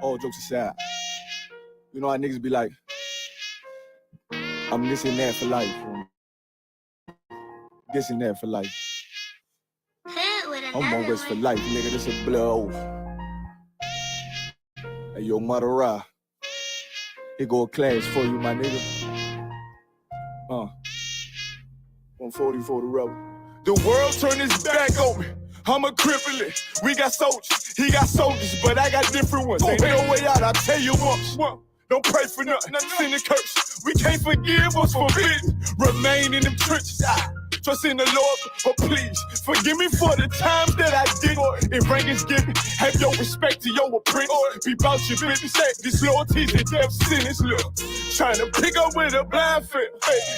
all jokes aside, you know how niggas be like, I'm this and that for life. This and that for life. I'm on West for life, nigga. This a blow. Hey, yo, Madara. Here go a class for you, my nigga. 140 for the rebel. The world turned its back on me. I'm a cripple. We got soldiers, he got soldiers, but I got different ones. Ain't no way out, I'll tell you once. Don't pray for nothing, sin and curse. We can't forgive what's forbidden. Remain in them trenches. Trust in the Lord, but please forgive me for the times that I did. If rank is given, have your respect to your apprentice. Be about your business. This loyalty's a death sentence. Look, trying to pick up with a blind fail.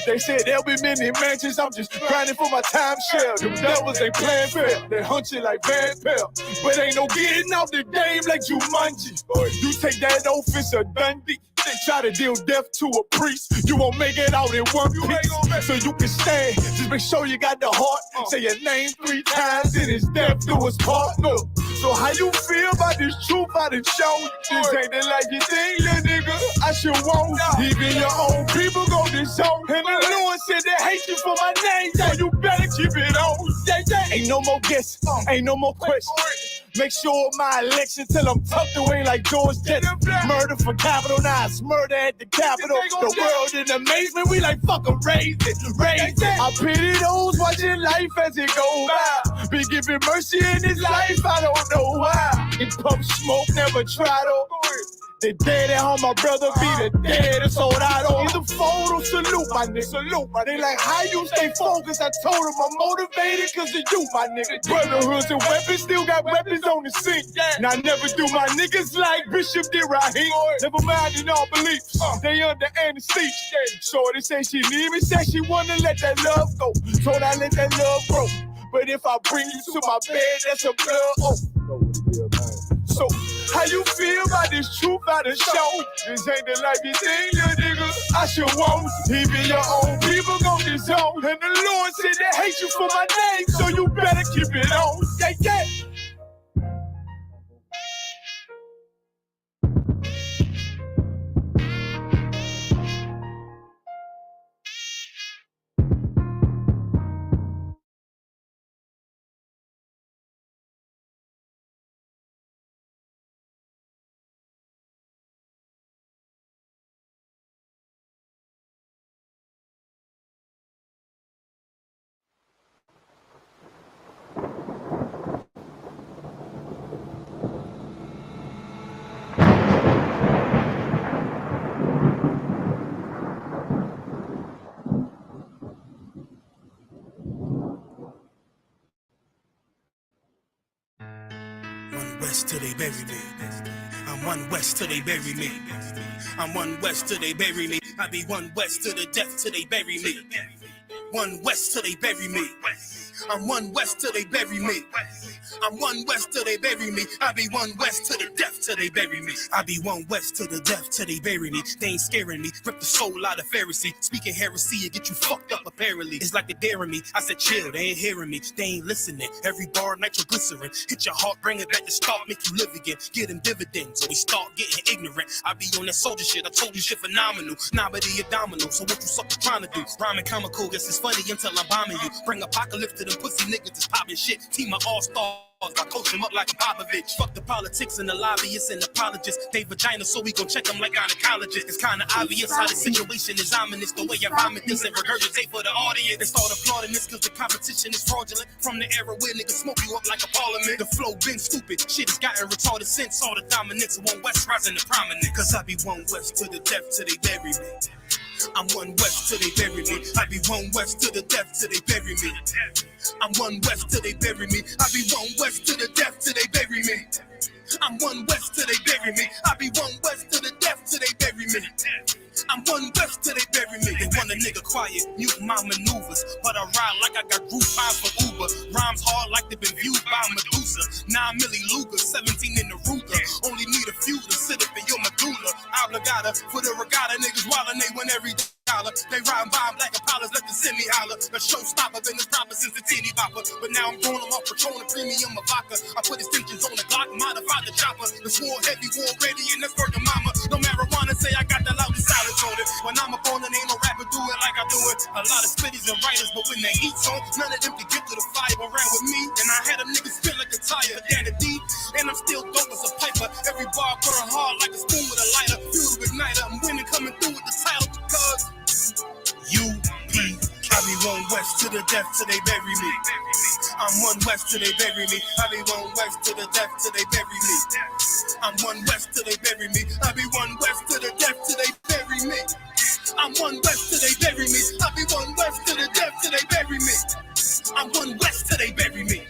They said there'll be many mansions. I'm just grinding for my time share. Them devils ain't playing fair. They hunt you like Van Pelt. But ain't no getting out the game like Jumanji. You take that oath, it's a Dundee. They try to deal death to a priest. You won't make it out in one piece. So you can stand. Just make sure you got the heart. Say your name 3 times and it's death do us part. Look. So how you feel about this truth I done shown you? This ain't the life you think, little nigga. I should want. Even your own people go disown. And the Lord said they hate you for my name. So you better keep it on. Ain't no more guessing. Ain't no more questions. Make sure my election till I'm tucked away like George Jetson. Murder for capital, now it's murder at the Capitol. The world in amazement, we like fuck 'em, raise it. I pity those watching life as it goes by. Be giving mercy in this life, I don't know why. In pump smoke, never try to. The dead at home, my brother be the dead, it's all I don't. The photo, salute my nigga, salute my nigga. They like, how you stay focused? I told them I'm motivated cause of you, my nigga. Brotherhoods and weapons, still got weapons on the scene. Now I never do my niggas like Bishop did Raheem. Never mind in all beliefs, they under anesthesia. Shorty say she leave me, say she wanna let that love go. Told I let that love grow. But if I bring you to my bed, that's a blood So, how you feel about this truth I done shown? This ain't the life you think, little nigga. I should want. Even your own people gon' disown. And the Lord said they hate you for my name, so you better keep it on. Yeah. West till they bury me. I'm one West till they bury me. I'm one West till they bury me. I be one West to the death till they bury me. One West till they bury me. I'm one West till they bury me. I'm one West till they bury me. I be one West to the death till they bury me. I be one West to the death till they bury me. They ain't scaring me. Rip the soul out of Pharisee. Speaking heresy and get you fucked up apparently. It's like they're daring me. I said chill, they ain't hearing me. They ain't listening. Every bar nitroglycerin. Hit your heart, bring it back to start, make you live again. Get them dividends, so we start getting ignorant. I be on that soldier shit. I told you shit phenomenal. Nah, but he a domino. So what you suckers trying to do? Rhyming comical, guess it's funny until I'm bombing you. Bring apocalypse to them pussy niggas that's popping shit. Team of all-stars. I coach him up like a Popovich. Fuck the politics and the lobbyists and apologists. They vagina, so we gon' check them like gynecologists. It's kinda obvious how the situation is ominous. The way I vomit this and regurgitate for the audience. They start applauding this cause the competition is fraudulent. From the era where niggas smoke you up like a parliament. The flow been stupid. Shit has gotten retarded since all the dominance of one West rising to prominence. Cause I be one West to the death till they bury me. I'm one West till they bury me. I be one West to the death till they bury me. I'm one West till they bury me. I be one West to the death till they bury me. I'm one West till they bury me. I be one West to the death till they bury me. I'm one West till they bury me. They want a nigga quiet, mute my maneuvers. But I ride like I got group 5 for Uber. Rhymes hard like they've been viewed by Medusa. 9 milli Luger, 17 in the Ruger. Only need a few to sit up in your medulla. Obligata for the regatta, niggas wildin' they win every day. They riding by black Impalas, let the semi holler. A showstopper, been the proper since the teeny bopper. But now I'm throwing them off Patron and premium of vodka. I put extensions on the Glock, modify the chopper. The war heavy, war ready, and that's working mama. No marijuana, say I got the loudest silence on it. When I'm up on it, ain't no rapper do it like I do it. A lot of spitties and writers, but when the heat's on, none of them can get to the fire around with me. And I had them niggas feel like a tire, down the deep. And I'm still dope as a piper. Every bar burn hard like a spoon with a lighter. Fuel igniter, I'm winning, coming through with the title because U.P.K. I be one west to the death till they bury me. I'm one west till they bury me. I be one west to the death till they bury me. I'm one west till they bury me. I be one west to the death till they bury me. I'm one west till they bury me. I be one west to the death till they bury me. I'm one west till they bury me.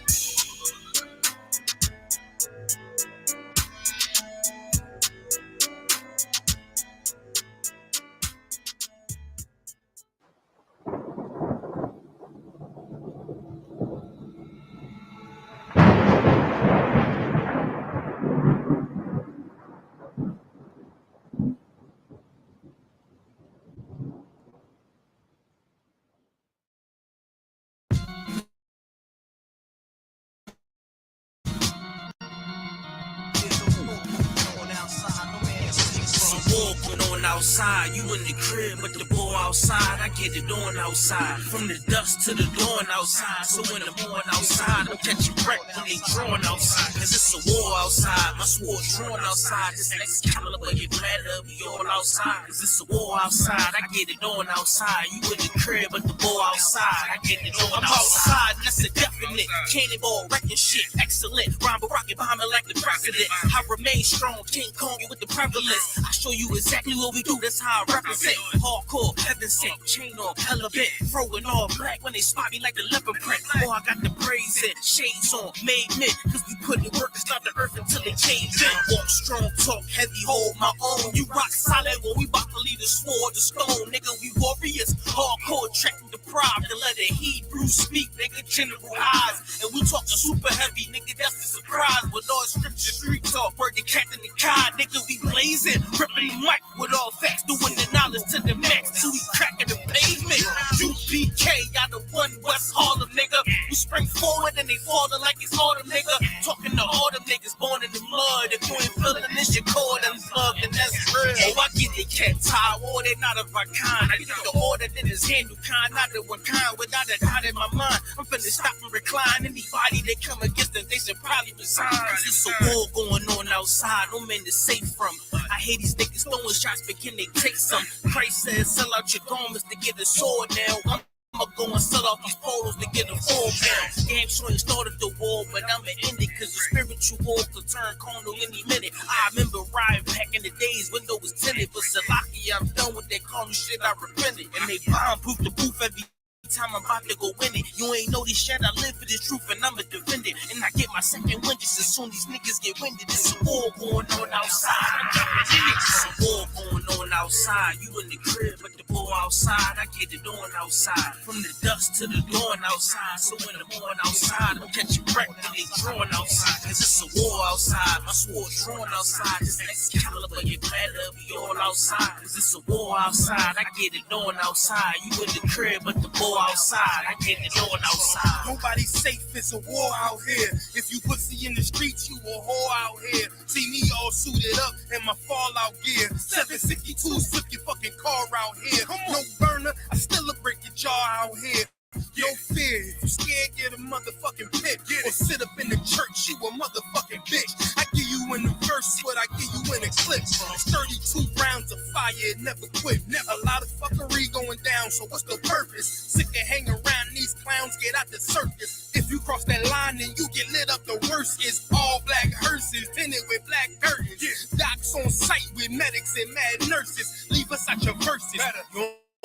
Outside, you in the crib, but the ball outside, I get it on outside. From the dusk to the dawn outside, so when I'm on outside, I'm catching wreck when they drawing outside. Cause it's a war outside, my sword drawn outside. This next caliber, you better be all outside. Cause it's a war outside, I get it on outside. You in the crib, but the ball outside, I get it on outside. That's a definite, cannonball wrecking shit, excellent. Rhyme rocket bombing like the president. I remain strong, King Kong with the prevalence. I show you exactly what we do, that's how I represent. Hardcore, heaven sent, chain off, hella bent. Throwing all black when they spot me like the leopard print. Oh, I got the braids in, shades on, made men. Cause we put in work, it's not the earth until they cave in. Walk strong, talk heavy, hold my own. You rock solid when we bout to leave the sword, the stone. Nigga, we warriors, hardcore, tracking the pride. To let the Hebrew speak, nigga, general eyes. And we talking super heavy, nigga, that's the surprise. With all scripture, street talk, word the captain the cod. Nigga, we blazing, ripping the mic with all facts, doing the knowledge to the max till we cracking the pavement. U.P.K. out of one West Harlem, nigga. We spring forward and they falling like it's autumn, nigga. Talking to all them niggas born in the mud. If you ain't feeling this, you call them slugged, and that's real. Oh, I get it, cat tie, war, they not of our kind. I get the order that is handle kind, not the one kind. Without a doubt in my mind, I'm finna stop and recline. Anybody that come against us, they should probably resign. It's a war going on outside, no man to safe from. I hate these niggas throwing shots, but can they take some? Christ says, sell out your garments to get a sword now. I'ma go and sell off these polos to get a full pound. Damn sure ain't started the war, but I'ma end it. Cause the spiritual war could turn carnal any minute. I remember riding back in the days, window was tinted. But Salaki, I'm done with that carnal shit, I repented. And they bomb-proof the booth every time I'm about to go win it. You ain't know this shit, I live for this truth and I'ma defend it. And I get my second wind just as soon these niggas get winded. It's a war going on outside, I'm jumping in it. It's a war going on outside, you in the crib but the ball outside, I get it on outside. From the dusk to the dawn outside, so when I'm on outside, I'm catching wreck when they drawing outside. Cause it's a war outside, my sword drawn outside. This next caliber, you better be all outside. Cause it's a war outside, I get it on outside. You in the crib but the ball outside, I get it on outside. Nobody's safe, it's a war out here. If you pussy in the streets, you a whore out here. See me all suited up in my fallout gear. 762, flip your fucking car out here. No burner, I still a break your jaw out here. No fear, if you scared, get a motherfucking pit. Or sit up in the church, you a motherfucking bitch. I give you in the verse what I give you in a clip. It's 32 rounds of fire, it never quit. A lot of fuckery going down, so what's the purpose? Sick of hanging around these clowns, get out the circus. If you cross that line, then you get lit up. The worst is all black hearses, tinted with black curtains. Docs on site with medics and mad nurses. Leave us out your verses.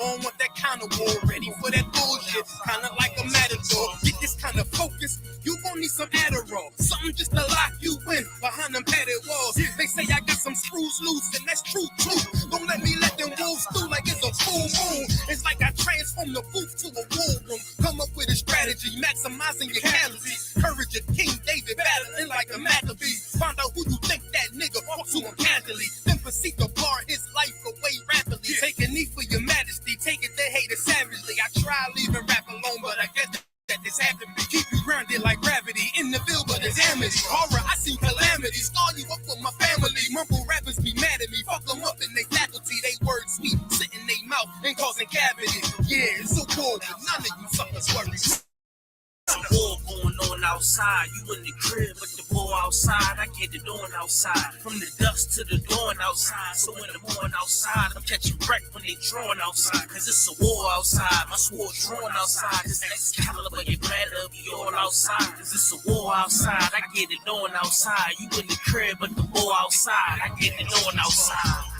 You don't want that kind of war, ready for that bullshit, kinda like a matador. Get this kind of focus, you gon' need some Adderall, something just to lock you in behind them padded walls. They say I got some screws loose, and that's true too. Don't let me let them wolves through like it's a full moon. It's like I transform the booth to a war room. Come up with a strategy, maximizing your calories. Courage of King David, battling like a Maccabees. Find out who you think that nigga fought to him casually. Then proceed to bar his life away rapidly. Take a knee for your majesty. Take war, but none of you fuckers worry. War going on outside, you in the crib, but the war outside, I get it on outside. From the dusk to the dawn outside, so when I'm on outside, I'm catching wreck when they drawn outside. Cause it's a war outside, my sword drawn outside. This Excalibur, you better be all outside. Cause it's a war outside, I get it on outside. You in the crib, but the war outside, I get it on outside.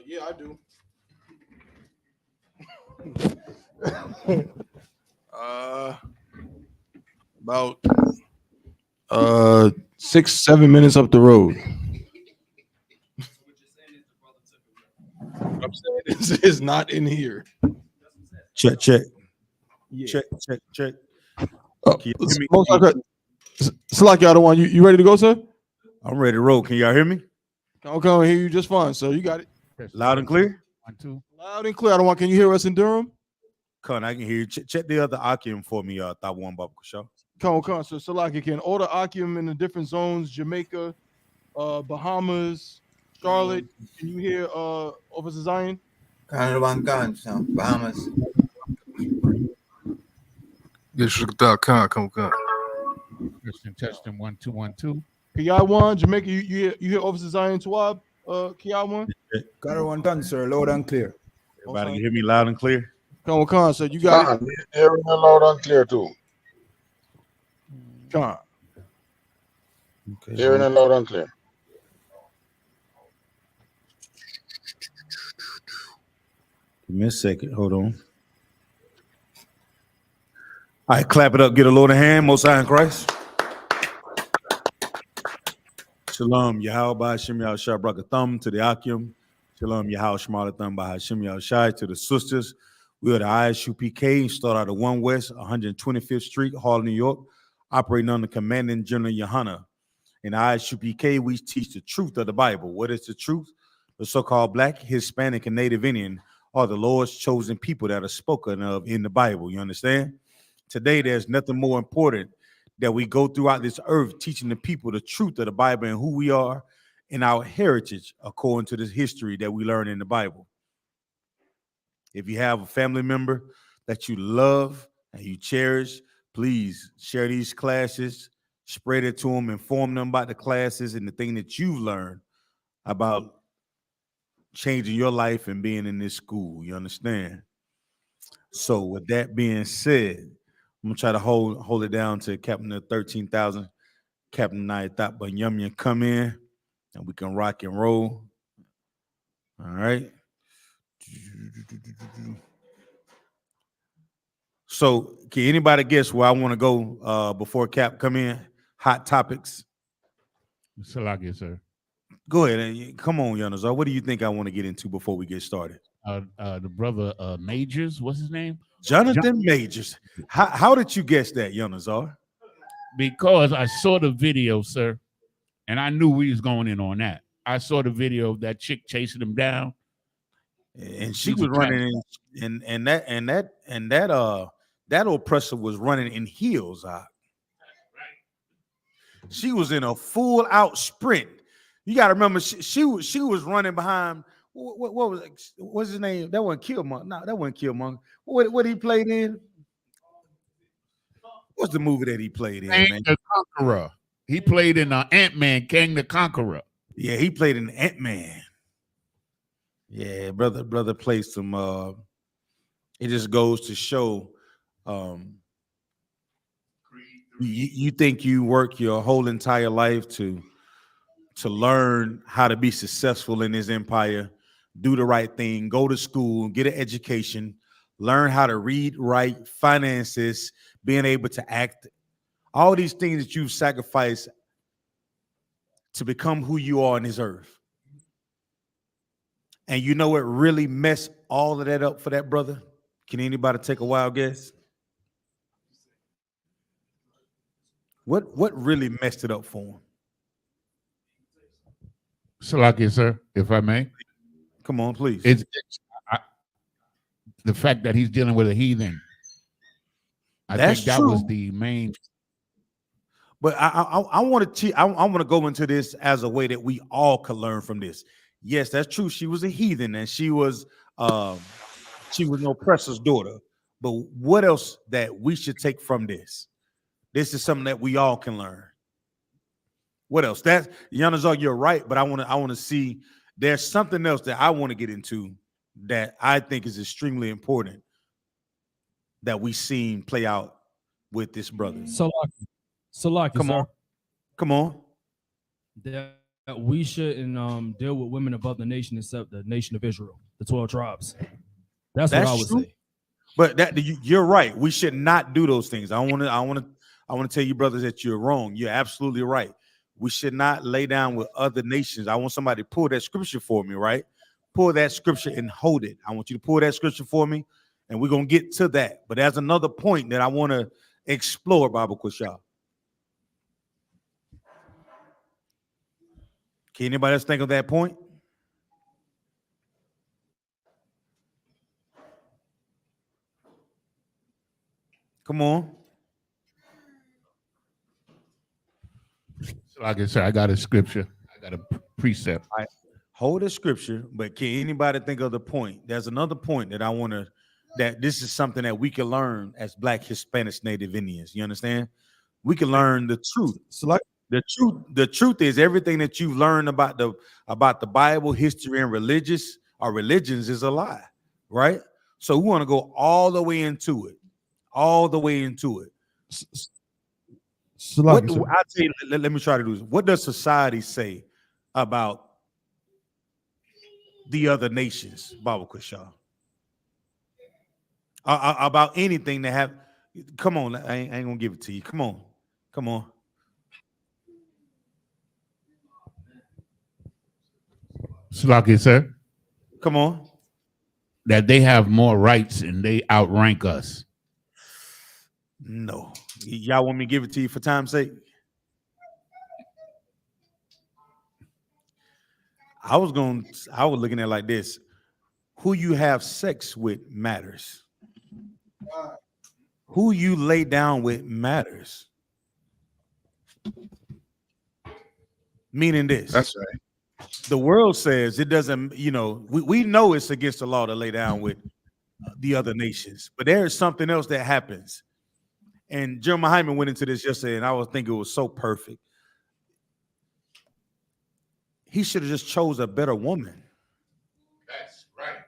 Yeah, I do. About 6-7 minutes up the road. I'm saying this is not in here. Check. Yeah. Check. It's like y'all the one. You ready to go, sir? I'm ready to roll. Can y'all hear me? I'll come hear you just fine, sir. You got it. Loud and clear? 1, 2. Loud and clear. I don't want. Can you hear us in Durham? Con, I can hear you. Check the other Akim for me, Thought One Bubba Show. Come on. So Salaki can order Akim in the different zones: Jamaica, Bahamas, Charlotte. Can you hear Officer Zion? Bahamas. Isupk, come. Testing 1, 2, 1, 2. Kiawan, Jamaica. You hear Officer Zion Twab? Kiawan. Got one done, sir. Loud and clear. Everybody can hear me loud and clear? Come on, so you got it. Hearing it loud and clear too. Come on. Okay. Hearing it loud and clear. Give me a second. Hold on. All right, clap it up. Get a Lord of hand. Most High in Christ. Shalom, Yahweh, Hashem Yahushua, Brakathum to the Akim. Shalom, Yahweh, Shemalathum, by Hashem Yahushua to the sisters. We are the I.S.U.P.K. Start out of 1 West, 125th Street, Harlem, New York, operating under Commanding General YAHANNA. In I.S.U.P.K, we teach the truth of the Bible. What is the truth? The so-called Black, Hispanic, and Native Indian are the Lord's chosen people that are spoken of in the Bible. You understand? Today, there's nothing more important that we go throughout this earth teaching the people the truth of the Bible and who we are and our heritage according to this history that we learn in the Bible. If you have a family member that you love and you cherish, please share these classes, spread it to them, inform them about the classes and the thing that you've learned about changing your life and being in this school. You understand? So with that being said, I'm gonna try to hold it down to Captain of 13,000, Captain Nayathat Banyumya come in and we can rock and roll. All right. So can anybody guess where I want to go before Cap come in? Hot topics. Salaki, sir. Go ahead. Come on, Yanazar. What do you think I want to get into before we get started? The brother Majors, what's his name? Jonathan Majors. How did you guess that, Yanazar? Because I saw the video, sir, and I knew we was going in on that. I saw the video of that chick chasing him down, and she was running in, and that oppressor was running in heels. She was in a full out sprint. You got to remember, she was running behind. What's his name? That wasn't Killmonger. No, that wasn't Killmonger. What he played in? What's the movie that he played in? Kang the Conqueror. He played in Ant-Man, Kang the Conqueror. Yeah, he played in Ant-Man. Yeah, brother played some. It just goes to show. You think you work your whole entire life to to learn how to be successful in his empire, do the right thing, go to school, get an education, learn how to read, write, finances, being able to act, all these things that you've sacrificed to become who you are on this earth. And you know what really messed all of that up for that brother? Can anybody take a wild guess? What really messed it up for him? Salaki, sir, if I may. Come on, please. It's the fact that he's dealing with a heathen. I That's think that true. was the main. But I want to go into this as a way that we all can learn from this. Yes, that's true. She was a heathen and she was an oppressor's daughter. But what else that we should take from this? This is something that we all can learn. What else? That's Yanazar, you're right, but I want to see there's something else that I want to get into that I think is extremely important that we seen play out with this brother. Salaki, Come on. sir. Come on. That we shouldn't deal with women above the nation except the nation of Israel, the 12 tribes. That's what I would true. say. But you're right. We should not do those things. I want to tell you, brothers, that you're wrong. You're absolutely right. We should not lay down with other nations. I want somebody to pull that scripture for me, right? Pull that scripture and hold it. I want you to pull that scripture for me, and we're gonna get to that. But there's another point that I want to explore, Bible Kushah. Can anybody else think of that point? Come on. Like I said, I got a scripture. I got a precept. All right. Hold the scripture, but can anybody think of the point? There's another point that I want to, that this is something that we can learn as Black, Hispanics, Native Indians. You understand? We can learn the truth. The truth is everything that you've learned about the Bible, history, and religions is a lie, right? So we want to go all the way into it. Let me try to do this. What does society say about the other nations, Baba Kushah? About anything that have, come on, I ain't gonna give it to you. Come on. Salaki, sir. Come on. That they have more rights and they outrank us. No. Y'all want me to give it to you for time's sake? I was looking at it like this. Who you have sex with matters. Who you lay down with matters. Meaning this. That's right. The world says it doesn't, we know it's against the law to lay down with the other nations, but there is something else that happens. And Jeremiah Hyman went into this yesterday, and I was thinking it was so perfect. He should have just chose a better woman. That's right.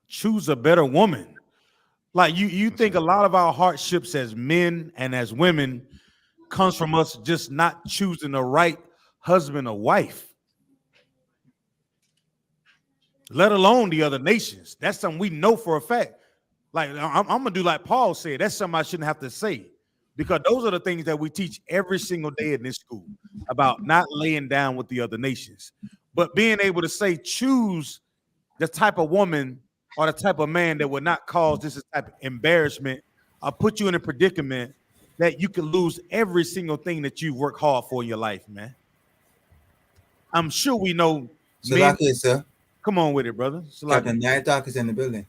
Choose a better woman. Like you think a lot of our hardships as men and as women comes from us just not choosing the right husband or wife, let alone the other nations. That's something we know for a fact. Like I'm gonna do like Paul said. That's something I shouldn't have to say, because those are the things that we teach every single day in this school about not laying down with the other nations, but being able to say, choose the type of woman or the type of man that would not cause this type of embarrassment or put you in a predicament that you can lose every single thing that you've worked hard for in your life, man. I'm sure we know. Salaki, sir. Come on with it, brother. Captain Nighthawk is in the building.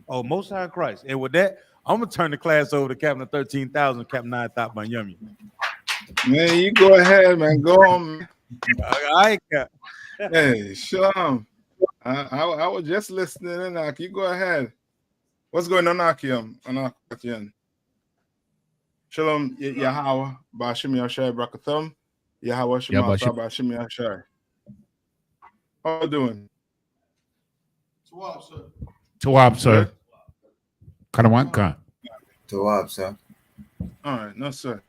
Oh, Most High Christ. And with that, I'm going to turn the class over to Captain 13,000, Captain Nighthawk Banyami. Man, you go ahead, man. Go on, man. All right, Cap. Hey, Shalom. I was just listening in, Aki. You go ahead. What's going on, Aki? Shalom, Yahweh, Bashim Yashai, Brakathum, Yahweh Shema, Bashim Yashai. How you doing? Tawab, sir. Kanawanka. Tawab, sir. All right, no, sir.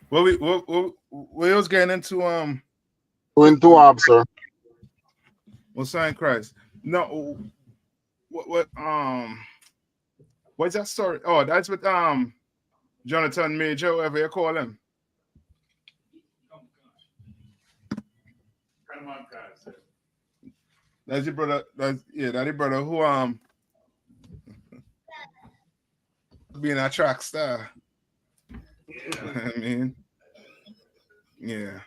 We was getting into Twin Tawab, sir. Messiah in Christ. No, what's that story? Oh, that's with Jonathan Major, whatever you call him. That's your brother. That's the brother who being a track star. I mean, yeah.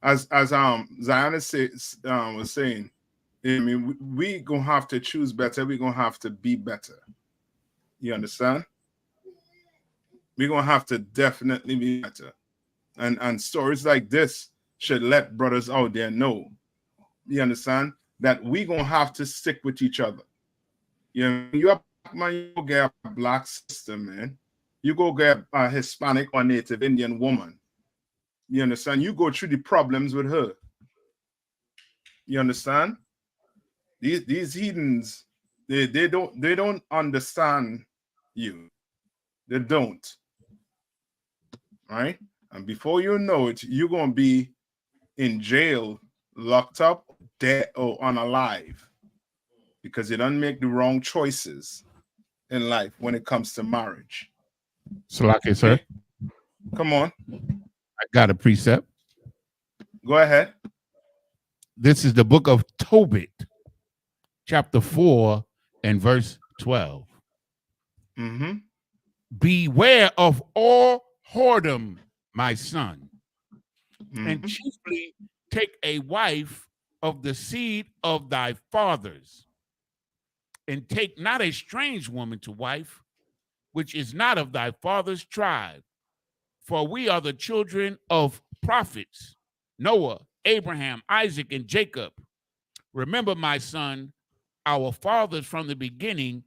As Zion was saying, I mean, we gonna have to choose better. We gonna have to be better. You understand? We're gonna have to definitely be better. And stories like this should let brothers out there know. You understand? That we gonna have to stick with each other. You know, you are black man, you go get a black sister, man. You go get a Hispanic or Native Indian woman. You understand? You go through the problems with her. You understand? These heathens, they don't understand you. They don't. Right? And before you know it, you're gonna be in jail, locked up, dead, or unalive. Because you don't make the wrong choices in life when it comes to marriage. Salaki, sir. Come on. I got a precept. Go ahead. This is the book of Tobit, chapter 4 and verse 12. Mm-hmm. Beware of all whoredom, my son, and Mm-hmm. chiefly take a wife of the seed of thy fathers, and take not a strange woman to wife, which is not of thy father's tribe. For we are the children of prophets, Noah, Abraham, Isaac, and Jacob. Remember, my son, our fathers from the beginning,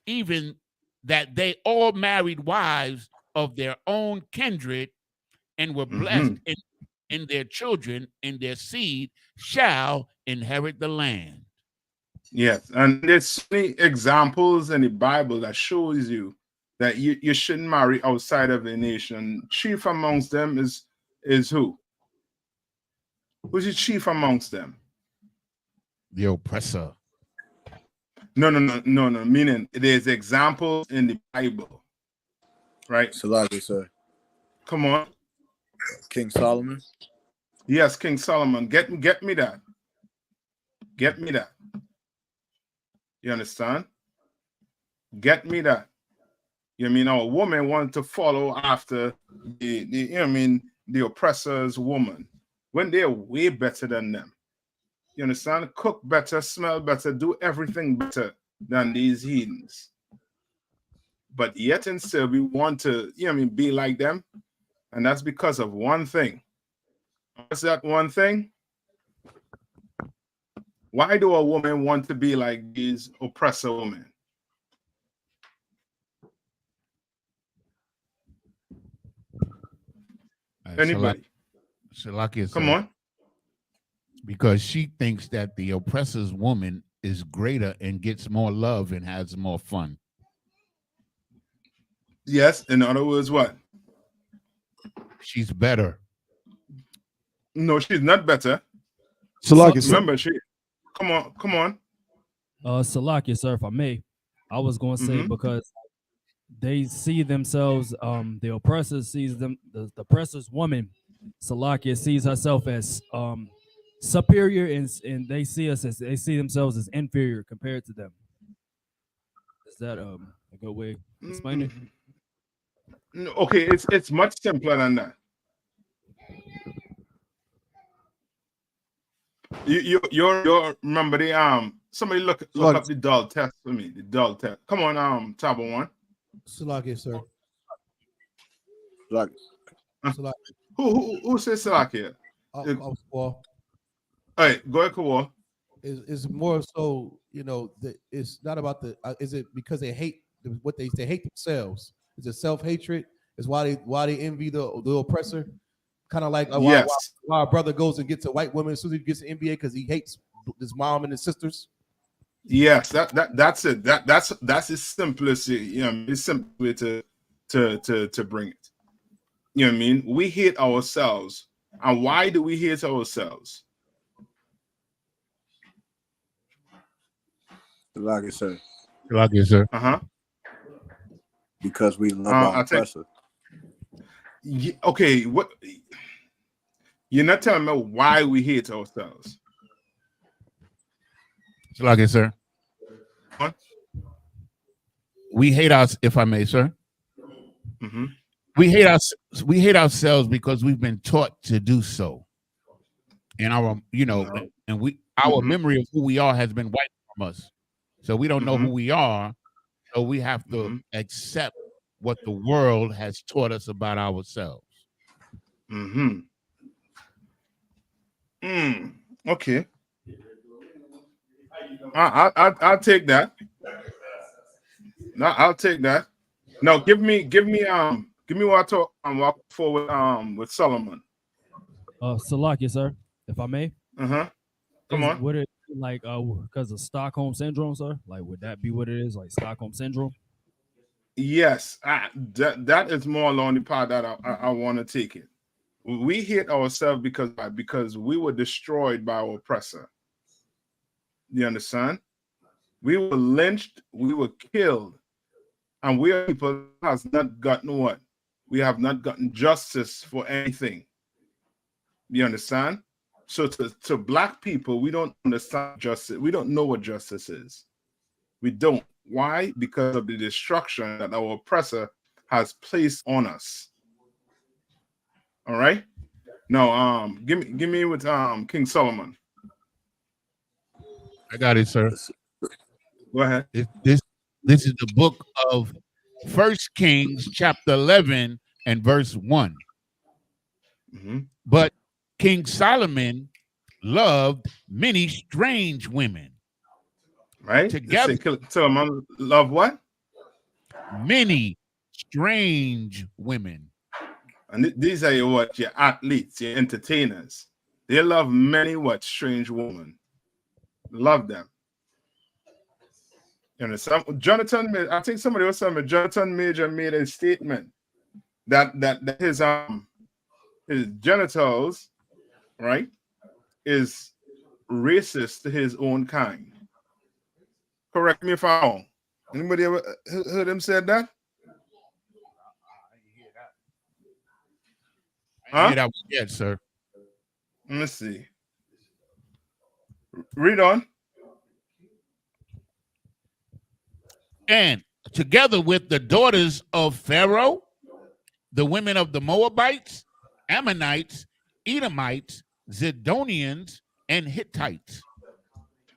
even that they all married wives of their own kindred and were blessed in their children, and their seed shall inherit the land. Yes, and there's many examples in the Bible that shows you that you shouldn't marry outside of a nation. Chief amongst them is who? Who's the chief amongst them? The oppressor. No. Meaning there's examples in the Bible, right? Salaki, sir. Come on. King Solomon. Yes, King Solomon. Get me that. Get me that. You understand? Get me that. You mean a woman wants to follow after the oppressor's woman when they're way better than them. You understand? Cook better, smell better, do everything better than these heathens. But yet and still we want to, be like them. And that's because of one thing. What's that one thing? Why do a woman want to be like these oppressor women? Anybody? Salaki, come on. Because she thinks that the oppressor's woman is greater and gets more love and has more fun. Yes, in other words, what? She's better. No, she's not better. Salaki, remember, she. Come on. Salaki, sir, if I may, I was going to say because they see themselves, the oppressor sees them, the oppressor's woman, Salakia sees herself as superior, and they see themselves as inferior compared to them. Is that a good way to explain it? Okay, it's much simpler than that. You're remember the somebody look up the dull test for me. The dull test. Come on, Tabo one. Salaki, sir. Salaki. Who says Salaki? Well, all right, go ahead, Kawal. Is more so, it's not about the. Is it because they hate what they hate themselves? Is it self-hatred? Is why they envy the oppressor? Kind of like why a brother goes and gets a white woman as soon as he gets an NBA because he hates his mom and his sisters. Yes, that's it. That's the simplest. It's simple way to bring it. You know what I mean? We hate ourselves, and why do we hate ourselves? Like I said, Like it, sir. because we love our oppressor. Okay, what? You're not telling me why we hate ourselves. Like it, sir. What? We hate us, if I may, sir. We hate us. We hate ourselves because we've been taught to do so, and our, and our memory of who we are has been wiped from us. So we don't know who we are. So we have to accept what the world has taught us about ourselves. Okay. I'll take that. No, I'll take that. No, give me what I talk walk forward with Solomon. Salakia, sir, if I may. Come on. Would it be like because of Stockholm syndrome, sir? Like, would that be what it is? Like Stockholm syndrome? Yes, that is more along the part that I want to take it. We hate ourselves because we were destroyed by our oppressor. You understand? We were lynched, we were killed, and we are people who has not gotten what? We have not gotten justice for anything. You understand? So to black people, we don't understand justice. We don't know what justice is. We don't. Why? Because of the destruction that our oppressor has placed on us. All right. Now, give me with King Solomon. I got it, sir. Go ahead. This is the book of 1 Kings, chapter 11 and verse 1. But King Solomon loved many strange women. Right? Together, Solomon loved what? Many strange women. And these are your athletes, your entertainers. They love many strange women. Love them. You know, Jonathan, I think somebody was saying Jonathan Major made a statement that his genitals, right, is racist to his own kind. Correct me if I'm wrong. Anybody ever heard him said that? I hear that yet, sir. Let me see. Read on. And together with the daughters of Pharaoh, the women of the Moabites, Ammonites, Edomites, Zidonians, and Hittites.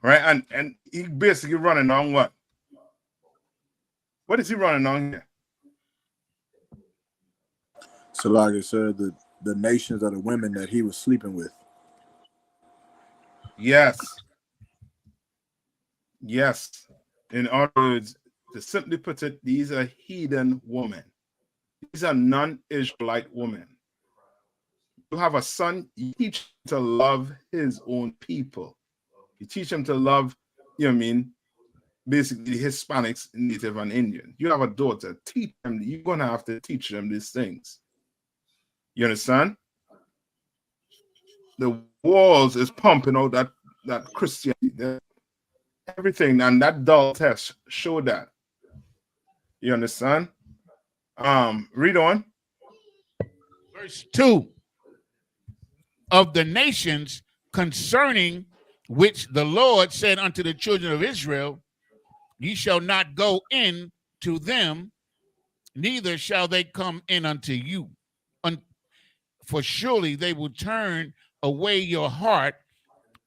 Right, and he basically running on what? What is he running on here? So like I said, the nations are the women that he was sleeping with. Yes. Yes. In other words, to simply put it, these are heathen women. These are non-Israelite women. You have a son, you teach him to love his own people. You teach him to love, basically Hispanics, Native, and Indian. You have a daughter, teach them, you're going to have to teach them these things. You understand? The walls is pumping out that Christianity, everything, and that dull test showed that. You understand? Read on. Verse 2. Of the nations concerning which the Lord said unto the children of Israel, ye shall not go in to them, neither shall they come in unto you. For surely they will turn away your heart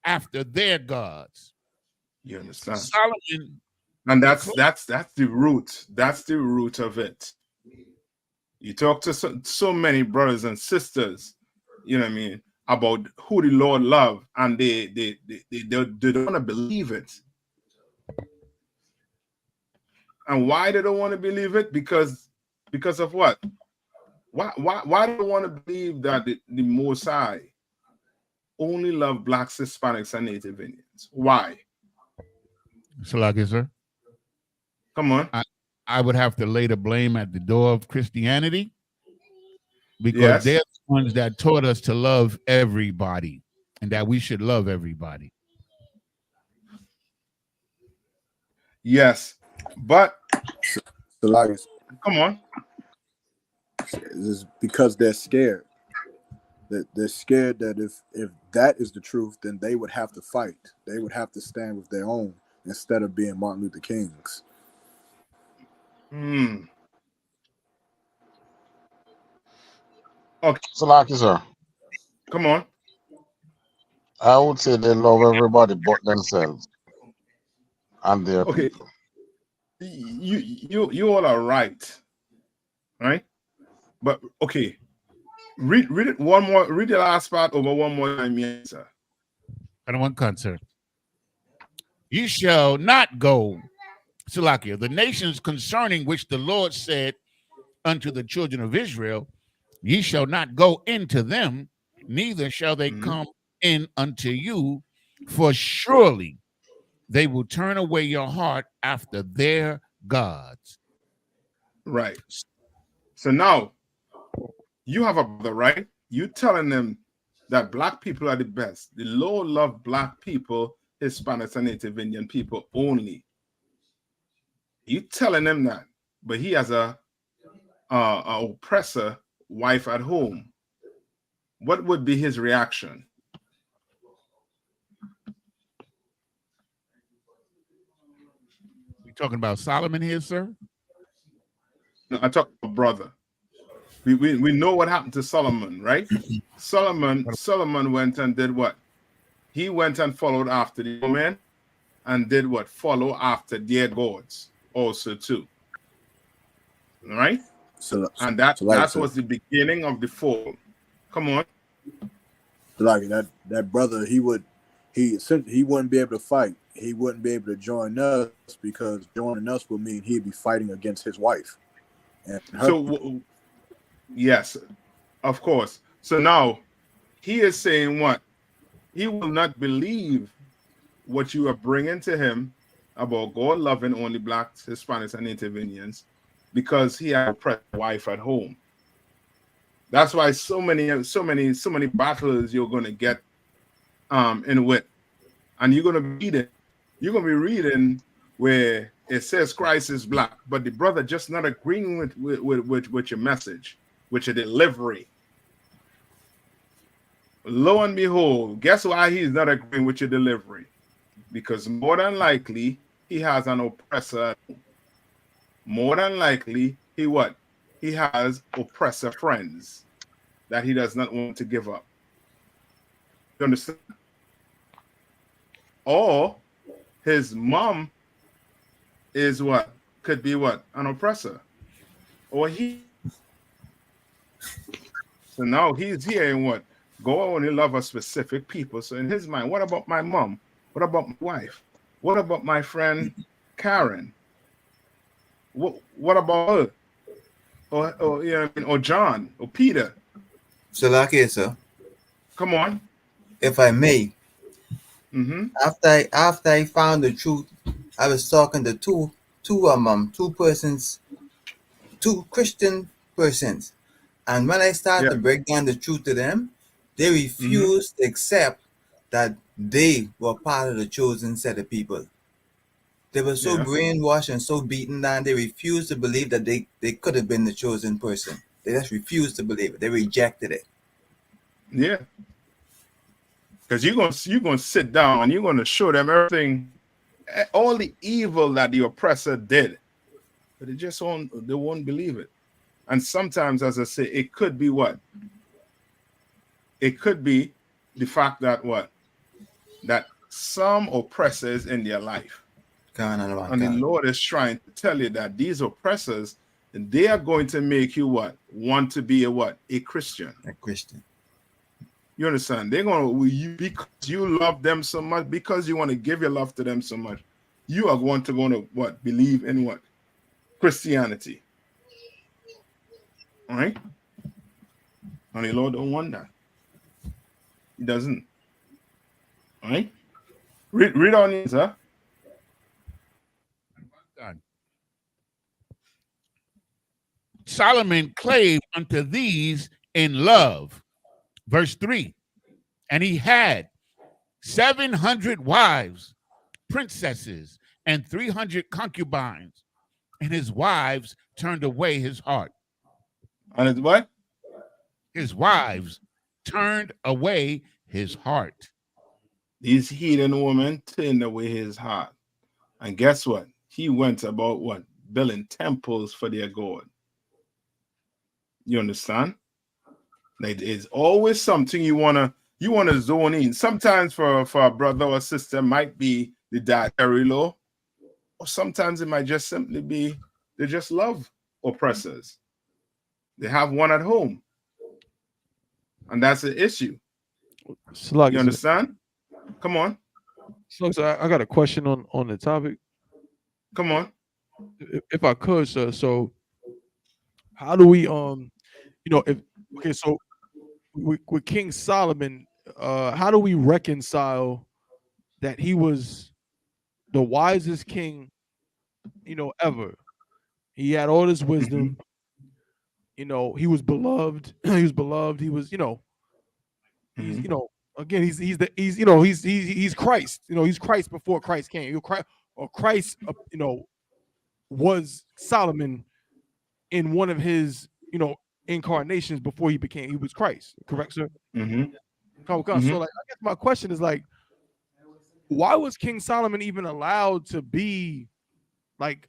after their gods. You understand? Solomon, and that's the root. That's the root of it. You talk to so many brothers and sisters, about who the Lord loves, and they don't want to believe it. And why they don't want to believe it? Because of what? Why do they want to believe that the Most High only love blacks, Hispanics, and Native Indians? Why? Salaki, sir. Come on. I would have to lay the blame at the door of Christianity, because they're the ones that taught us to love everybody and that we should love everybody. Yes, but So like it's come on. because they're scared. That they're scared that if that is the truth, then they would have to fight. They would have to stand with their own instead of being Martin Luther King's. Okay. Salaki, sir. Come on. I would say they love everybody but themselves and their Okay. people. You all are right. Right? But okay. Read it one more. Read the last part over one more time, yes, sir. And one concert. Ye shall not go, Salakia, the nations concerning which the Lord said unto the children of Israel, ye shall not go into them, neither shall they come in unto you, for surely they will turn away your heart after their gods. Right. So now you have a brother, right? You telling them that black people are the best. The Lord love black people, Hispanics, and Native Indian people only. You telling them that, but he has a oppressor wife at home. What would be his reaction? You talking about Solomon here, sir? No, I talk about brother. We know what happened to Solomon, right? Solomon went and did what? He went and followed after the woman and did what? Follow after their gods also too. All right? And that was the beginning of the fall. Come on. Like that brother, he wouldn't be able to fight. He wouldn't be able to join us because joining us would mean he'd be fighting against his wife. And so yes, of course. So now he is saying what? He will not believe what you are bringing to him about God loving only blacks, Hispanics, and Native Indians because he has a oppressed wife at home. That's why so many battles you're going to get in with, and you're going to read it. You're going to be reading where it says Christ is black, but the brother just not agreeing with your message, with your delivery. Lo and behold, guess why he's not agreeing with your delivery? Because more than likely he has an oppressor. More than likely he has oppressor friends that he does not want to give up. You understand? Or his mom is what? Could be what? An oppressor. Or he. So now he's hearing what? God only love a specific people. So in his mind, what about my mom? What about my wife? What about my friend Karen? What about her? Or you know what I mean? Or John or Peter? Salakia, sir. Come on. If I may. After I found the truth, I was talking to two Christian persons, and when I started to break down the truth to them, they refused to accept that they were part of the chosen set of people. They were so brainwashed and so beaten down, they refused to believe that they could have been the chosen person. They just refused to believe it. They rejected it. Yeah. Because you're gonna sit down and you're gonna show them everything, all the evil that the oppressor did, but they won't believe it. And sometimes, as I say, it could be what? It could be the fact that that some oppressors in their life, and the Lord is trying to tell you that these oppressors, they are going to make you what? Want to be a Christian. A Christian. You understand? They're going to, because you love them so much, because you want to give your love to them so much, you are going to what? Believe in what? Christianity. All right? And the Lord don't want that. He doesn't. All right? Read on it, sir. Solomon clave unto these in love. Verse 3. And he had 700 wives, princesses, and 300 concubines, and his wives turned away his heart. And his what? His wives turned away his heart. These heathen women turned away his heart. And guess what? He went about what? Building temples for their God. You understand? Like, it's always something you wanna zone in. Sometimes for a brother or sister might be the dietary law, or sometimes it might just simply be they just love oppressors. They have one at home, and that's the issue. You understand? Come on. So I got a question on the topic. Come on. If I could, sir. So how do we so with King Solomon, how do we reconcile that he was the wisest king, ever? He had all this wisdom. He was beloved. He was beloved. He was, he's, again, he's Christ. He's Christ before Christ came. Christ, was Solomon in one of his, incarnations before he was Christ. Correct, sir? So, like, I guess my question is like, why was King Solomon even allowed to be like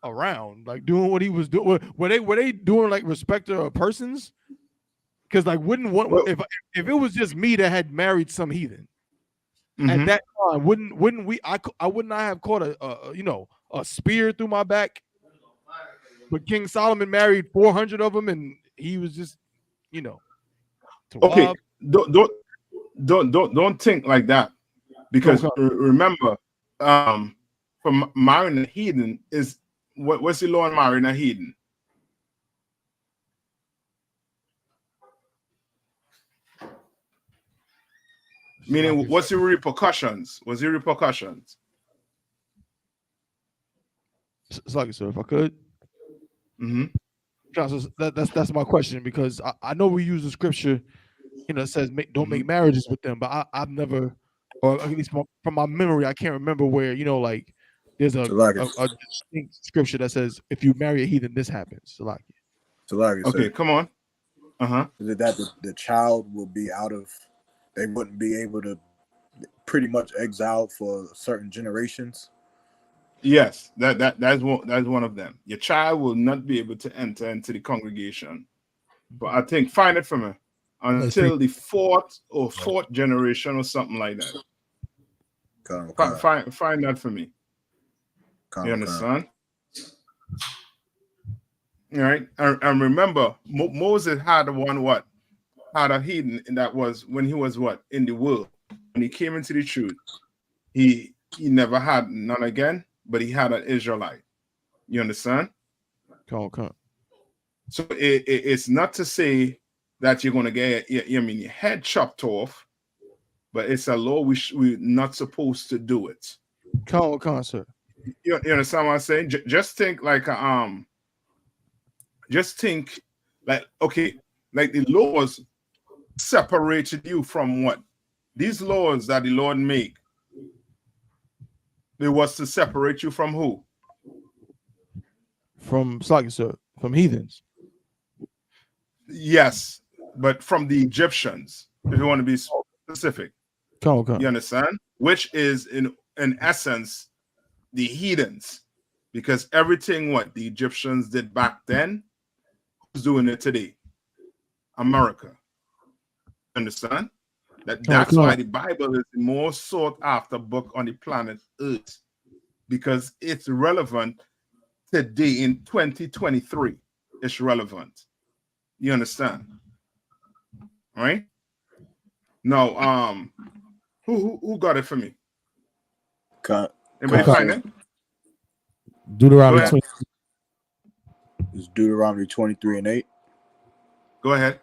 around, like doing what he was doing? Were they doing like respecter of persons? Because like, if it was just me that had married some heathen at that time, wouldn't we? I would not have caught a spear through my back. But King Solomon married 400 of them, and he was just, okay. Don't think like that, because remember, for marrying a heathen is what's the law on marrying a heathen? Meaning, what's the repercussions? What's the repercussions? It's like, sir, if I could. That's my question, because I know we use the scripture, it says don't make marriages with them, but I've never, or at least from my memory, I can't remember where like there's a distinct scripture that says if you marry a heathen, this happens. Okay, come on. Is it that the child will be they wouldn't be able to pretty much exile for certain generations? Yes, that's one of them. Your child will not be able to enter into the congregation. But I think, find it for me, until the fourth generation or something like that. Find that for me. You understand? All right. And remember, Moses had had a heathen, and that was when he was in the world. When he came into the truth, he never had none again, but he had an Israelite. You understand? Okay. So it's not to say that you're going to get your head chopped off, but it's a law we're not supposed to do it. Sir. You understand what I'm saying? Just think like okay, like the laws separated you from what? These laws that the Lord make, it was to separate you from who? From heathens. Yes, but from the Egyptians, if you want to be specific. Okay. You understand? Which is in essence the heathens, because everything what the Egyptians did back then, who's doing it today? America. Understand? That's why the Bible is the most sought after book on the planet Earth, because it's relevant today in 2023. It's relevant. You understand? All right? Now, who got it for me? Anybody find it? Deuteronomy 20. It's Deuteronomy 23:8. Go ahead.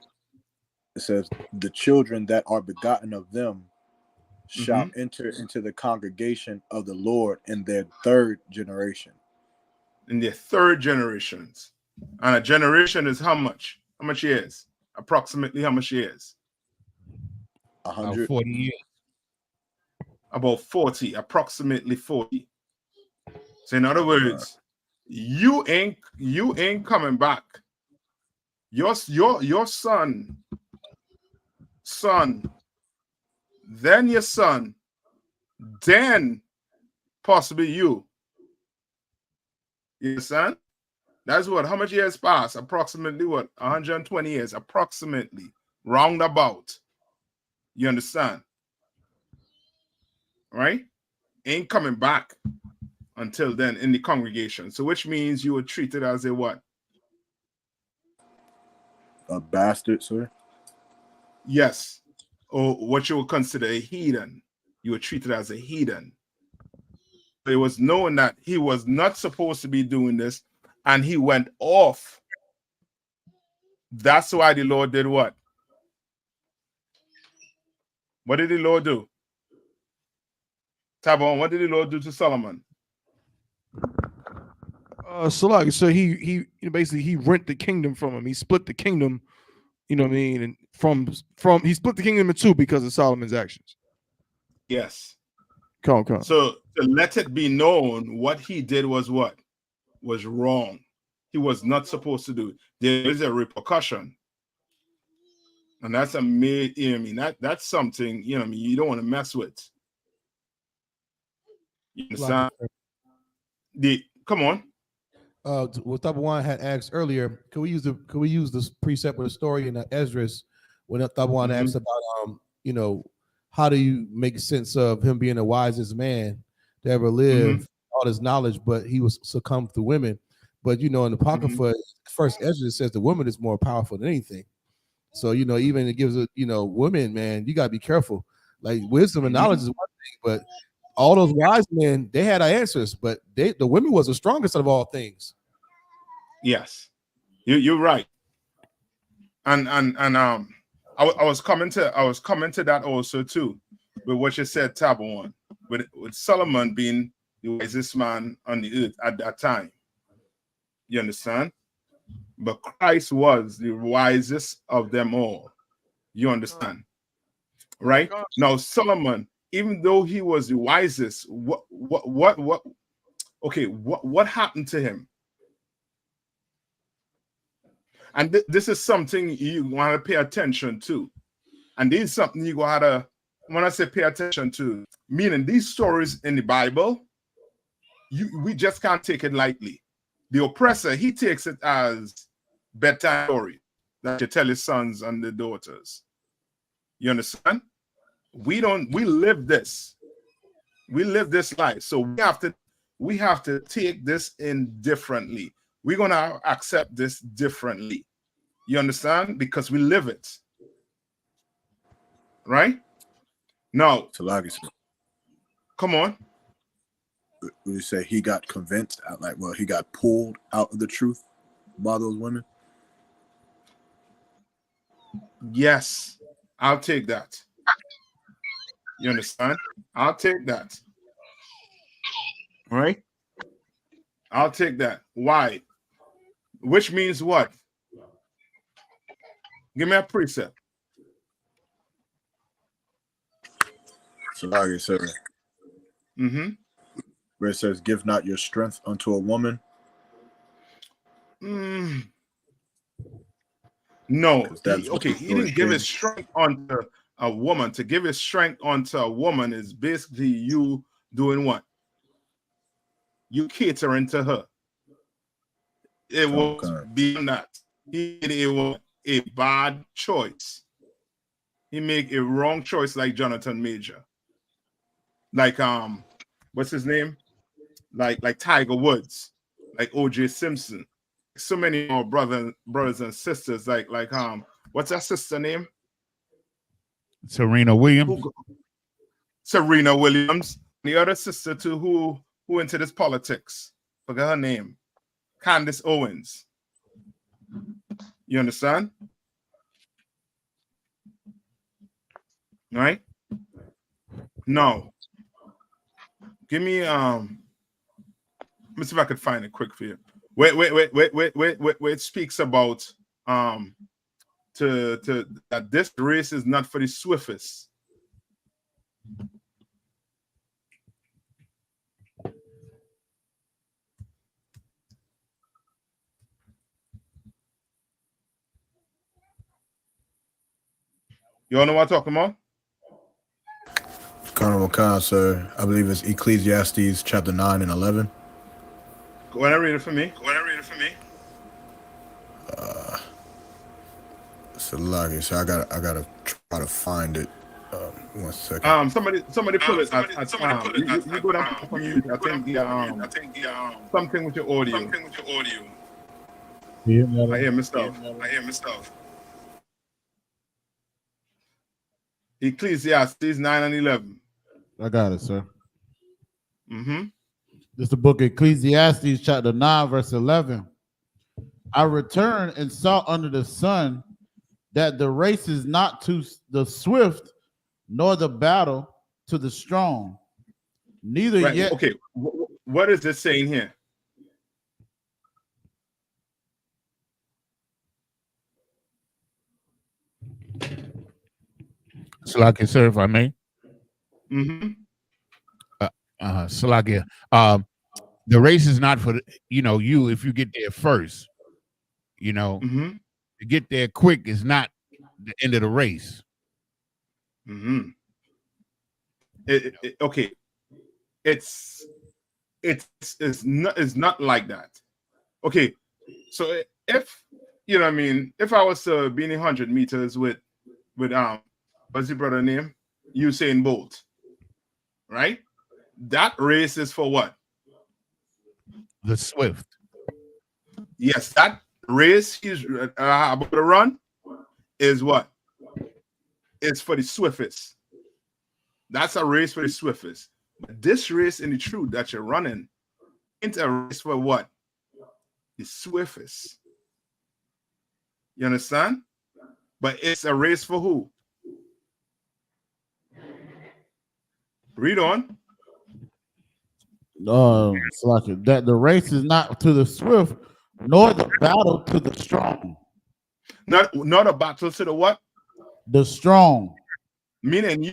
It says, the children that are begotten of them shall enter into the congregation of the Lord in their third generation. In their third generations. And a generation is how much? How much years? Approximately how much years? 100. 40 years. About 40, approximately 40. So in other words, you ain't coming back. Your son, then your son, then possibly you. You understand? That's what, how much years passed? Approximately what? 120 years, approximately. Roundabout. You understand? Right? Ain't coming back until then in the congregation. So which means you were treated as a what? A bastard, sir. Yes. Or what you would consider a heathen. You were treated as a heathen. It was known that he was not supposed to be doing this, and he went off. That's why the Lord did what? What did the Lord do? Tabon, what did the Lord do to Solomon? So he basically he rent the kingdom from him. He split the kingdom, you know what I mean, and from he split the kingdom in two because of Solomon's actions. Yes. Come. So to let it be known what he did was what? Was wrong. He was not supposed to do it. There is a repercussion. And that's that's something, you don't want to mess with. You understand? Come on. What Thabawan had asked earlier, could we use this precept with a story in Esdras when Thabawan asked about how do you make sense of him being the wisest man to ever live, all his knowledge, but he was succumbed to women. But in the Apocrypha, first Esdras says the woman is more powerful than anything. So even it gives women, man, you gotta be careful. Like wisdom and knowledge is one thing, but all those wise men, they had answers, but the women was the strongest of all things. Yes, you're right. And I was coming to that also too, with what you said, Tabon, with Solomon being the wisest man on the earth at that time. You understand? But Christ was the wisest of them all. You understand? Right? Now Solomon, even though he was the wisest, what happened to him? And this is something you want to pay attention to. And this is something you got to, when I say pay attention to, meaning these stories in the Bible, we just can't take it lightly. The oppressor, he takes it as bedtime story that you tell his sons and the daughters. You understand? We live this. We live this life. So we have to take this in differently. We're going to accept this differently. You understand? Because we live it. Right? Now, come on. Would you say he got convinced? He got pulled out of the truth by those women? Yes, I'll take that. You understand? I'll take that. All right? I'll take that. Why? Which means what? Give me a precept. So like I said, where it says, "Give not your strength unto a woman." No. He didn't give his strength unto a woman. To give his strength unto a woman is basically you doing what? You catering to her. It was beyond that. It was a bad choice. He made a wrong choice like Jonathan Major. Like what's his name? Like Tiger Woods, like O.J. Simpson. So many more brothers and sisters, like what's that sister name? Serena Williams. Serena Williams. The other sister too, who into this politics. Forgot her name. Candace Owens. You understand? All right. No. Give me let me see if I could find it quick for you. Wait. It speaks about to that this race is not for the swiftest. You all know what I'm talking about? Carnival Khan, sir. I believe it's Ecclesiastes chapter 9 and 11. Go ahead and read it for me. So lucky. So I gotta try to find it. 1 second. Somebody pull it. You go down from you. I think something with your audio. I hear myself. Ecclesiastes 9 and 11. I got it, sir. Mm-hmm. This is the book of Ecclesiastes, chapter 9, verse 11. I returned and saw under the sun that the race is not to the swift, nor the battle to the strong, neither yet. Okay, what is it saying here? Salakia, sir, if I may. Mm-hmm. Salakia. The race is not for you if you get there first. Mm-hmm. To get there quick is not the end of the race. Mm-hmm. Okay. It's not like that. Okay. So if you know what I mean, if I was to be in 100 meters with what's your brother name? Usain Bolt, right? That race is for what? The swift. Yes, that race he's about to run is what? It's for the swiftest. That's a race for the swiftest. But this race in the truth that you're running ain't a race for what? The swiftest. You understand? But it's a race for who? Read on. Salakia, that the race is not to the swift, nor the battle to the strong. Not a battle to the what? The strong. Meaning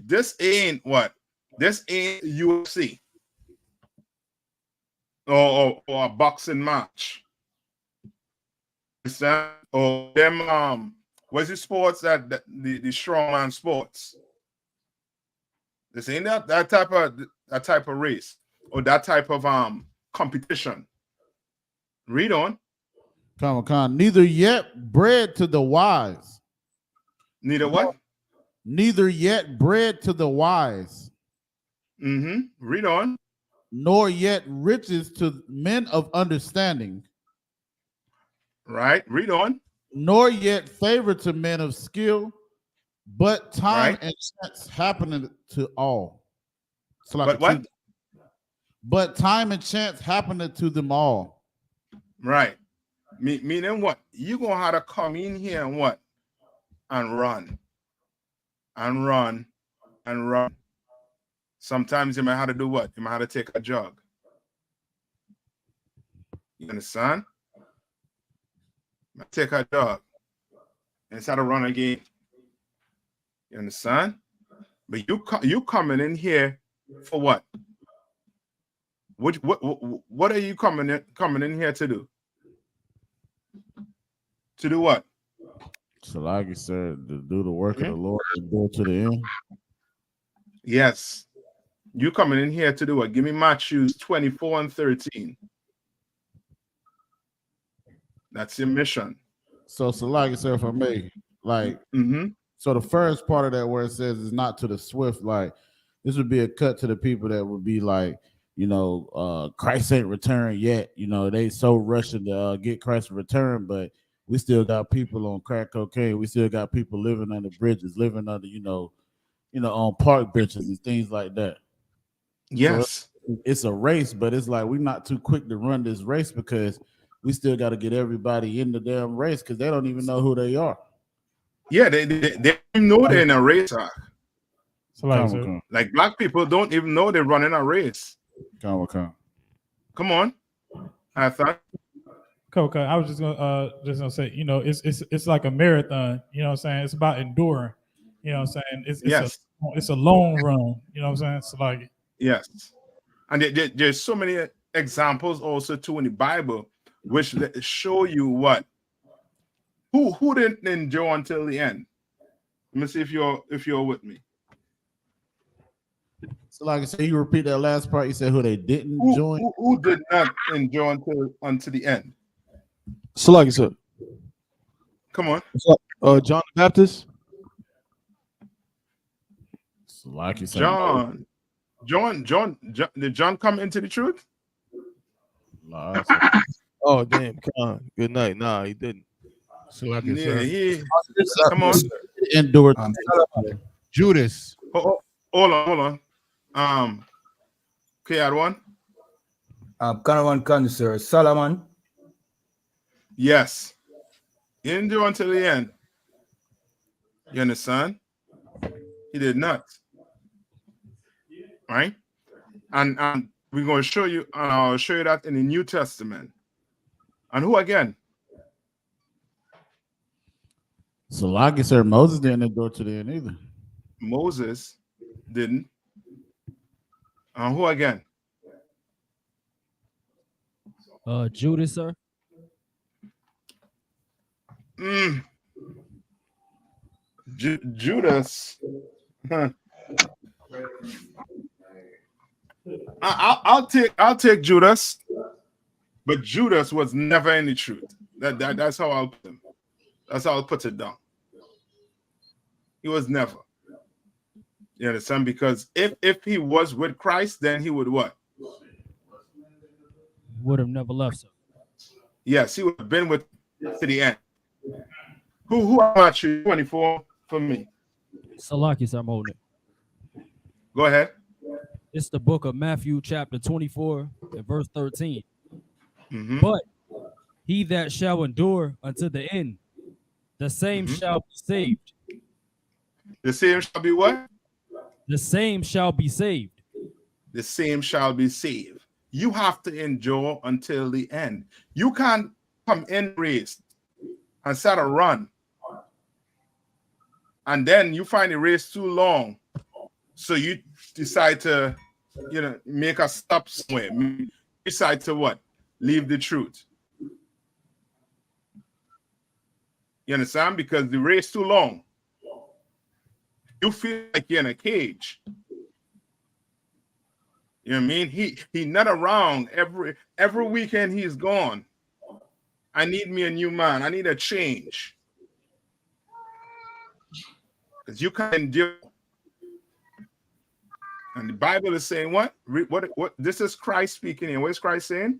this ain't what? This ain't UFC or a boxing match. Understand? Or them what's the sports that the strongman sports? This ain't that type of race or that type of competition. Read on. Khan, neither yet bread to the wise. Neither what? Neither yet bread to the wise. Mm-hmm. Read on. Nor yet riches to men of understanding. Right. Read on. Nor yet favor to men of skill, but time and chance happening to all. So like but what? But time and chance happening to them all. Right. Meaning what? You're going to have to come in here and what? And run. And run. And run. Sometimes you might have to do what? You might have to take a jog. You understand? Take a jog. And it's how to run again. You understand? But you coming in here for what? What are you coming in here to do? To do what? So like you said, to do the work of the Lord and go to the end. Yes. You coming in here to do what? Give me Matthew 24 and 13. That's your mission. So like you said, if I may, so the first part of that where it says is not to the swift, like this would be a cut to the people that would be like, Christ ain't returned yet. They so rushing to get Christ's return, but we still got people on crack cocaine. We still got people living under bridges, living under, on park benches and things like that. Yes. So it's a race, but it's like we're not too quick to run this race because we still got to get everybody in the damn race because they don't even know who they are. Yeah, they know they're in a race. So like black people don't even know they're running a race. Come on. I thought. Okay, I was just gonna say, it's like a marathon. You know what I'm saying? It's about enduring. You know what I'm saying? It's a long run. You know what I'm saying? It's like yes, and there's so many examples also too in the Bible which show you what who didn't endure until the end. Let me see if you're with me. So, like I said, you repeat that last part. You said who they didn't join. Who did not endure until the end? So, like I said, come on. John the Baptist. So like you said, John. Did John come into the truth? Oh damn! Come on. Good night. Nah, he didn't. So like Yeah, come on. Endured. Judas. Hold on. Okay, add one. Can sir. Solomon. Yes. He didn't do until the end. You understand? He did not. Right? And we're going to show you, I'll show you that in the New Testament. And who again? So like I said, Moses didn't endure to the end either. Moses didn't. And who again? Judas, sir. Judas. I'll take Judas, but Judas was never in the truth. That's how I'll put him. That's how I'll put it down. He was never. You understand? Because if he was with Christ, then he would what? Would have never left, sir. Yes, he would have been with to the end. Who about you? 24 for me. Salaki, sir, I'm holding it. Go ahead. It's the book of Matthew, chapter 24, and verse 13. But he that shall endure unto the end, the same shall be saved. The same shall be what? The same shall be saved. The same shall be saved. You have to endure until the end. You can't come in race and start a run, and then you find the race too long, so you decide to, make a stop somewhere. You decide to what? Leave the truth. You understand? Because the race too long. You feel like you're in a cage. You know what I mean? He not around every weekend. He's gone. I need me a new man. I need a change. Because you can't endure. And the Bible is saying what? What? This is Christ speaking here. What is Christ saying?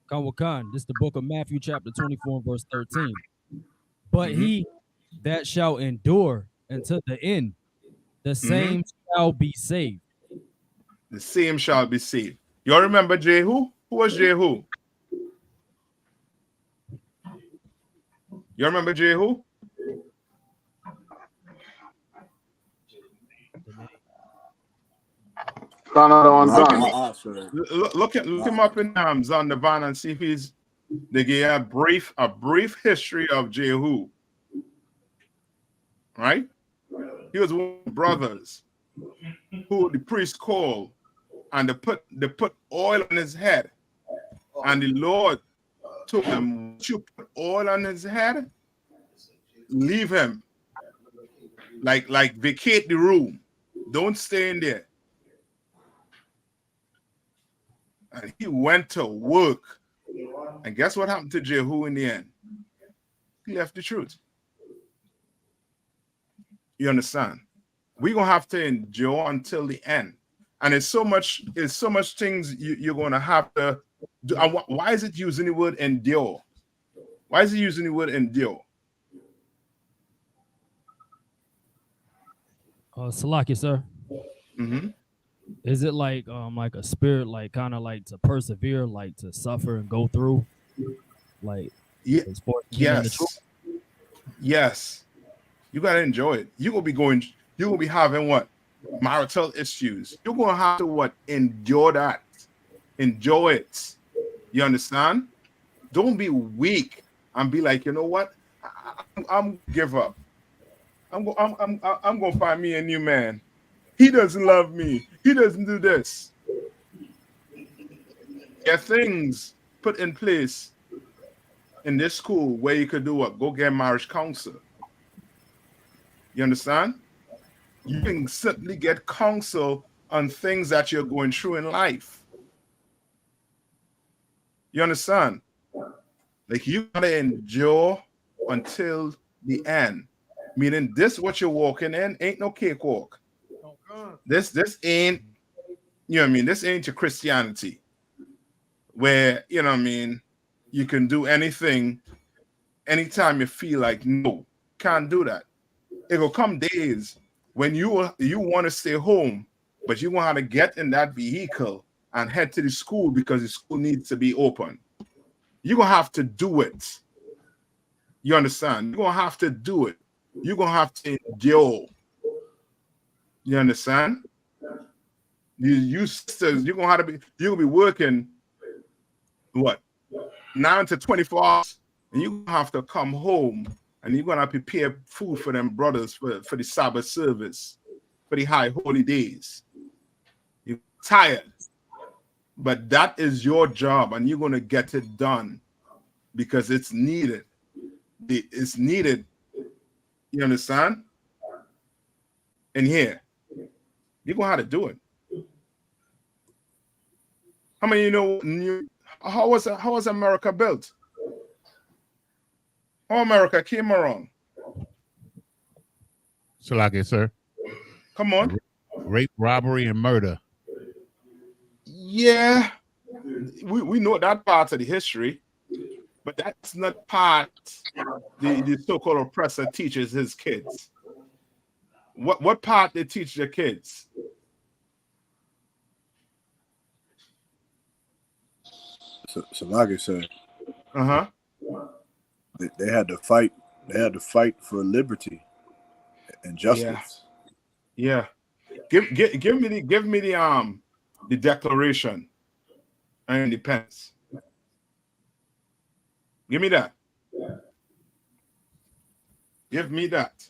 Khan, this is the book of Matthew, chapter 24, verse 13. But he that shall endure until the end, the same shall be saved. The same shall be saved. You all remember Jehu? Who was Jehu? You remember Jehu? Look him up in Zondervan and see if they gave a brief history of Jehu. Right? He was one of the brothers who the priest called, and they put oil on his head. And the Lord told him, once you put oil on his head, leave him. Like vacate the room. Don't stay in there. And he went to work. And guess what happened to Jehu in the end? He left the truth. You understand? We're gonna have to endure until the end. And it's so much things you're gonna have to do. And why is it using the word endure? Why is it using the word endure? Salaki, sir. Is it like a spirit, like kind of like to persevere, like to suffer and go through, like yes, you gotta enjoy it. You're gonna be having what? Marital issues. You're gonna have to what? Endure that. Enjoy it. You understand? Don't be weak and be like, you know what? I'm give up. I'm gonna find me a new man. He doesn't love me. He doesn't do this. There are things put in place in this school where you could do what? Go get marriage counsel. You understand? You can simply get counsel on things that you're going through in life. You understand? Like you gotta endure until the end. Meaning this what you're walking in ain't no cakewalk. This ain't, you know what I mean? This ain't your Christianity where, you know what I mean, you can do anything anytime you feel like no, can't do that. It will come days when you want to stay home, but you want to get in that vehicle and head to the school because the school needs to be open. You're gonna have to do it. You understand? You're gonna have to do it. You're gonna have to endure. You understand? You sisters, you're gonna be working what 9 to 24 hours, and you're gonna have to come home and you're gonna prepare food for them brothers for the Sabbath service, for the high holy days. You're tired, but that is your job, and you're gonna get it done because it's needed. It's needed. You understand? And here, you're gonna have to do it. How many how was America built? How America came around? Salaki, sir. Come on. Rape, robbery, and murder. Yeah, we know that part of the history, but that's not part the so-called oppressor teaches his kids. What part they teach their kids? So like I said, Uh-huh. They had to fight. They had to fight for liberty and justice. Yeah. Give me the Declaration of Independence. Give me that. Give me that.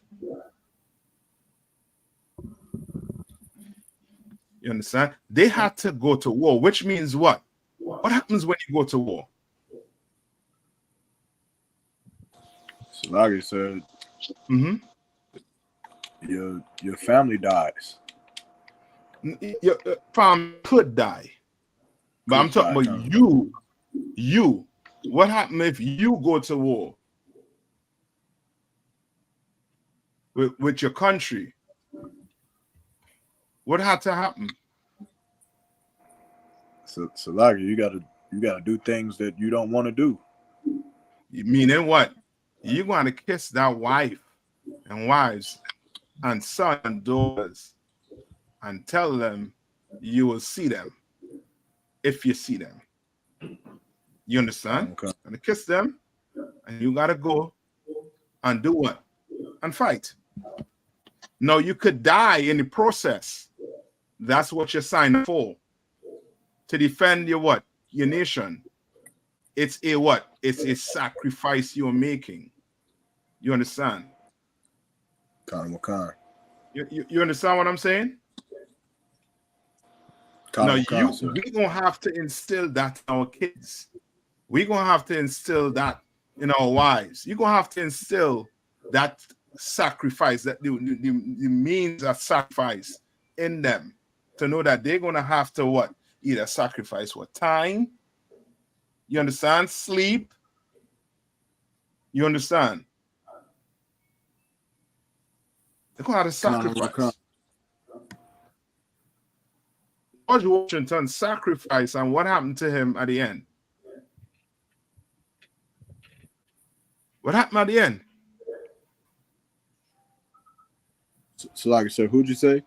You understand? They had to go to war, which means what? What happens when you go to war? So like I said, your family dies. Your family could die. But I'm talking about you. What happens if you go to war with your country? What had to happen? So like you gotta do things that you don't want to do. Meaning what? You're going to kiss that wife and wives and son and daughters and tell them you will see them if you see them. You understand? Okay. And kiss them, and you got to go and do what? And fight. No, you could die in the process. That's what you're signed up for. To defend your what? Your nation. It's a what? It's a sacrifice you're making. You understand? You understand what I'm saying? Now we're gonna have to instill that in our kids. We're gonna have to instill that in our wives. You're gonna have to instill that sacrifice, that the means of sacrifice in them, to know that they're gonna have to what? Either sacrifice what? Time. You understand? Sleep. You understand? They're gonna have to sacrifice. George Washington sacrificed, and what happened to him at the end? What happened at the end? So like I said, who'd you say?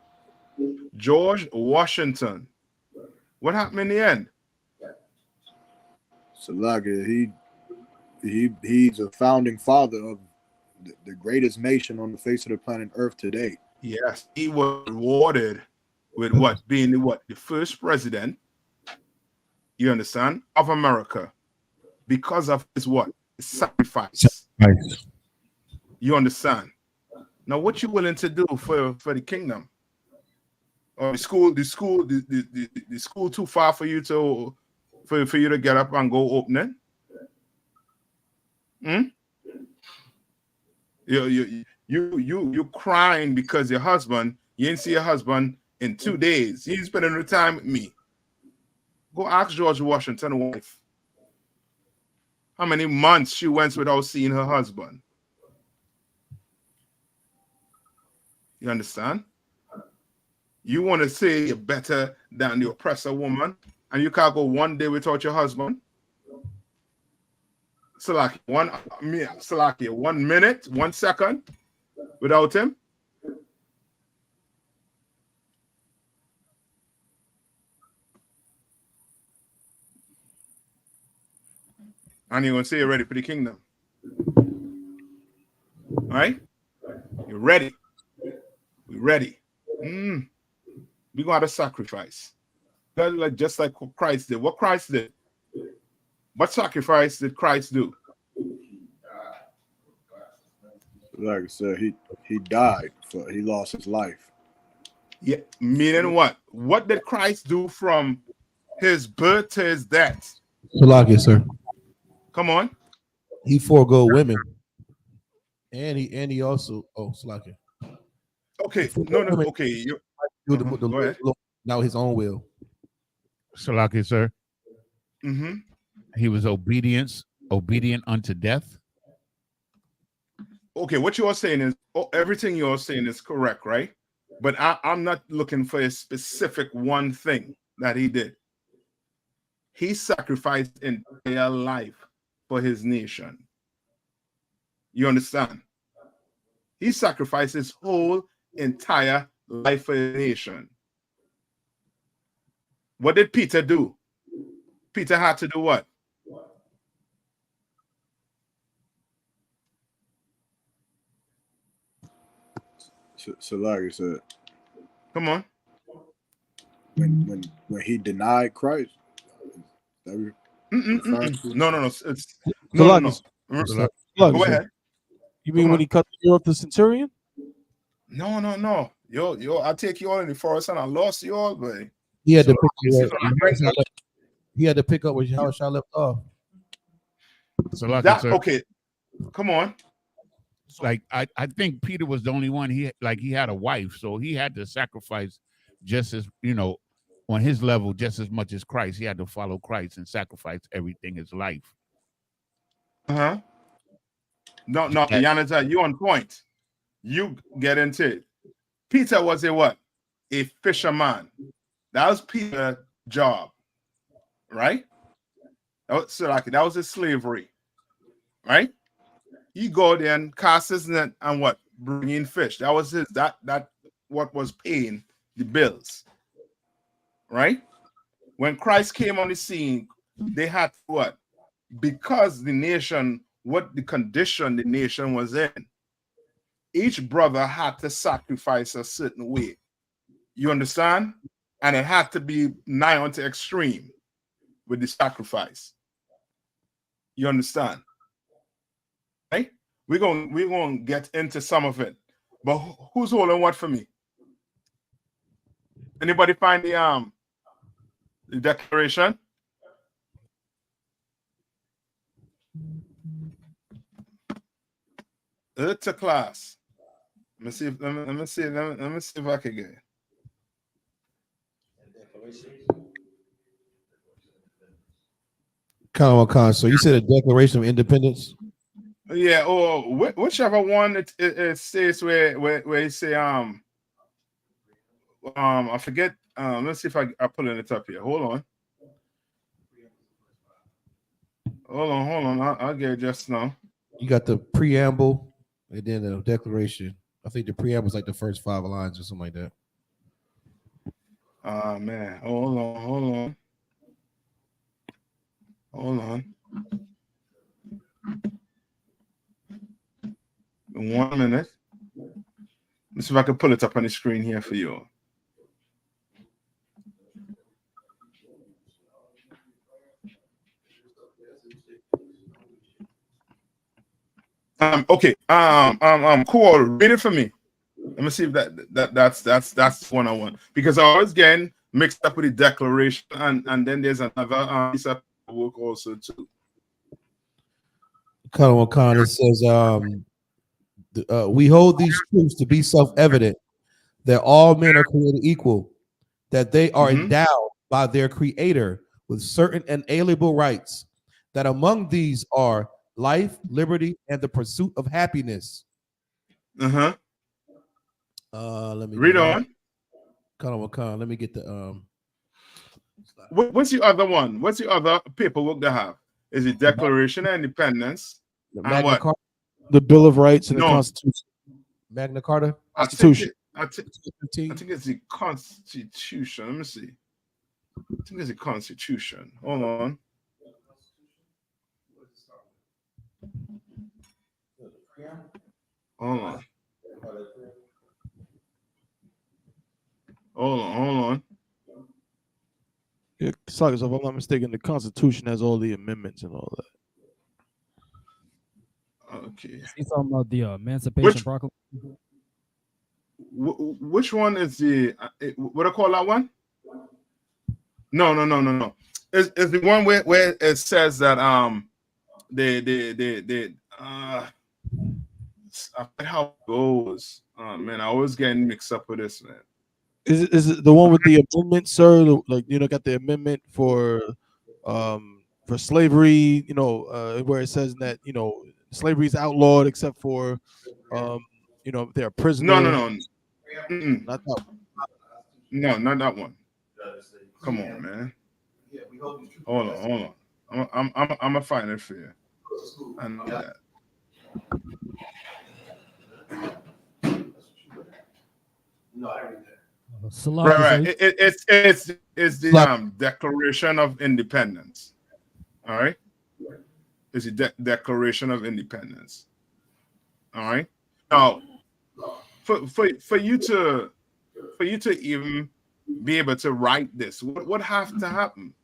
George Washington. What happened in the end? So like he's a founding father of the greatest nation on the face of the planet Earth today. Yes, he was rewarded with what? Being the first president, you understand, of America, because of his what? His sacrifice. You understand? Now, what you willing to do for the kingdom? Or the school too far for you to get up and go opening? You crying because your husband, you didn't see your husband in 2 days. You didn't spend any time with me. Go ask George Washington's wife how many months she went without seeing her husband. You understand? You want to say you're better than the oppressor woman, and you can't go 1 day without your husband? Salaki, 1 minute, 1 second without him? And you're going to say you're ready for the kingdom. All right? You're ready. We're ready. We're going to have a sacrifice. Just like Christ did. What Christ did? What sacrifice did Christ do? Like I said, he died. He lost his life. Yeah, meaning what? What did Christ do from his birth to his death? Salaki, sir. Come on. He forego women. And he also Salaki. Okay, no, okay. Go ahead. Now his own will. Salaki, sir. Mm-hmm. He was obedient unto death. Okay, what you're saying is everything you're saying is correct, right? But I'm not looking for a specific one thing that he did. He sacrificed entire life for his nation. You understand? He sacrificed his whole entire life for his nation. What did Peter do? Peter had to do what? So like I said, come on. When he denied Christ, no. It's no. Go ahead. You mean when he cut the ear off the centurion? No. Yo, I take you all in the forest and I lost you all, but he had to pick up where Yahushua left off. Okay, come on. Like I think Peter was the only one. He had a wife, so he had to sacrifice just as on his level, just as much as Christ. He had to follow Christ and sacrifice everything, his life. No, Yanata, you on point. You get into it. Peter was a what? A fisherman. That was Peter's job, right? That was his slavery, right? He go there and cast his net and what? Bring in fish. That was that what was paying the bills, right? When Christ came on the scene, they had to what? Because the nation, what the condition the nation was in, each brother had to sacrifice a certain way. You understand? And it had to be nigh onto extreme with the sacrifice. You understand? Right? We're gonna get into some of it. But who's holding what for me? Anybody find the declaration? It's a class. Let me see if I can get it. So you said a Declaration of Independence? Yeah, or whichever one it says where you say I forget. Let's see if I pull it up here. Hold on. I'll get it just now. You got the preamble and then the declaration. I think the preamble is like the first 5 lines or something like that. Man, hold on. 1 minute. Let's see if I can pull it up on the screen here for you. Okay. Cool. Read it for me. Let me see if that's one I want, because I always getting mixed up with the declaration and then there's another piece of work also too. It says We hold these truths to be self-evident, that all men are created equal, that they are endowed by their creator with certain inalienable rights, that among these are life, liberty, and the pursuit of happiness. Let me read on. Let me get the What's the other one? What's the other paperwork they have? Is it Declaration of Independence? And what? The Bill of Rights and the Constitution. Magna Carta? Constitution. I think it's the Constitution. Let me see. I think it's the Constitution. Hold on. Hold on. Hold on. Yeah, sorry, if I'm not mistaken, the Constitution has all the amendments and all that. Okay. He's talking about the Emancipation Proclamation. Which one is the what I call that one? No. Is the one where it says that how it goes. Man, I always getting mixed up with this, man. Is it the one with the amendment, sir? Like, got the amendment for slavery, where it says that slavery is outlawed except for they're prisoners. No. Not that one. No, not that one. Come on, man. Hold on. I'm gonna find it for you. I know that. Right. It's the Declaration of Independence. All right. It's the Declaration of Independence. All right. Now, for you to even be able to write this, what have to happen?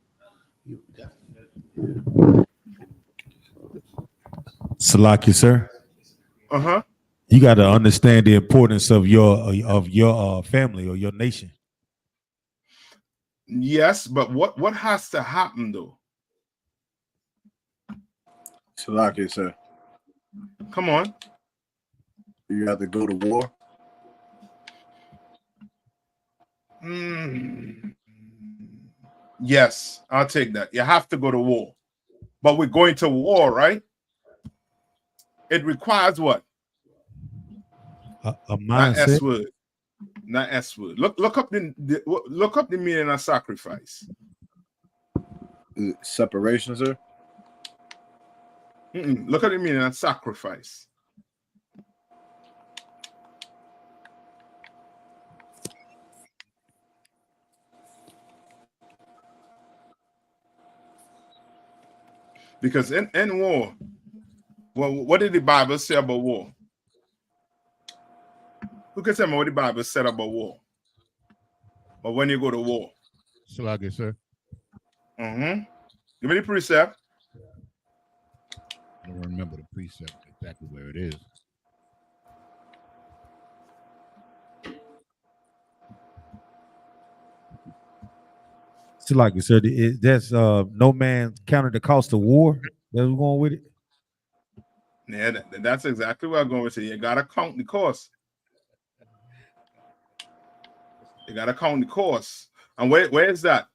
Salaki, sir. You got to understand the importance of your family or your nation. Yes, but what has to happen though? Salaki, sir. Come on. You have to go to war. Yes, I'll take that. You have to go to war. But we're going to war, right? It requires what? A mindset. Not S word. Not S word. Look up the meaning of sacrifice. Separation, sir. Look at the meaning of sacrifice. Because in war, well, what did the Bible say about war? Who can tell me what the Bible said about war? But when you go to war. Salaki, sir. Give me the precept. I don't remember the precept exactly where it is. Salaki, sir. That's no man counted the cost of war. That's what's going with it. Yeah, that's exactly what I'm going to say. You gotta count the cost. You gotta count the cost. And where is that?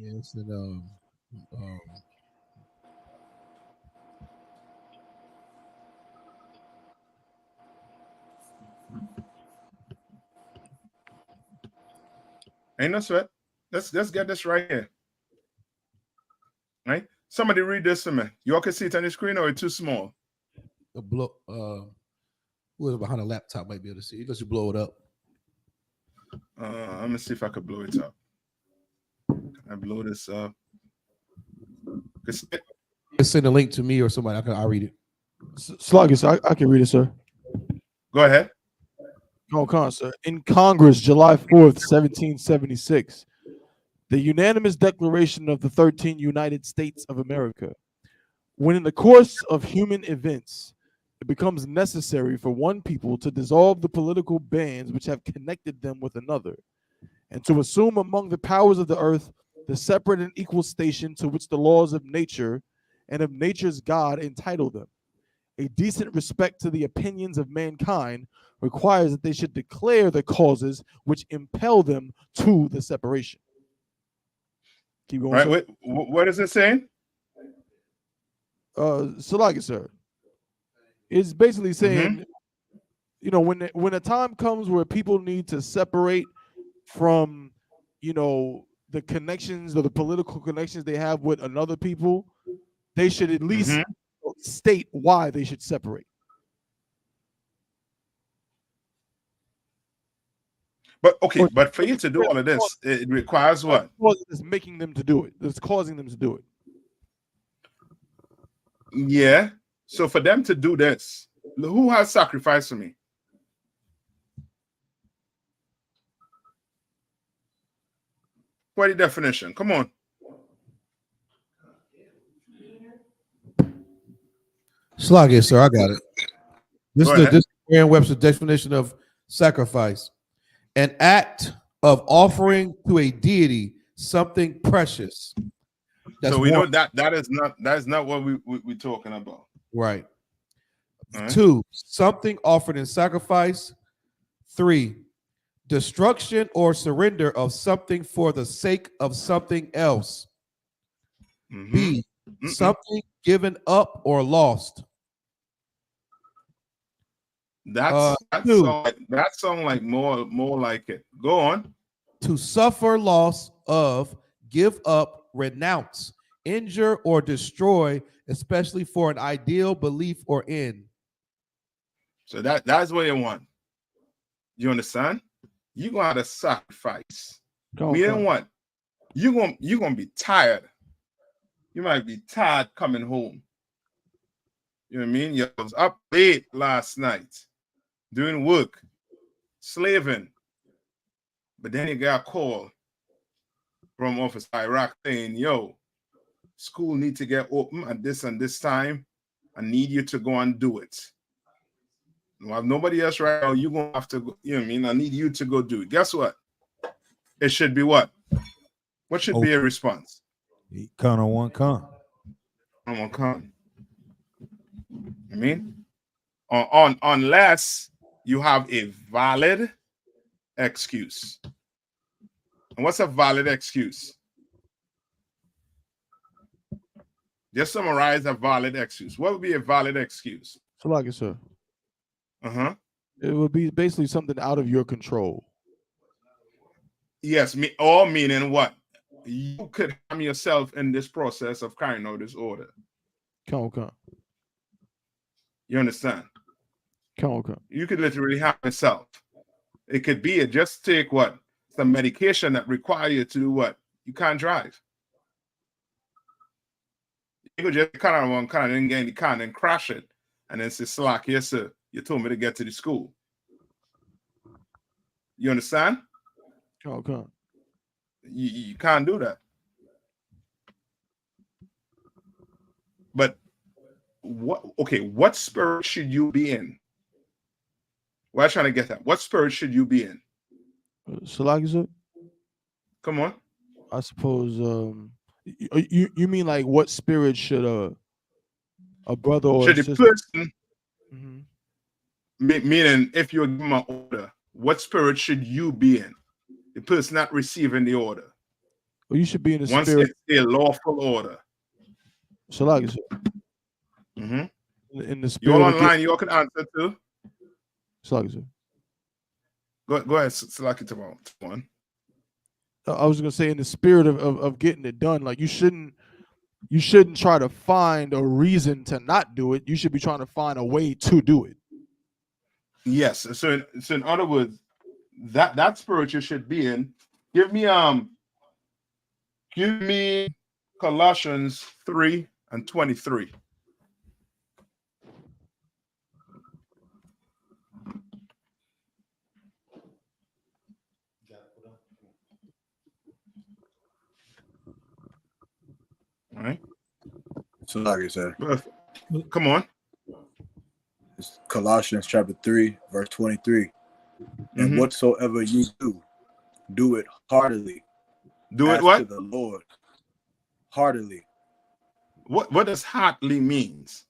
Yes, and Ain't no sweat. Let's get this right here. Right? Somebody read this to me. You all can see it on the screen, or it's too small? Whoever behind a laptop might be able to see. Let's blow it up. Let me see if I could blow it up. Can I blow this up? Send a link to me or somebody. I'll read it. Sluggish, I can read it, sir. Go ahead. Sir. In Congress, July 4th, 1776, the unanimous declaration of the 13 United States of America. When in the course of human events, it becomes necessary for one people to dissolve the political bands which have connected them with another, and to assume among the powers of the earth the separate and equal station to which the laws of nature and of nature's God entitle them. A decent respect to the opinions of mankind requires that they should declare the causes which impel them to the separation. Keep going. Right. Wait, what is it saying? Salagi, sir. It's basically saying, you know, when a time comes where people need to separate from, you know, the connections or the political connections they have with another people, they should at least state why they should separate. But okay, but for you to do all of this, it requires what? It's making them to do it. It's causing them to do it. Yeah. So for them to do this, who has sacrificed for me? What the definition? Come on. Sluggy, sir, I got it. This is Merriam-Webster's definition of sacrifice: an act of offering to a deity something precious. So we know that is not what we're talking about. Right. 2, something offered in sacrifice. 3, destruction or surrender of something for the sake of something else. B, something given up or lost. That sounds like more like it. Go on. To suffer loss of, give up, renounce, injure, or destroy, especially for an ideal, belief, or end. So that's what you want. You understand? You're gonna have to sacrifice. Meaning what? You're gonna be tired. You might be tired coming home. You know what I mean? You was up late last night doing work, slaving. But then you got a call from Office Iraq saying, yo, school need to get open at this and this time. I need you to go and do it. Well, if nobody else right now, you're going to have to go, you know what I mean? I need you to go do it. Guess what? It should be what? What should be a response? Con on one con. On one con. I mean, unless you have a valid excuse. And what's a valid excuse? Just summarize a valid excuse. What would be a valid excuse? So, like I said, it would be basically something out of your control. Yes, all meaning what? You could harm yourself in this process of carrying out this order. Come. You understand? Come. You could literally harm yourself. It could be just take what? Some medication that require you to do what? You can't drive. You could just kind of then get in the car and then crash it. And then say, Slack, yes, sir. You told me to get to the school. You understand? Okay. You can't do that. But what spirit should you be in? What I'm trying to get at. What spirit should you be in? So like you said? Come on. I suppose you mean like what spirit should a brother or should a the sister? person meaning if you're giving an order, what spirit should you be in? The person not receiving the order. Well, you should be in the once spirit. It's a lawful order. So like you said. In the spirit. You're online, you can answer too. So like you said. Go ahead, select it tomorrow. One. I was gonna say in the spirit of getting it done, like you shouldn't try to find a reason to not do it. You should be trying to find a way to do it. Yes. So in other words, that spirit you should be in. Give me Colossians 3:23. All right. So like I said, come on. It's Colossians chapter 3, verse 23. And whatsoever you do, Do it heartily. Do it as what? to the Lord. Heartily. What does heartily means?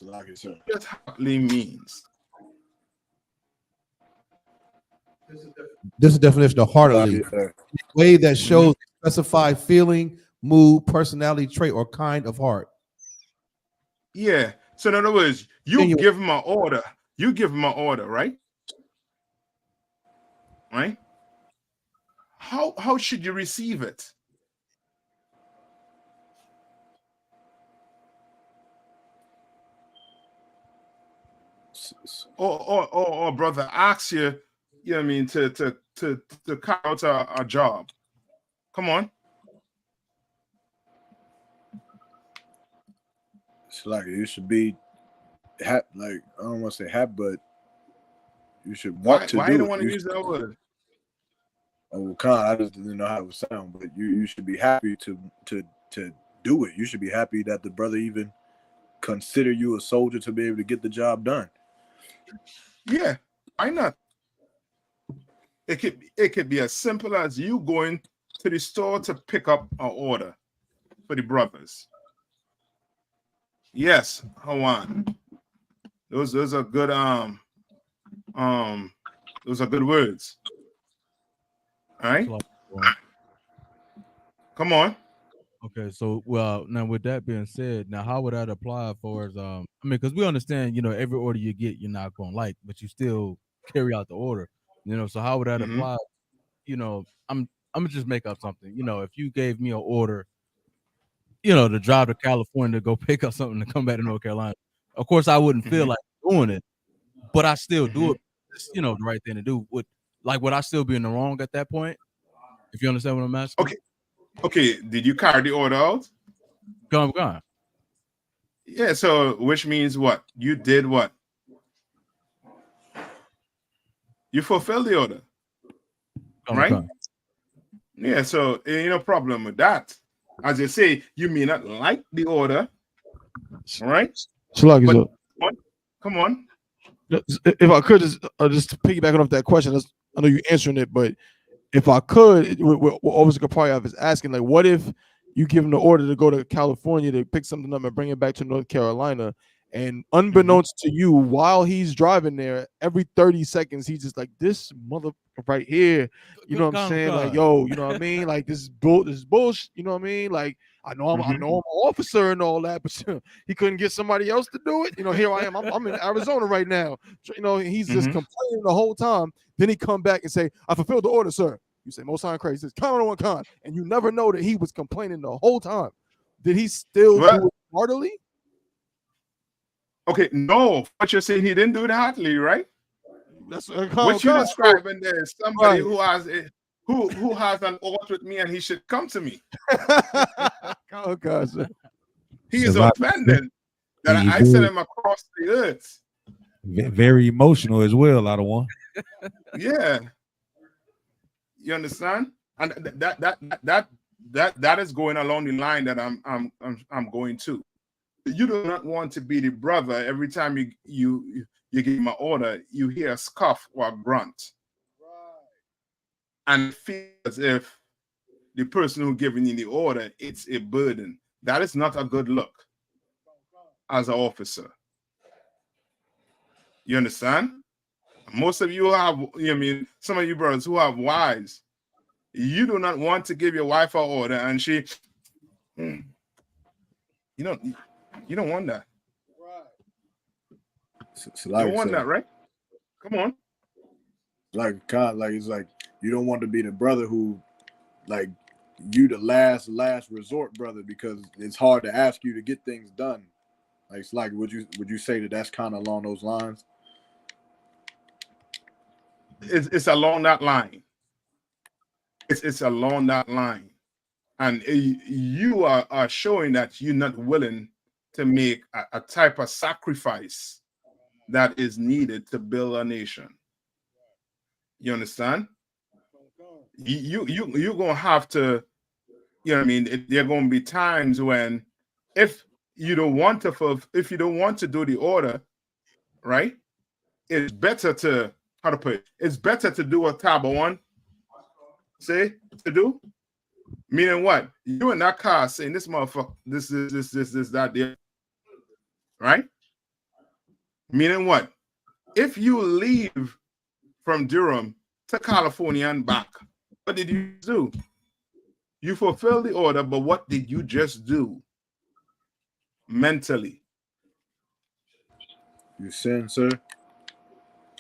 Like it, sir. What heartily means? This is the definition of heartily. Way that shows specified feeling, mood, personality trait, or kind of heart. Yeah. So in other words, you give him an order. You give him an order, right? Right? How should you receive it? Or brother asks you, you know what I mean, to carry out a job. Come on. It's like you should be like I don't want to say happy, but you should want to do it. Why you don't want to use that word? Oh, I just didn't know how it would sound, but you should be happy to do it. You should be happy that the brother even consider you a soldier to be able to get the job done. Yeah, why not? It could be as simple as you going to the store to pick up an order for the brothers. Yes, Hawan. Those are good those are good words. All right. Come on. Okay, so well, now with that being said, now how would that apply for as I mean, because we understand, you know, every order you get, you're not gonna like, but you still carry out the order, you know. So how would that apply? You know, I'm gonna just make up something. You know, if you gave me an order, you know, to drive to California to go pick up something to come back to North Carolina, of course I wouldn't feel like doing it, but I still do it. It's, you know, the right thing to do. Would I still be in the wrong at that point? If you understand what I'm asking. Okay, did you carry the order out? Gone. Yeah, so which means what? You did what? You fulfilled the order. Right? Yeah, so ain't no problem with that. As you say, you may not like the order, right? Come on. If I could just piggybacking off that question, I know you're answering it, but if I could, what Officer Kaparov is asking, like, what if you give him the order to go to California to pick something up and bring it back to North Carolina, and unbeknownst to you, while he's driving there, every 30 seconds, he's just like, this mother right here, you know what I'm saying? Like, yo, you know what I mean? Like, this is bullshit, you know what I mean? Like, I know I'm an officer and all that, but he couldn't get somebody else to do it. You know, here I am. I'm in Arizona right now. You know, he's just complaining the whole time. Then he come back and say, I fulfilled the order, sir. You say, most high crazy. He says, count on one con. And you never know that he was complaining the whole time. Did he still do it heartily? Okay, no. What you're saying, he didn't do it heartily, right? That's what you're describing there is somebody who has who has an oath with me and he should come to me. Oh God, sir. He is offended that I sent him across the earth. Very emotional as well, out of one. Yeah. You understand? And that is going along the line that I'm going to. You do not want to be the brother every time you give him an order, you hear a scoff or a grunt. And feel as if the person who giving you the order, it's a burden. That is not a good look as an officer. You understand? Most of you have, I mean, some of you brothers who have wives, you do not want to give your wife an order and she, you don't want that. You don't want that, right? Come on. It's like you don't want to be the brother who, like, you the last resort brother because it's hard to ask you to get things done. Like, it's like, would you say that that's kind of along those lines? It's along that line. It's along that line, and you are showing that you're not willing to make a type of sacrifice that is needed to build a nation. You understand? You're gonna have to, you know what I mean? There are gonna be times when if you don't want to do the order, right? It's better to, how to put it? It's better to do what Taba one say to do. Meaning what? You in that car saying this motherfucker, this, that, there, right? Meaning what? If you leave from Durham to California and back, what did you do? You fulfilled the order, but what did you just do mentally? You sin, sir?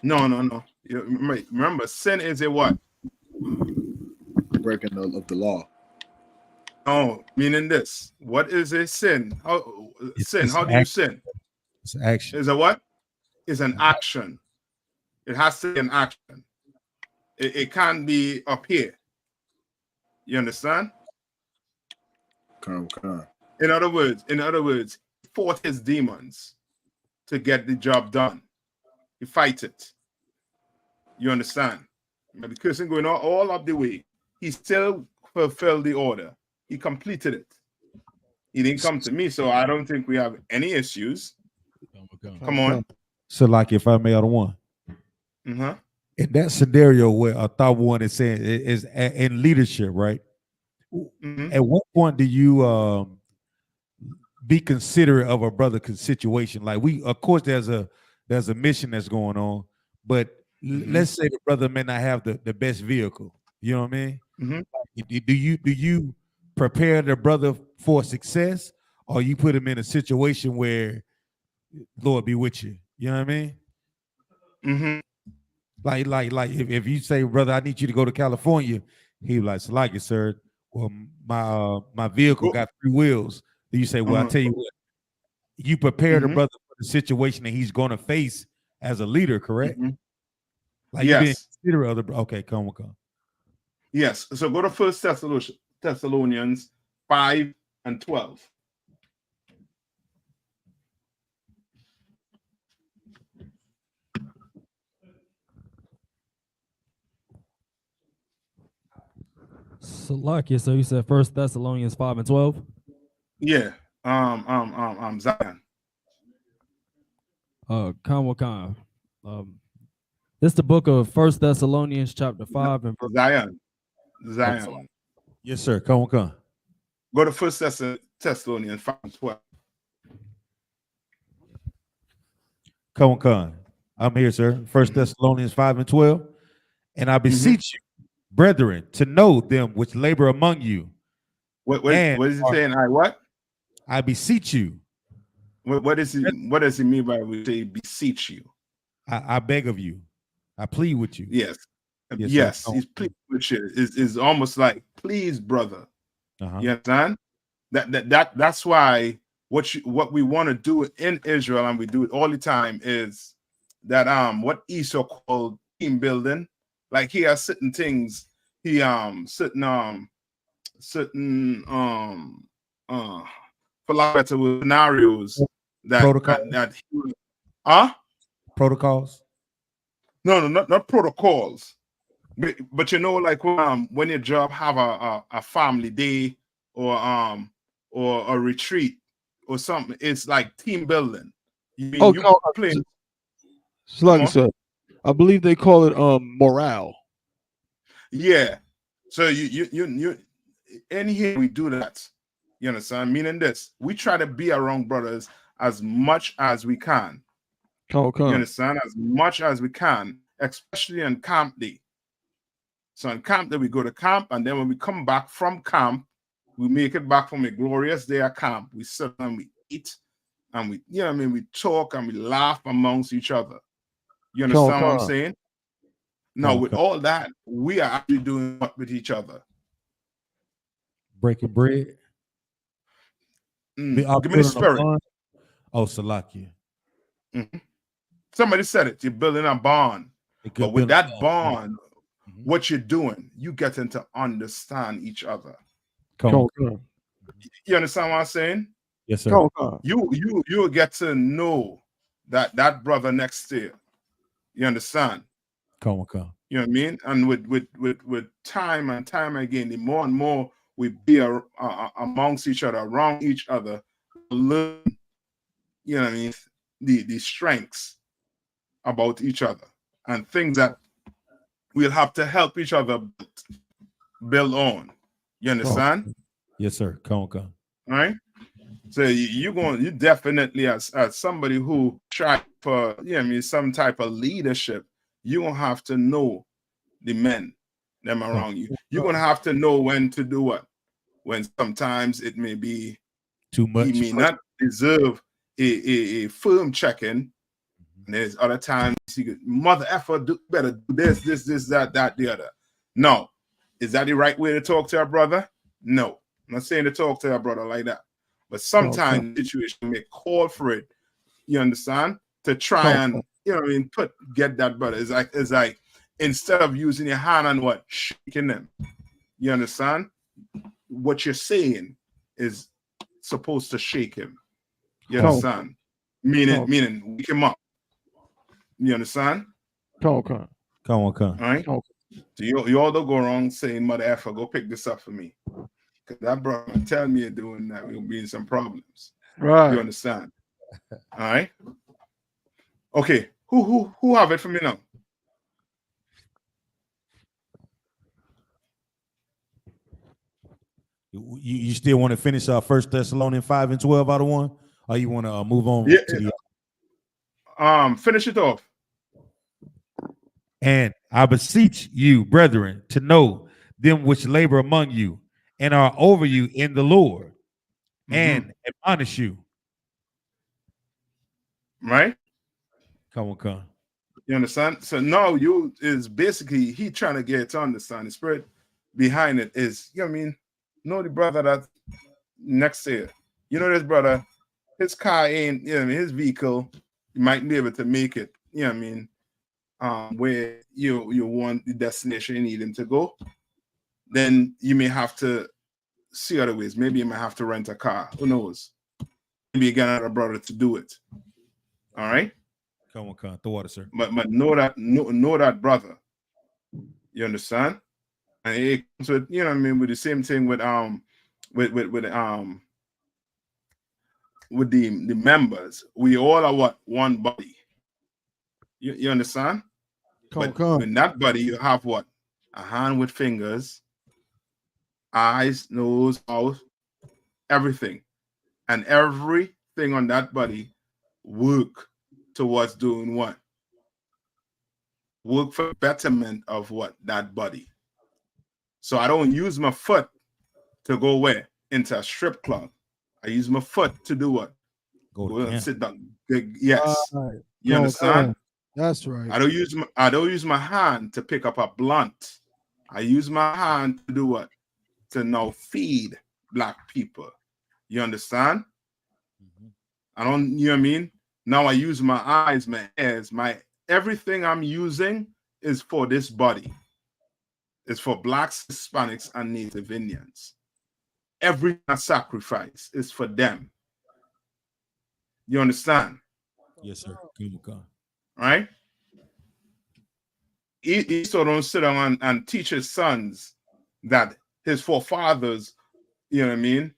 No. Remember, sin is a what? Breaking of the law. Oh, meaning this. What is a sin? How do you sin? It's action. Is a what? It's an action. It has to be an action. It can't be up here. You understand? In other words, he fought his demons to get the job done. He fight it. You understand? But the person going all up the way, he still fulfilled the order. He completed it. He didn't come to me, so I don't think we have any issues. Come on. So, like, if I may, other one. Mm-hmm. In that scenario where a thought one is saying is in leadership, right? Mm-hmm. At what point do you be considerate of a brother situation? Like, of course, there's a mission that's going on, but let's say the brother may not have the best vehicle. You know what I mean? Mm-hmm. Do you prepare the brother for success, or you put him in a situation where Lord be with you? You know what I mean? Mm-hmm. Like if you say, brother, I need you to go to California, he like, Salaki, sir. Well, my vehicle got 3 wheels. Then you say, well, I tell you what, you prepare the brother for the situation that he's going to face as a leader, correct? Like, yes. You being considerate of the, okay, come. Yes. So go to 1 Thessalonians 5 and 12. Salakia, so you said 1 Thessalonians 5 and 12? Yeah. Zion. Khan. This is the book of 1 Thessalonians chapter 5 and Zion. Yes, sir. Come. Go to 1 Thessalonians 5 and 12. Come. I'm here, sir. 1 Thessalonians 5 and 12. And I beseech you, brethren, to know them which labor among you. What is he saying? I beseech you. What does he mean by we say beseech you? I beg of you. I plead with you. Yes. Yes. He's pleading with you. Is almost like, please, brother. You understand? That's why what we want to do in Israel, and we do it all the time, is that what I.S.U.K called team building. Like, he has certain things, certain for lack of better scenarios that protocols. No, not protocols. But you know, like when your job have a family day or a retreat or something, it's like team building. Sir, I believe they call it morale. Yeah. So you in here we do that. You understand? Meaning this, we try to be around brothers as much as we can. You understand? As much as we can, especially on camp day. So on camp day, we go to camp, and then when we come back from camp, we make it back from a glorious day at camp. We sit and we eat, and we talk and we laugh amongst each other. You understand what I'm saying? Now, with all that, we are actually doing what with each other? Breaking bread. Give me the spirit. Oh, Salakia. Somebody said it. You're building a bond. But with that bond, what you're doing, you getting to understand each other. You understand what I'm saying? Yes, sir. You get to know that brother next to you. You understand? You know what I mean? And with time and time again, the more and more we be amongst each other, around each other, learn, you know what I mean, the strengths about each other and things that we'll have to help each other build on. You understand? Yes, sir. Come on. All right. So you definitely as somebody who tried for, you know what I mean, some type of leadership, you're gonna have to know the men them around you. You're gonna have to know when to do what. When sometimes it may be too much. He may not deserve a firm check-in. And there's other times you could, mother effer, better do this, that, the other. No. Is that the right way to talk to our brother? No. I'm not saying to talk to our brother like that. But sometimes the situation may call for it. You understand? To try and, you know what I mean, get that brother. It's like instead of using your hand and what? Shaking them. You understand? What you're saying is supposed to shake him. You understand? Meaning wake him up. You understand? Come on. All right. So you all don't go wrong saying, mother effer, go pick this up for me. Because that brother tell me you're doing that, we'll be in some problems. Right. You understand? All right. Okay. Who have it for me now? You still want to finish 1 Thessalonians 5:12 out of 1? Or you want to move on to the finish it off. And I beseech you, brethren, to know them which labor among you and are over you in the Lord, and admonish you. Right? Come on. You understand? So now you is basically he trying to get to understand the spirit behind it is, you know what I mean? Know the brother that next year. You know this brother, his car ain't, you know what I mean, his vehicle, you might be able to make it, you know what I mean? Where you want the destination you need him to go, then you may have to see other ways. Maybe you might have to rent a car. Who knows? Maybe you got another brother to do it. All right. Come on, the water, sir. But know that brother. You understand? And it comes with, you know what I mean, with the same thing with the members. We all are what? One body. You understand? But in that body, you have what? A hand with fingers, eyes, nose, mouth, everything. And everything on that body work towards doing what? Work for betterment of what? That body. So I don't use my foot to go where? Into a strip club. I use my foot to do what? Go and sit down. Yes. You understand? That's right. I don't use my hand to pick up a blunt. I use my hand to do what? To now feed black people. You understand? I don't, you know what I mean? Now I use my eyes, my ears, everything I'm using is for this body. It's for blacks, Hispanics, and Native Indians. Every sacrifice is for them. You understand? Yes, sir. Come. Right? He so don't sit down and teach his sons that his forefathers, you know what I mean,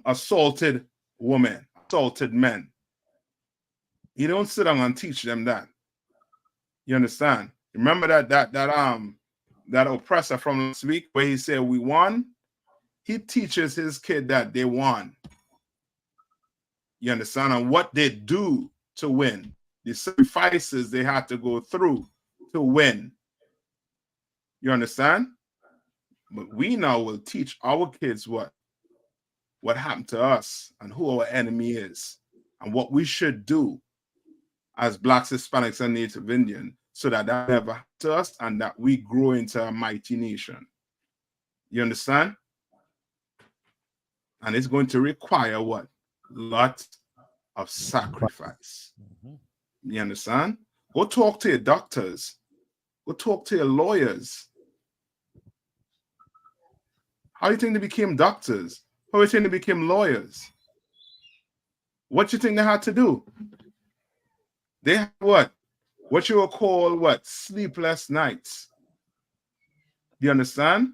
assaulted women, assaulted men. He don't sit down and teach them that. You understand? Remember that oppressor from last week where he said we won? He teaches his kid that they won. You understand? And what they do to win, the sacrifices they had to go through to win. You understand? But we now will teach our kids what happened to us and who our enemy is and what we should do as blacks, Hispanics, and Native Indian so that never happens to us and that we grow into a mighty nation. You understand? And it's going to require what? Lots of sacrifice. You understand? Go talk to your doctors. Go talk to your lawyers. How do you think they became doctors? How do you think they became lawyers? What do you think they had to do? They had what? What you will call what? Sleepless nights. You understand?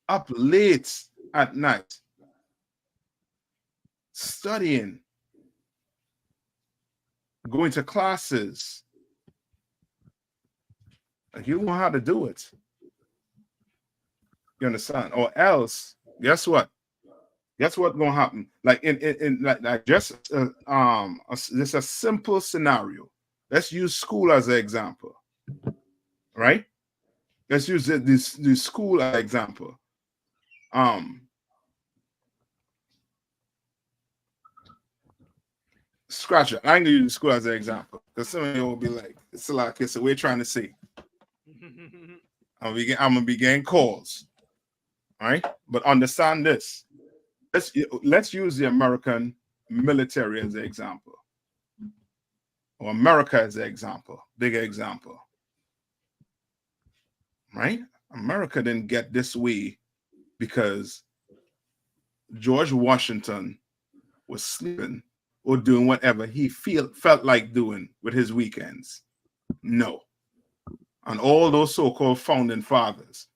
Up late at night. studying, going to classes. Like, you know how to do it. You understand? Or else, guess what? Guess what's gonna happen? Like like just just a simple scenario. Let's use school as an example, right? Let's use this school as an example. Scratch it. I'm gonna use school as an example because some of you will be like, "It's a lot, so we're trying to see." I'm gonna be getting calls, all right? But understand this. Let's use the American military as an example, or America as an example, bigger example, right? America didn't get this way because George Washington was sleeping or doing whatever he felt like doing with his weekends. No. And all those so-called founding fathers,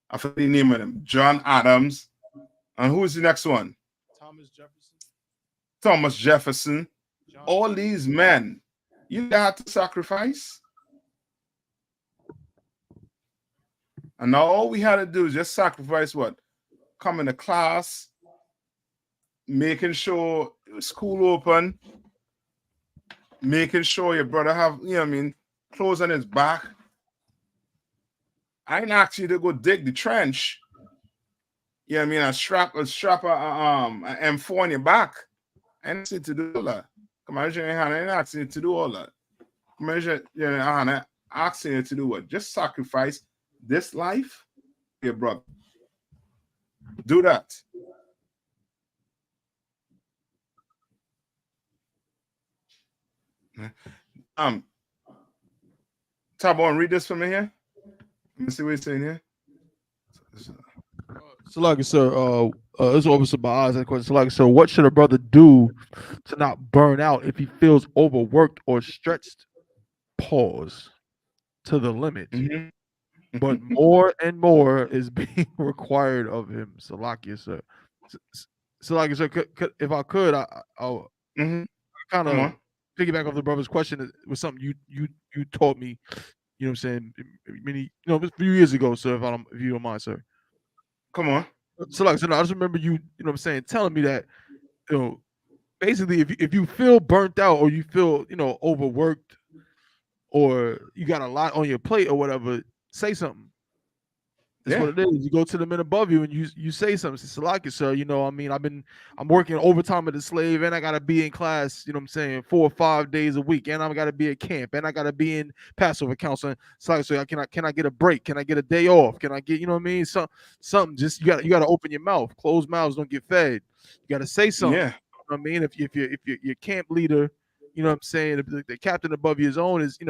I forget the name of them, John Adams, and who is the next one? Thomas Jefferson. All these men, you had to sacrifice. And now all we had to do is just sacrifice what? Coming to class, making sure school open, making sure your brother have, you know what I mean, clothes on his back. I ain't asked you to go dig the trench. You know what I mean? And strap an M4 on your back. I ain't asked you to do all that. Come on, I ain't asking you to do all that. Come on, I'm asking you to do what? Just sacrifice this life for your brother. Do that. Tabo, read this for me here. Let me see what he's saying here. So, like, sir, this officer by eyes and question. So, like, sir, what should a brother do to not burn out if he feels overworked or stretched? Pause to the limit, but more and more is being required of him. Salakia, sir. Salakia, sir. If I could, I'll kind of piggyback off the brother's question. It was something you taught me. You know what I'm saying? A few years ago, sir. If you don't mind, sir. Come on. So, like, I just remember you know what I'm saying, telling me that, basically, if you feel burnt out or you feel, overworked or you got a lot on your plate or whatever, say something. That's what it is. You go to the men above you and you say something. Say, Salakia, sir, I'm working overtime as a slave and I gotta be in class, 4 or 5 days a week, and I gotta be at camp and I gotta be in Passover counseling. Salakia, sir, can I get a break? Can I get a day off? Can I get, something? Just you gotta open your mouth. Closed mouths don't get fed. You gotta say something. Yeah. You know what I mean? If your camp leader, you know what I'm saying, if the captain above your zone is, he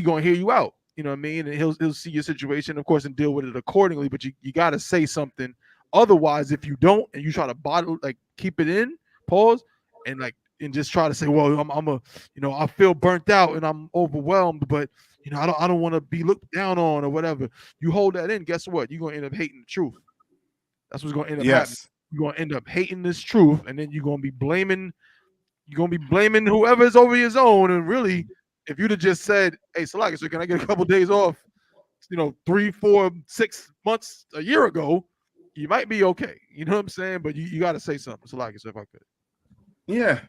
gonna hear you out. You know what I mean? And he'll see your situation, of course, and deal with it accordingly. But you got to say something. Otherwise, if you don't and you try to bottle, keep it in, pause, and just try to say, well, I feel burnt out and I'm overwhelmed, but I don't want to be looked down on or whatever. You hold that in, guess what? You're gonna end up hating the truth. That's what's gonna end up happening. You're gonna end up hating this truth, and then you're gonna be blaming whoever's over your zone, and really. If you'd have just said, "Hey, Salakia, so can I get a couple of days off?" 3, 4, 6 months, a year ago, you might be okay. You know what I'm saying? But you got to say something, Salakia, so if I could. Yeah.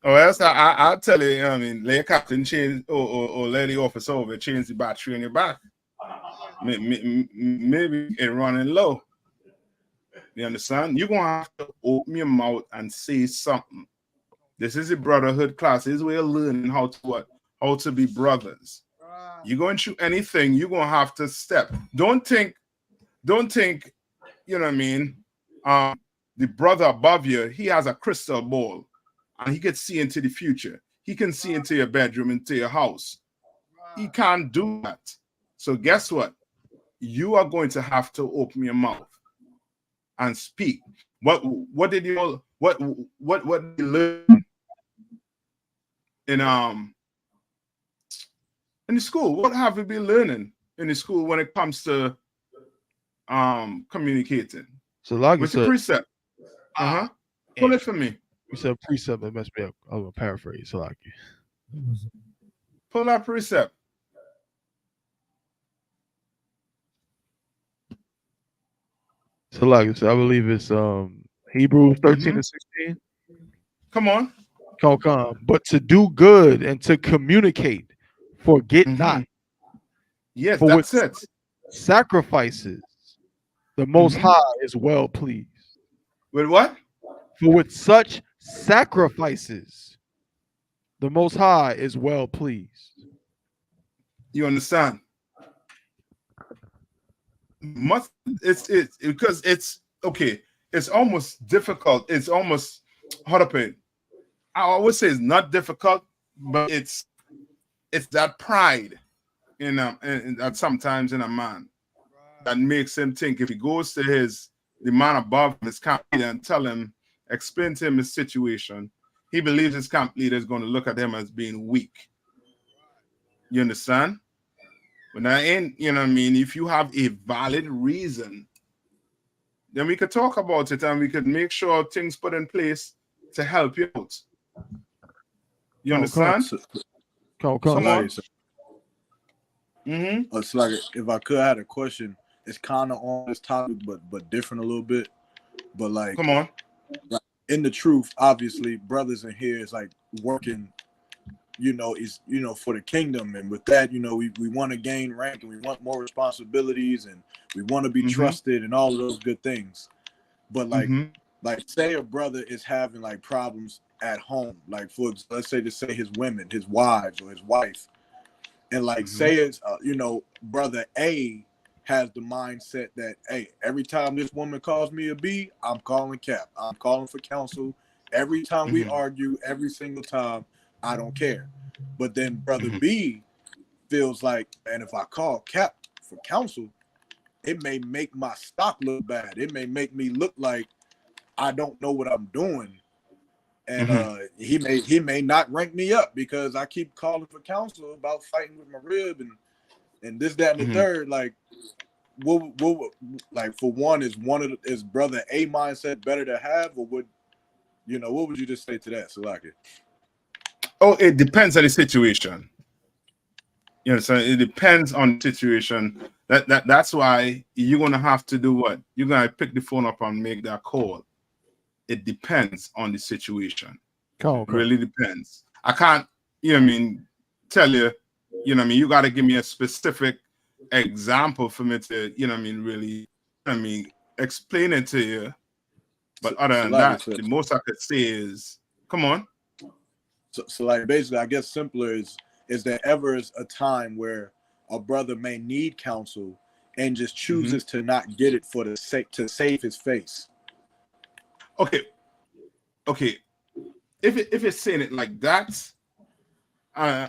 Or else I'll tell you. Lay a captain change or lay the office over, change the battery on your back. Maybe it running low. You understand? You're gonna have to open your mouth and say something. This is a brotherhood class. This is where you're learning how to be brothers. You're going through anything, you're gonna have to step. Don't think, you know what I mean? The brother above you, he has a crystal ball and he can see into the future. He can see into your bedroom, into your house. He can't do that. So guess what? You are going to have to open your mouth and speak. What did you learn in the school? What have you been learning in the school when it comes to communicating? So, like what's the precept? Pull it for me. You said precept that messed me up. I'm gonna paraphrase. So like, Pull that precept. so like I said, I believe it's Hebrews 13 and 16. Come on. Come. But to do good and to communicate, forget not. Yes, For that's with it. sacrifices, the Most High is well pleased. With what? For with such sacrifices, the Most High is well pleased. You understand? It's because it's okay. It's almost difficult. It's almost how to put it. I always say it's not difficult, but it's that pride in that sometimes in a man that makes him think if he goes to the man above him, his camp leader, and tell him, explain to him his situation, he believes his camp leader is going to look at him as being weak. You understand? But I ain't, you know what I mean? If you have a valid reason, then we could talk about it and we could make sure things put in place to help you out. You understand? Come on. It's like if I could, I had a question. It's kind of on this topic, but different a little bit. But like, come on. Like, in the truth, obviously, brothers in here is like working. Is for the kingdom, and with that, we want to gain rank and we want more responsibilities and we want to be trusted and all of those good things. But like say a brother is having like problems at home, like let's say his women, his wives or his wife, and like say it's brother A has the mindset that, hey, every time this woman calls me a B, I'm calling Cap, I'm calling for counsel. Every time we argue, every single time, I don't care. But then brother B feels like, and if I call Cap for counsel, it may make my stock look bad. It may make me look like I don't know what I'm doing. And he may not rank me up because I keep calling for counsel about fighting with my rib and this, that, and the third. Like, what like for one, is brother A mindset better to have, or what would you just say to that, Salaki? Oh, it depends on the situation. You know, so it depends on the situation. That's why you're gonna have to do what? You're gonna pick the phone up and make that call. It depends on the situation. It really depends. I can't, tell you, you got to give me a specific example for me to, really, explain it to you. But other than that, the most I could say is, come on. So like basically, I guess simpler is there ever a time where a brother may need counsel and just chooses to not get it for the sake to save his face? Okay. If it's saying it like that,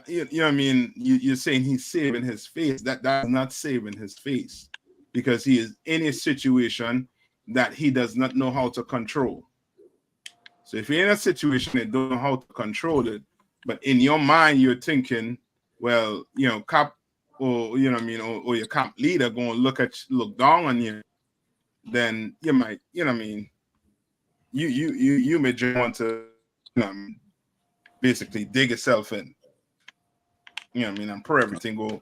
you're saying he's saving his face. That's not saving his face, because he is in a situation that he does not know how to control. So if you're in a situation that don't know how to control it, but in your mind you're thinking, well, Cap or or your camp leader going to look down on you, then you might, you may just want to, basically dig yourself in. And pray everything go,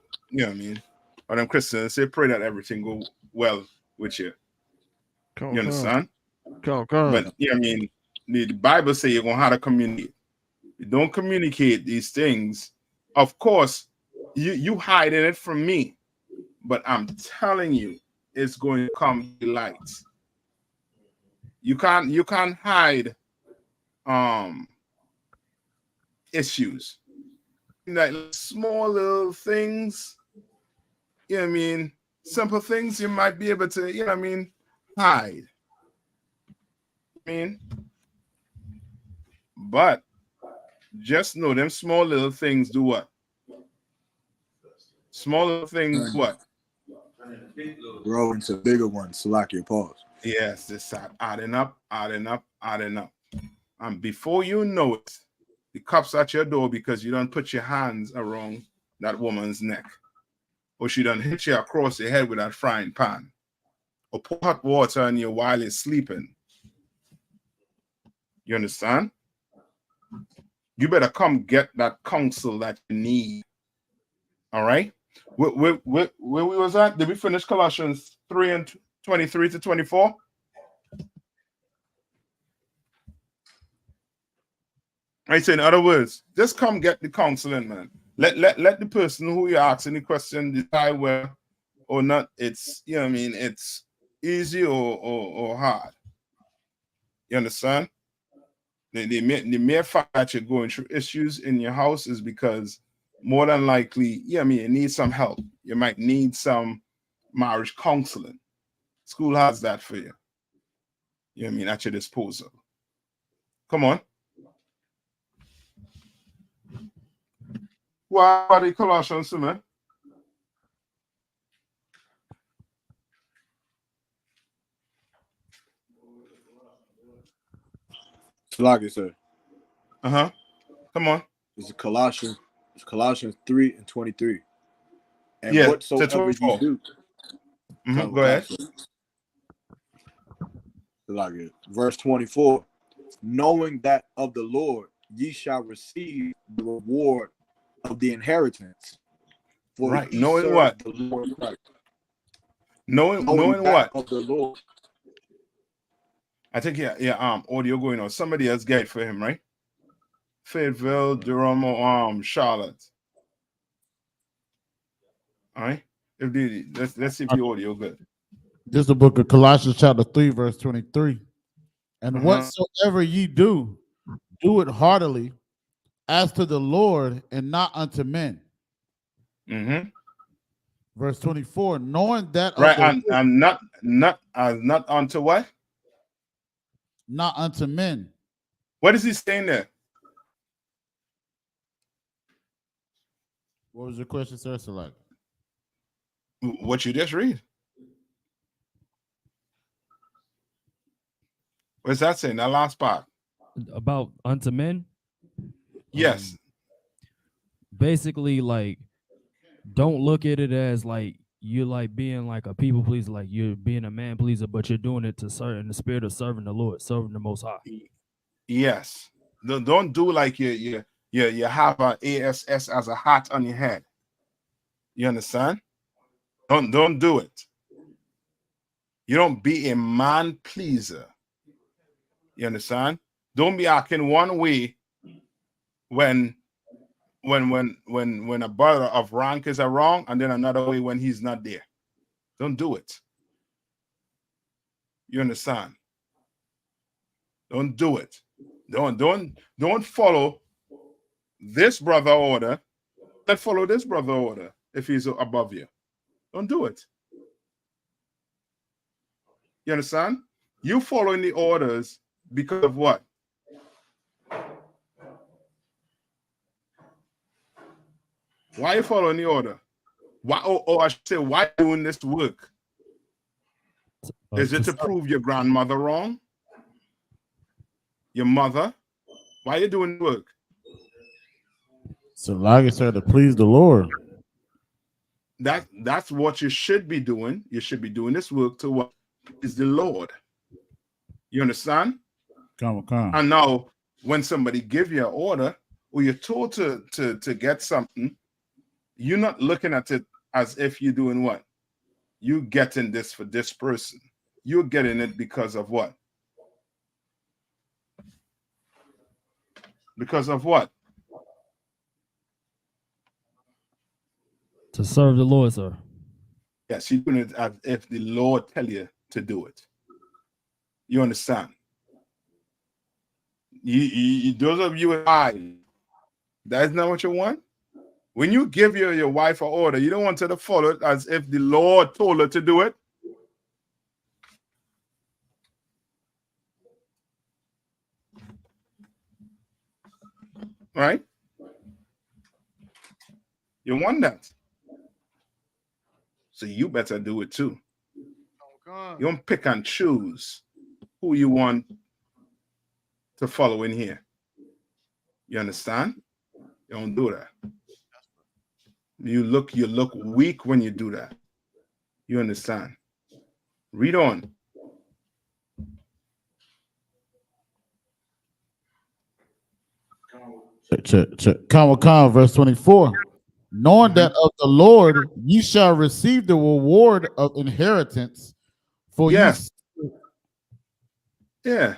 Or them Christians say pray that everything go well with you. You understand? But the Bible say you're gonna have to communicate. You don't communicate these things. Of course, you hiding it from me, but I'm telling you, it's going to come to light. You can't hide issues. Like small little things, simple things you might be able to, hide. But just know them small little things do what? Small little things what? Grow into bigger ones. Salaki, pause. Yes, it's adding up. And before you know it, the cops at your door because you don't put your hands around that woman's neck. Or she done hit you across the head with that frying pan. Or pour hot water on you while you're sleeping. You understand? you better come get that counsel that you need. All right. Where we was at? Did we finish Colossians 3 and 23 to 24? Right. So in other words, just come get the counseling, man. Let the person who you're asking the question decide whether or not it's, you know what I mean, it's easy or hard. You understand? The mere fact that you're going through issues in your house is because more than likely, yeah, I mean, you need some help. You might need some marriage counseling. School has that for you. You know what I mean, at your disposal. Come on. Why are the Colossians, man? Salaki, sir. Come on. It's Colossians 3 and 23. And Yeah, whatsoever you do. Go ahead. Salaki. Verse 24. Knowing that of the Lord ye shall receive the reward of the inheritance. For right. ye Knowing serve what? the Lord Christ. Knowing that what? Of the Lord. I think audio going on. Somebody else get it for him, right? Fayetteville, Durham, or Charlotte. All right. Let's see if the audio good. This is the book of Colossians chapter 3, verse 23. And whatsoever ye do, do it heartily, as to the Lord and not unto men. Verse 24, knowing that right, of the and not unto what? Not unto men. What is he saying there? What was your question, sir? Select. What you just read. What's that saying? That last part. About unto men? Yes. Basically, like, don't look at it as like you're like being like a people pleaser, like you're being a man pleaser, but you're doing it to serve in the spirit of serving the Lord, serving the Most High. Yes. Don't do like you have an ASS as a hat on your head. You understand? Don't do it. You don't be a man pleaser. You understand? Don't be acting one way when a brother of rank is wrong, and then another way when he's not there. Don't do it. You understand? Don't do it. Don't follow this brother order. Then follow this brother order if he's above you. Don't do it. You understand? You following the orders because of what? Why are you following the order? Why? I should say, why are you doing this work? Is it to prove your grandmother wrong? Your mother? Why are you doing the work? So, like I said, to please the Lord. That's what you should be doing. You should be doing this work to what is the Lord. You understand? Come. And now, when somebody give you an order or you're told to get something, you're not looking at it as if you're doing what? You getting this for this person. You're getting it because of what? Because of what? To serve the Lord, sir. Yes, you're doing it as if the Lord tell you to do it. You understand? You those of you and I, that's not what you want. When you give your wife an order, you don't want her to follow it as if the Lord told her to do it. Right? You want that. So you better do it too. You don't pick and choose who you want to follow in here. You understand? You don't do that. You look weak when you do that. You understand? Read on. Con, verse 24. Knowing that of the Lord ye shall receive the reward of inheritance, for yes. Yeah.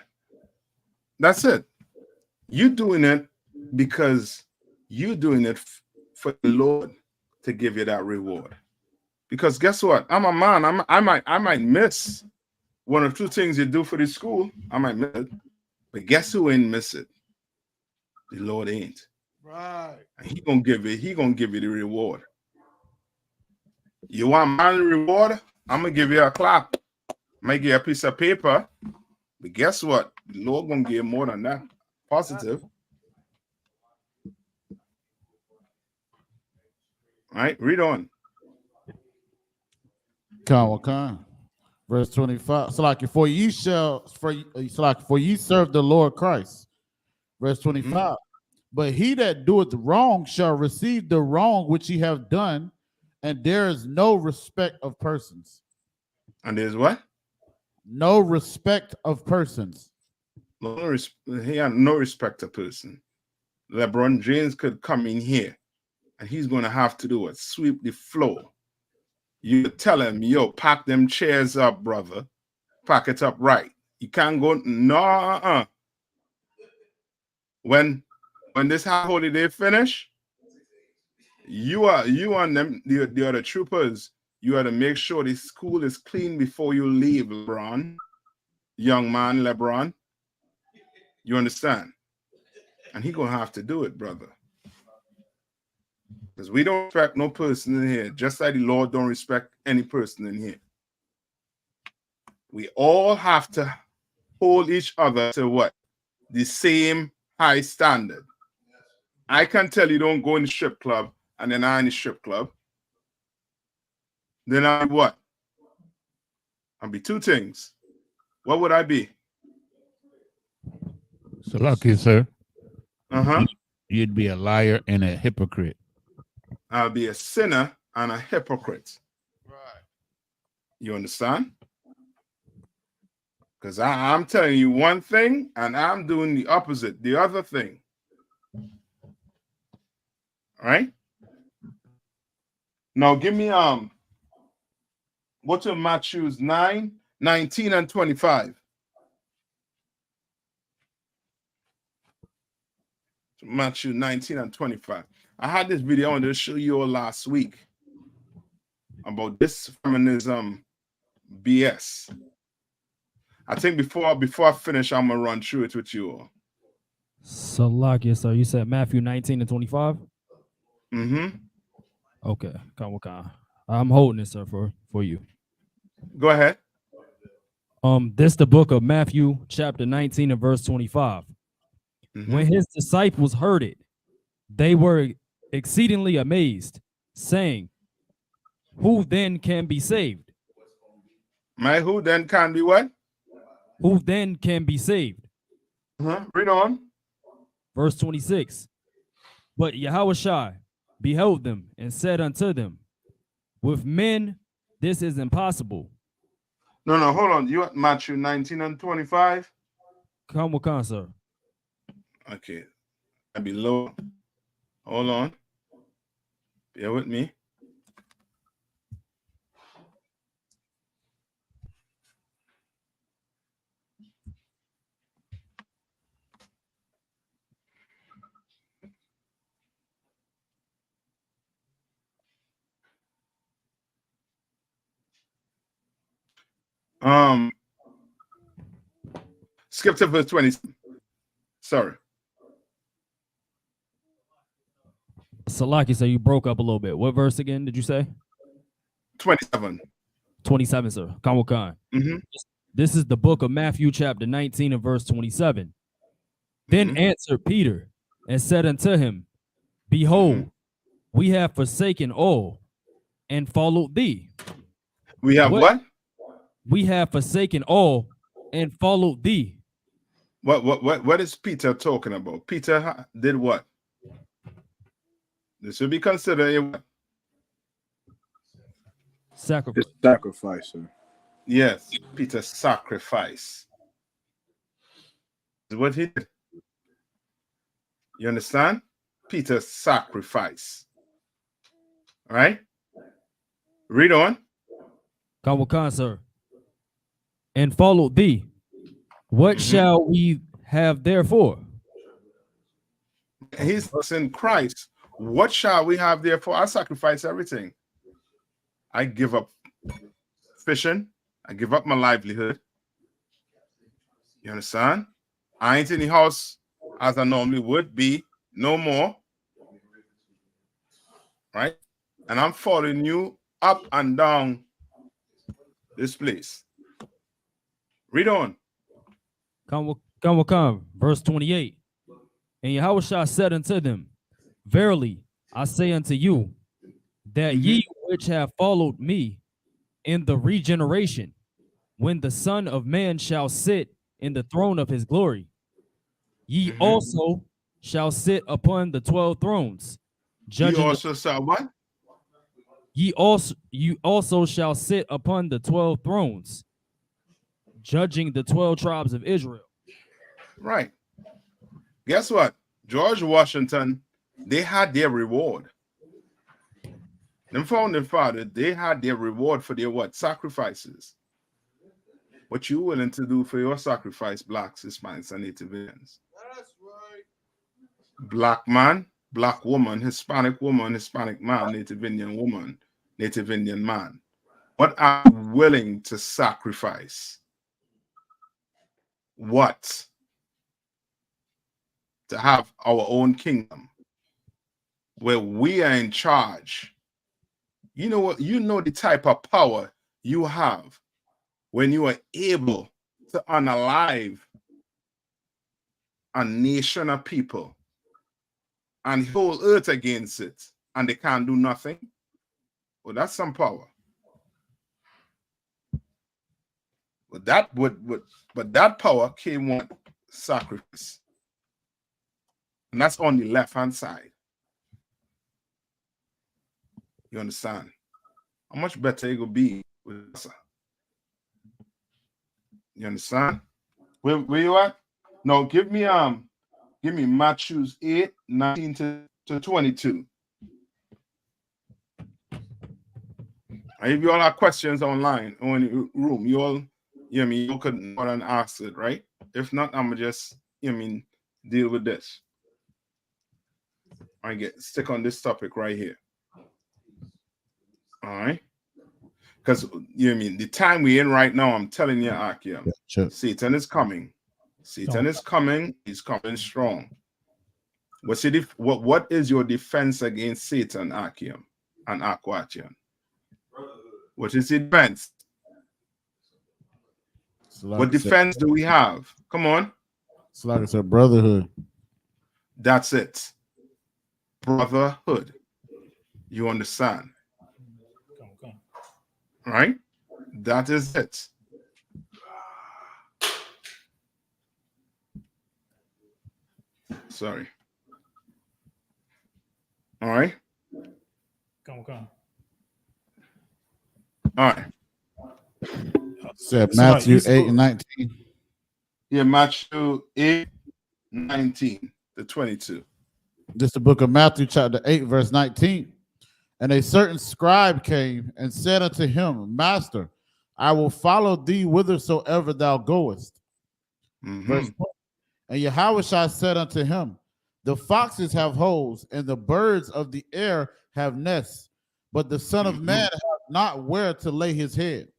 That's it. You doing it because you doing it for the Lord to give you that reward. Because guess what? I'm a man. I might miss one or two things you do for the school. I might miss it. But guess who ain't miss it? The Lord ain't. Right. And he gonna give you the reward. You want my reward? I'm gonna give you a clap. I might give you a piece of paper. But guess what? The Lord gonna give you more than that. Positive. All right, read on. Con. Verse 25. So like for ye serve the Lord Christ. Verse 25. But he that doeth wrong shall receive the wrong which he have done, and there is no respect of persons. And there's what? No respect of persons. He had no respect of person. LeBron James could come in here and he's going to have to do what? Sweep the floor. You tell him, yo, pack them chairs up, brother. Pack it up right. You can't go, no, When this holiday finish, you and them, the other troopers, you have to make sure the school is clean before you leave, LeBron. Young man, LeBron. You understand? And he gonna have to do it, brother. Because we don't respect no person in here, just like the Lord don't respect any person in here. We all have to hold each other to what? The same high standard. I can tell you don't go in the strip club, and then I'm in the strip club. Then I'll be what? I'll be two things. What would I be? So lucky, sir. Uh-huh. You'd be a liar and a hypocrite. I'll be a sinner and a hypocrite. Right. You understand? Because I'm telling you one thing and I'm doing the opposite, the other thing. All right? Now give me go to Matthew 9, 19 and 25. Matthew 19 and 25. I had this video I wanted to show you all last week about this feminism BS. I think before I finish, I'm gonna run through it with you all. Salakia, so you said Matthew 19 and 25? Mm-hmm. Okay, I'm holding it, sir, for you. Go ahead. This the book of Matthew, chapter 19 and verse 25. When his disciples heard it, they were exceedingly amazed, saying, who then can be saved? Who then can be what? Who then can be saved? Read on. Verse 26. But Yahushua beheld them and said unto them, with men this is impossible. No, hold on. You at Matthew 19 and 25? Come, sir. Okay. I'll be low. Hold on. Bear with me. Skip to verse 20. Sorry. Salaki, so you broke up a little bit. What verse again did you say? 27. 27, sir. Khan. This is the book of Matthew, chapter 19 and verse 27. Then answered Peter and said unto him, behold, we have forsaken all and followed thee. We have what? We have forsaken all and followed thee. What is Peter talking about? Peter did what? This would be considered a what? Sacrifice. Sacrifice, sir. Yes, Peter sacrifice. What he did. You understand? Peter's sacrifice. All right? Read on. Kawakan, sir. And follow thee. What shall we have therefore? He's in Christ. What shall we have therefore? I sacrifice everything. I give up fishing. I give up my livelihood. You understand? I ain't in the house as I normally would be no more. Right? And I'm following you up and down this place. Read on. Come, verse 28. And Yahushua said unto them, Verily, I say unto you, that ye which have followed me in the regeneration, when the Son of Man shall sit in the throne of his glory, ye also shall sit upon the 12 thrones, judging. You also shall what? You also shall sit upon the 12 thrones, judging the 12 tribes of Israel. Right. Guess what? George Washington, they had their reward. Them founding fathers, they had their reward for their what? Sacrifices. What you willing to do for your sacrifice, blacks, Hispanics, and Native Indians? That's right. Black man, black woman, Hispanic man, Native Indian woman, Native Indian man. What are you willing to sacrifice? What? To have our own kingdom where we are in charge. You know what? You know the type of power you have when you are able to unalive a nation of people and whole earth against it, and they can't do nothing. Well, that's some power. But that power came with sacrifice. And that's on the left-hand side. You understand? How much better it will be with us? You understand? Where you at? No, give me Matthew 8:19 to 22. And if you all have questions online or in the room, you all, you could more than ask it, right? If not, I'm gonna just, deal with this. I stick on this topic right here. All right. Because the time we're in right now, I'm telling you, Akim, Satan is coming. Satan is coming. He's coming strong. What is your defense against Satan, Akim and Aquatian? What is the defense? What defense do we have? Come on. It's like it's a brotherhood. That's it. Brotherhood. You understand? Right? That is it. Sorry. All right. Come. All right. Said Matthew 8:19. Yeah, Matthew 8:19 to 22. This is the book of Matthew, chapter 8, verse 19. And a certain scribe came and said unto him, Master, I will follow thee whithersoever thou goest. Verse 1. And Yahushua said unto him, the foxes have holes, and the birds of the air have nests, but the Son of Man hath not where to lay his head.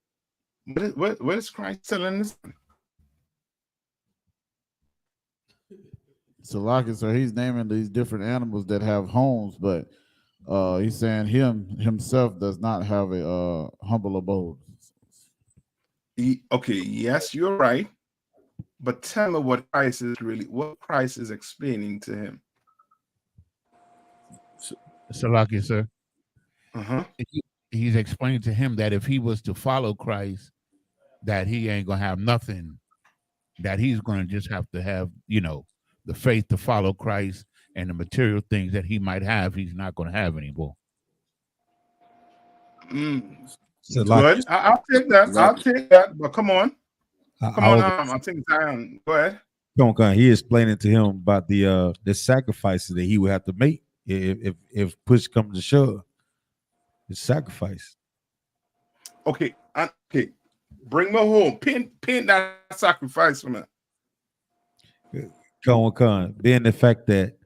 What is Christ telling us? So like it, so he's naming these different animals that have homes, but he's saying himself does not have a humble abode. Okay, yes, you're right. But tell me what Christ is explaining to him. Salaki, sir. He's explaining to him that if he was to follow Christ, that he ain't gonna have nothing, that he's gonna just have to have, the faith to follow Christ, and the material things that he might have, he's not gonna have anymore. Good. I'll take that. But come on. I think Zion. Go ahead. Come on, he explaining to him about the sacrifices that he would have to make if push comes to shove. The sacrifice. Okay, okay. Bring me home. Paint that sacrifice for me. Come on, being the fact that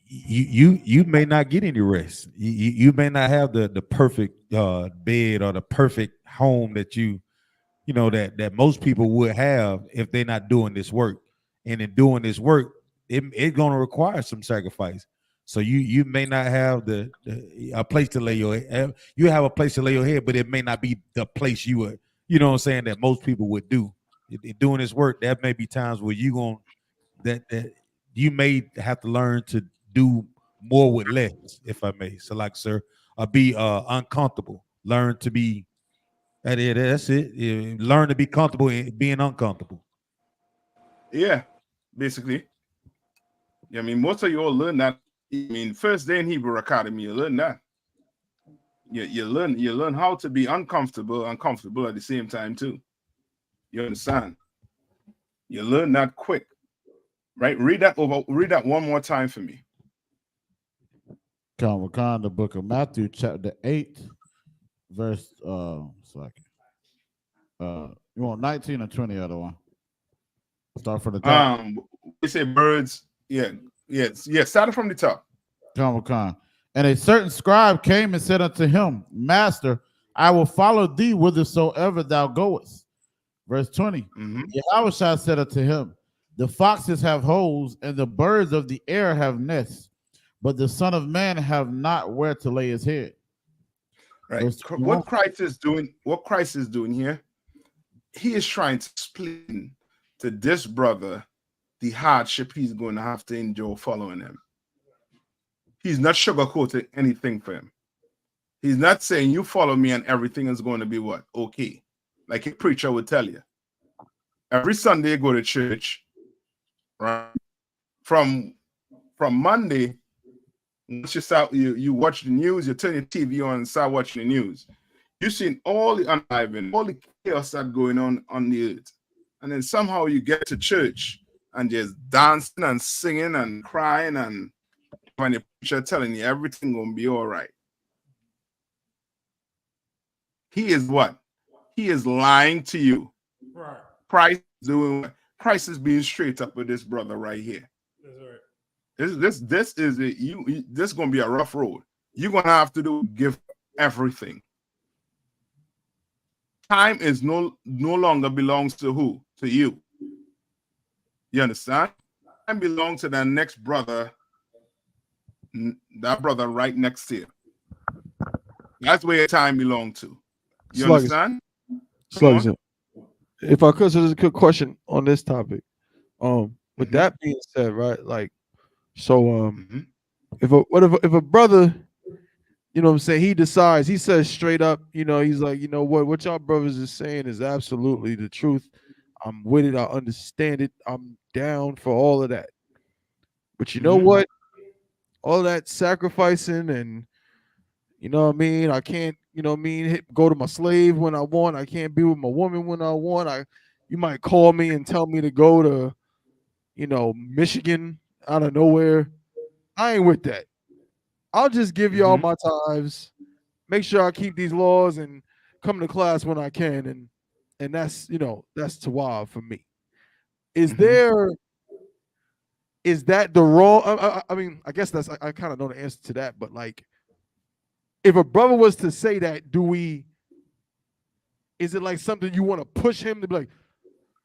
you may not get any rest. You may not have the perfect bed or the perfect home that you know that most people would have if they're not doing this work. And in doing this work, it's going to require some sacrifice. So you may not have a place to lay your head. You have a place to lay your head, but it may not be the place you would, you know what I'm saying, that most people would do. Doing this work, there may be times where that you may have to learn to do more with less, if I may. So like, sir, be uncomfortable. Learn to be that's it. Learn to be comfortable in being uncomfortable. Yeah, basically. Yeah, I mean, most of you all learn that. I mean, first day in Hebrew Academy, you learn that. You learn how to be uncomfortable at the same time too. You understand? You learn that quick, right? Read that one more time for me. The book of Matthew, chapter 8, verse you want 19 or 20 other one? Start from the top. We say birds. Yeah. Starting from the top. And a certain scribe came and said unto him, Master, I will follow thee whithersoever thou goest. Verse 20. Yahushua said unto him, the foxes have holes, and the birds of the air have nests, but the Son of Man have not where to lay his head. Right. What Christ is doing here, he is trying to explain to this brother the hardship he's going to have to endure following him. He's not sugarcoating anything for him. He's not saying you follow me and everything is going to be what? Okay. Like a preacher would tell you. Every Sunday you go to church, right? From Monday, once you watch the news, you turn your TV on and start watching the news. You've seen all the unriving, all the chaos that's going on the earth. And then somehow you get to church and just dancing and singing and crying, and when the preacher telling you everything gonna be all right. He is what? He is lying to you. Right. Christ is being straight up with this brother right here. That's right. This is gonna be a rough road. You're gonna have to give everything. Time is no longer belongs to who? To you. You understand? Time belongs to the next brother, that brother right next to you. That's where your time belongs to. You understand? If I could, so there's a good question on this topic. With that being said, right, like, so if a brother, you know what I'm saying, he says straight up, you know, he's like, you know what y'all brothers is saying is absolutely the truth. I'm with it, I understand it, I'm down for all of that. But you know what? All that sacrificing and, you know what I mean, I can't, you know what I mean, go to my slave when I want, I can't be with my woman when I want. You might call me and tell me to go to, you know, Michigan out of nowhere. I ain't with that. I'll just give you all my tithes, make sure I keep these laws and come to class when I can, and that's, you know, that's tawab for me. Is that the wrong? I mean, I guess I kind of know the answer to that, but like, if a brother was to say that, is it like something you want to push him to be like,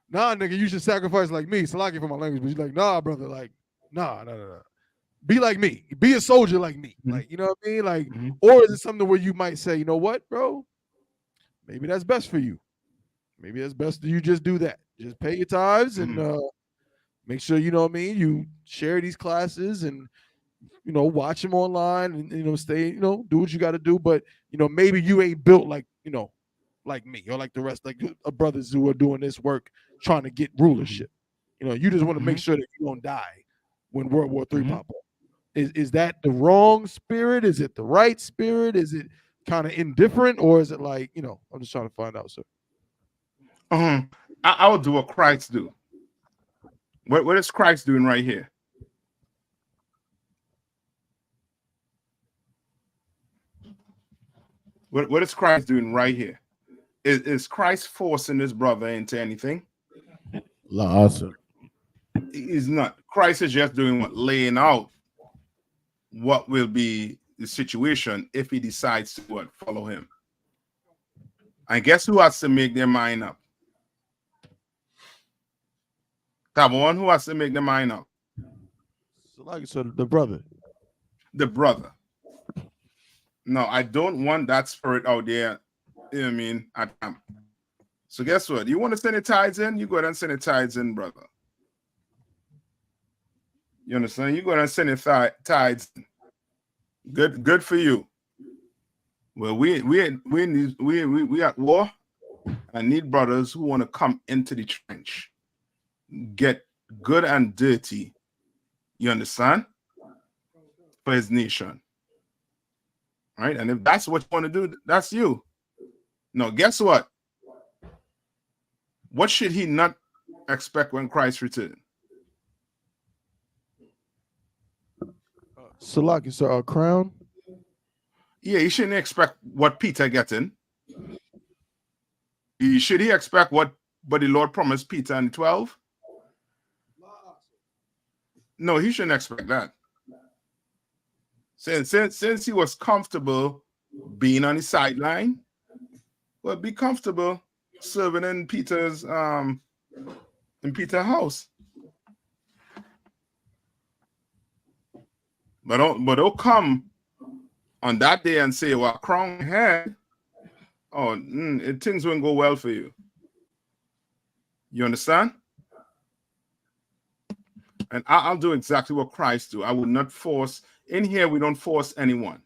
nah, nigga, you should sacrifice like me? Salaki for my language, but you're like, nah, brother, like, nah. Be like me. Be a soldier like me. Like, you know what I mean? Like, or is it something where you might say, you know what, bro? Maybe that's best for you. Maybe that's best that you just do that. Just pay your tithes and make sure, you know what I mean, you share these classes and, you know, watch them online and, you know, stay, you know, do what you got to do. But, you know, maybe you ain't built like, you know, like me or like the rest, like brothers who are doing this work trying to get rulership. You know, you just want to make sure that you don't die when World War III pop up. Is that the wrong spirit? Is it the right spirit? Is it kind of indifferent, or is it like, you know, I'm just trying to find out, sir. I would do what Christ do. What is Christ doing right here? What is Christ doing right here? Is Christ forcing his brother into anything? Awesome. He's not. Christ is just doing what? Laying out what will be the situation if he decides to what? Follow him. And guess who has to make their mind up? That one who has to make their mind up. So like you said, the brother. The brother. No, I don't want that spirit out there. You know what I mean? So guess what? You want to send the tithes in? You go ahead and send the tithes in, brother. You understand? You go ahead and send the tithes in. Good for you. Well, we at war. I need brothers who want to come into the trench, get good and dirty. You understand? For his nation. Right? And if that's what you want to do, that's you. No, guess what? What should he not expect when Christ returns? Salaki, sir, a crown? Yeah, he shouldn't expect what Peter getting. Should he expect what the Lord promised Peter in 12? No, he shouldn't expect that. Since he was comfortable being on the sideline, well, be comfortable serving in Peter's house. But don't come on that day and say, well, crown head. Oh, things won't go well for you. You understand? And I'll do exactly what Christ do. I will not force. In here, we don't force anyone.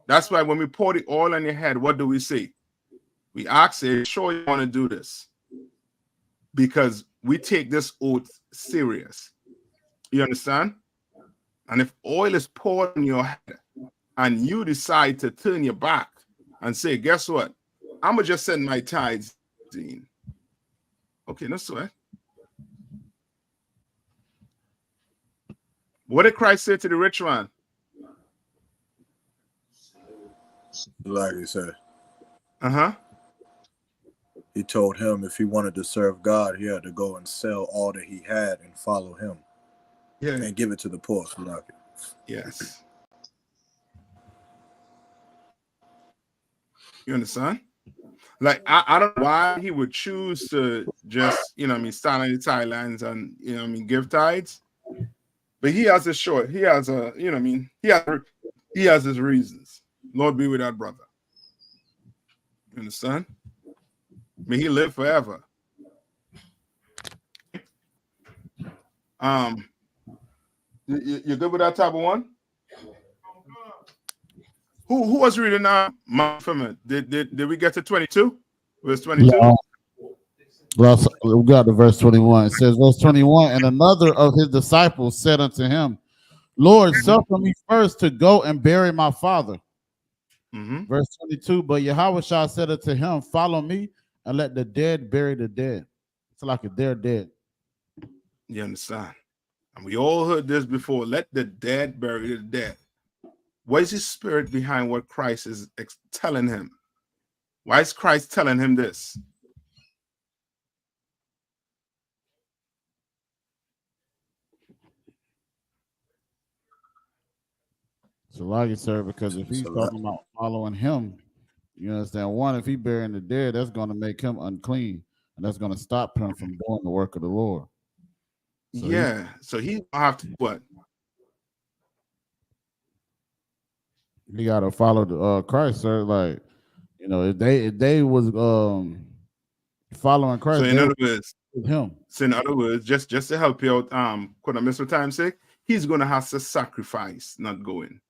That's why when we pour the oil on your head, what do we say? We ask, are you sure you want to do this? Because we take this oath serious. You understand? And if oil is poured on your head and you decide to turn your back and say, guess what? I'm going to just send my tithes in. Okay, no sweat. What did Christ say to the rich man? Like he said. Uh-huh. He told him if he wanted to serve God, he had to go and sell all that he had and follow him. Yeah. And give it to the poor. Yes. You understand? Like, I don't know why he would choose to just, stand on the sidelines and, give tithes. But he has a short, he has a, he has his reasons. Lord be with that brother. You understand? May he live forever. You good with that type of one? Who was reading from it? Did we get to 22? Verse 22? Yeah. Well, we got to verse 21. It says, verse 21, and another of his disciples said unto him, Lord, suffer me first to go and bury my father. Verse 22, but Yahawashi said unto him, follow me and let the dead bury the dead. It's like if they're dead. You understand? And we all heard this before. Let the dead bury the dead. What is the spirit behind what Christ is telling him? Why is Christ telling him this? So like you said, because if he's talking about following him, you understand, one, if he burying the dead, that's going to make him unclean. And that's going to stop him from doing the work of the Lord. So so he have to what? He got to follow the Christ, sir. Like, if they was following Christ, So in other words, with him. So in other words, just to help you out, could I miss for time's sake? He's gonna have to sacrifice not going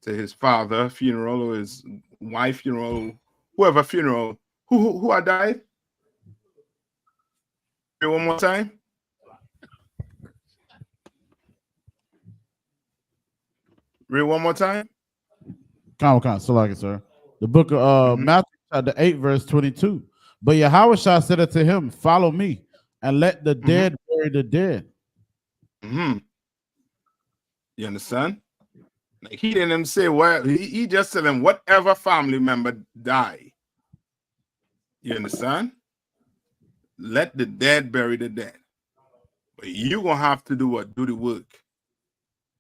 to his father funeral or his wife funeral, whoever funeral. Who had died? One more time. Read one more time. So like it, sir. The book of Matthew chapter 8, verse 22. But Yahawashi said unto him, follow me, and let the dead bury the dead. You understand? Like he didn't say well. He just tell them whatever family member die. You understand? Let the dead bury the dead. But you're gonna have to do what? Do the work.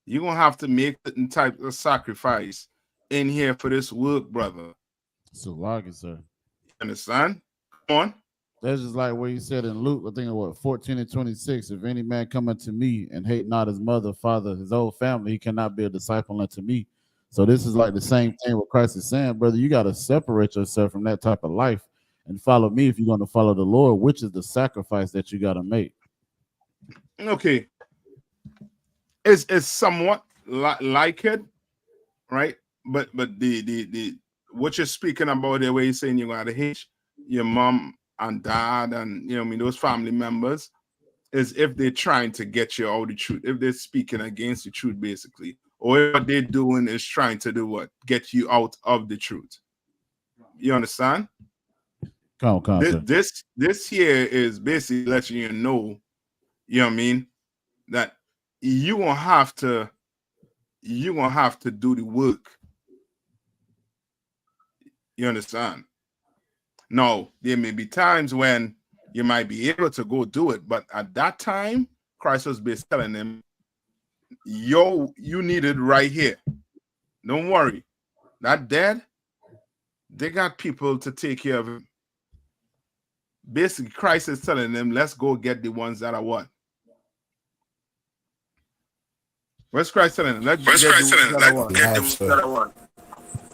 You're gonna have to make certain type of sacrifice in here for this work, brother. So log it, sir. You understand? Come on. That's just like what he said in Luke, I think it was 14 and 26. If any man come unto me and hate not his mother, father, his whole family, he cannot be a disciple unto me. So this is like the same thing what Christ is saying, brother. You got to separate yourself from that type of life and follow me if you're going to follow the Lord, which is the sacrifice that you got to make. Okay. It's somewhat like it, right? But the what you're speaking about there, where you're saying you gotta hate your mom and dad and those family members, is if they're trying to get you out the truth, if they're speaking against the truth, basically, or what they're doing is trying to do what? Get you out of the truth. You understand? Come on, this here is basically letting you know, you know what I mean, that you're gonna have to do the work. You understand? Now, there may be times when you might be able to go do it, but at that time, Christ was basically telling them, yo, you need it right here. Don't worry. That dead, they got people to take care of him. Basically, Christ is telling them, let's go get the ones that are what? Where's Christ telling them? Let's get the ones that are what?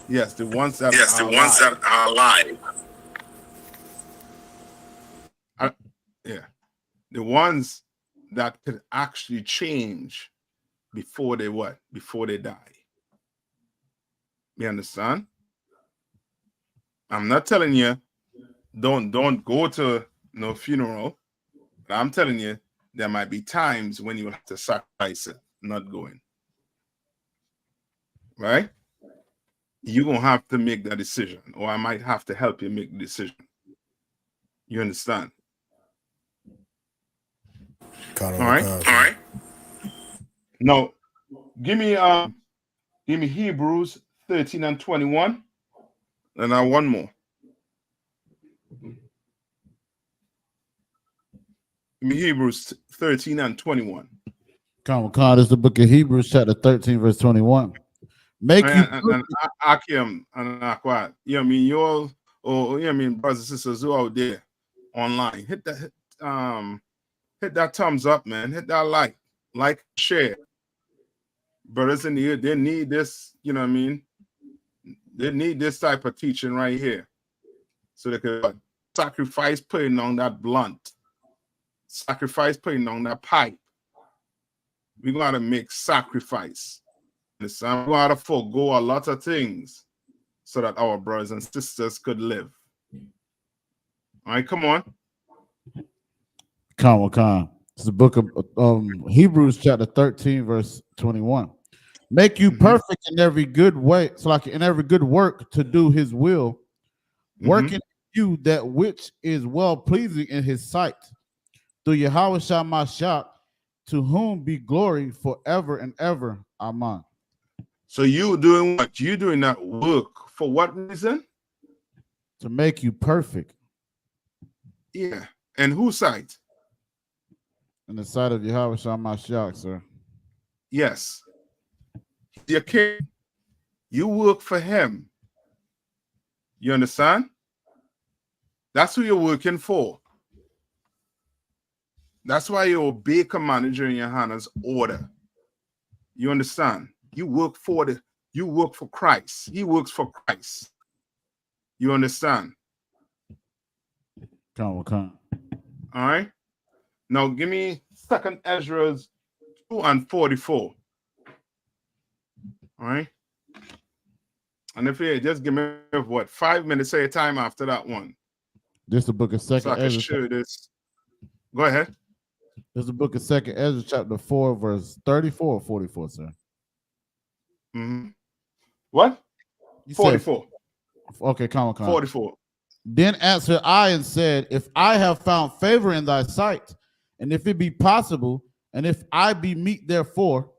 Yes, the ones that are alive. Yeah, the ones that could actually change before they what? Before they die. You understand? I'm not telling you don't go to no funeral, but I'm telling you there might be times when you have to sacrifice it, not going. Right? You're gonna have to make that decision, or I might have to help you make the decision. You understand? All right. Now, give me Hebrews 13 and 21, and now one more. Give me Hebrews 13 and 21. Come on, this is the book of Hebrews, chapter 13, verse 21. Make you and Akim and Aquat. You know what I mean? You all, or you know what I mean, brothers and sisters who out there online, hit that thumbs up, man. Hit that like, share. Brothers in here, they need this, you know what I mean? They need this type of teaching right here. So they could sacrifice putting on that blunt. Sacrifice putting on that pipe. We gotta make sacrifice. Listen, we gotta forego a lot of things so that our brothers and sisters could live. All right, come on. It's the book of Hebrews, chapter 13, verse 21. Make you perfect in every good way, so like in every good work to do his will, working you that which is well pleasing in his sight. Through Yahweh Shah, to whom be glory forever and ever. Amen. So you doing what? You doing that work for what reason? To make you perfect. Yeah. And whose sight? In the sight of Yahweh Shah, sir. Yes. Your king. You work for him. You understand? That's who you're working for. That's why you obey command during YAHANNA's order. You understand? You work for Christ. He works for Christ. You understand? Come. All right. Now give me 2 Ezra's 2 and 44. All right. And if you just give me 5 minutes of your time after that one. This is the book of 2 so I can Ezra. show this. Go ahead. This is the book of 2 Ezra, chapter 4, verse 34 or 44, sir. What? 44. Okay, come. 44. Then answered I and said, if I have found favor in thy sight, And if it be possible, and if I be meet therefore,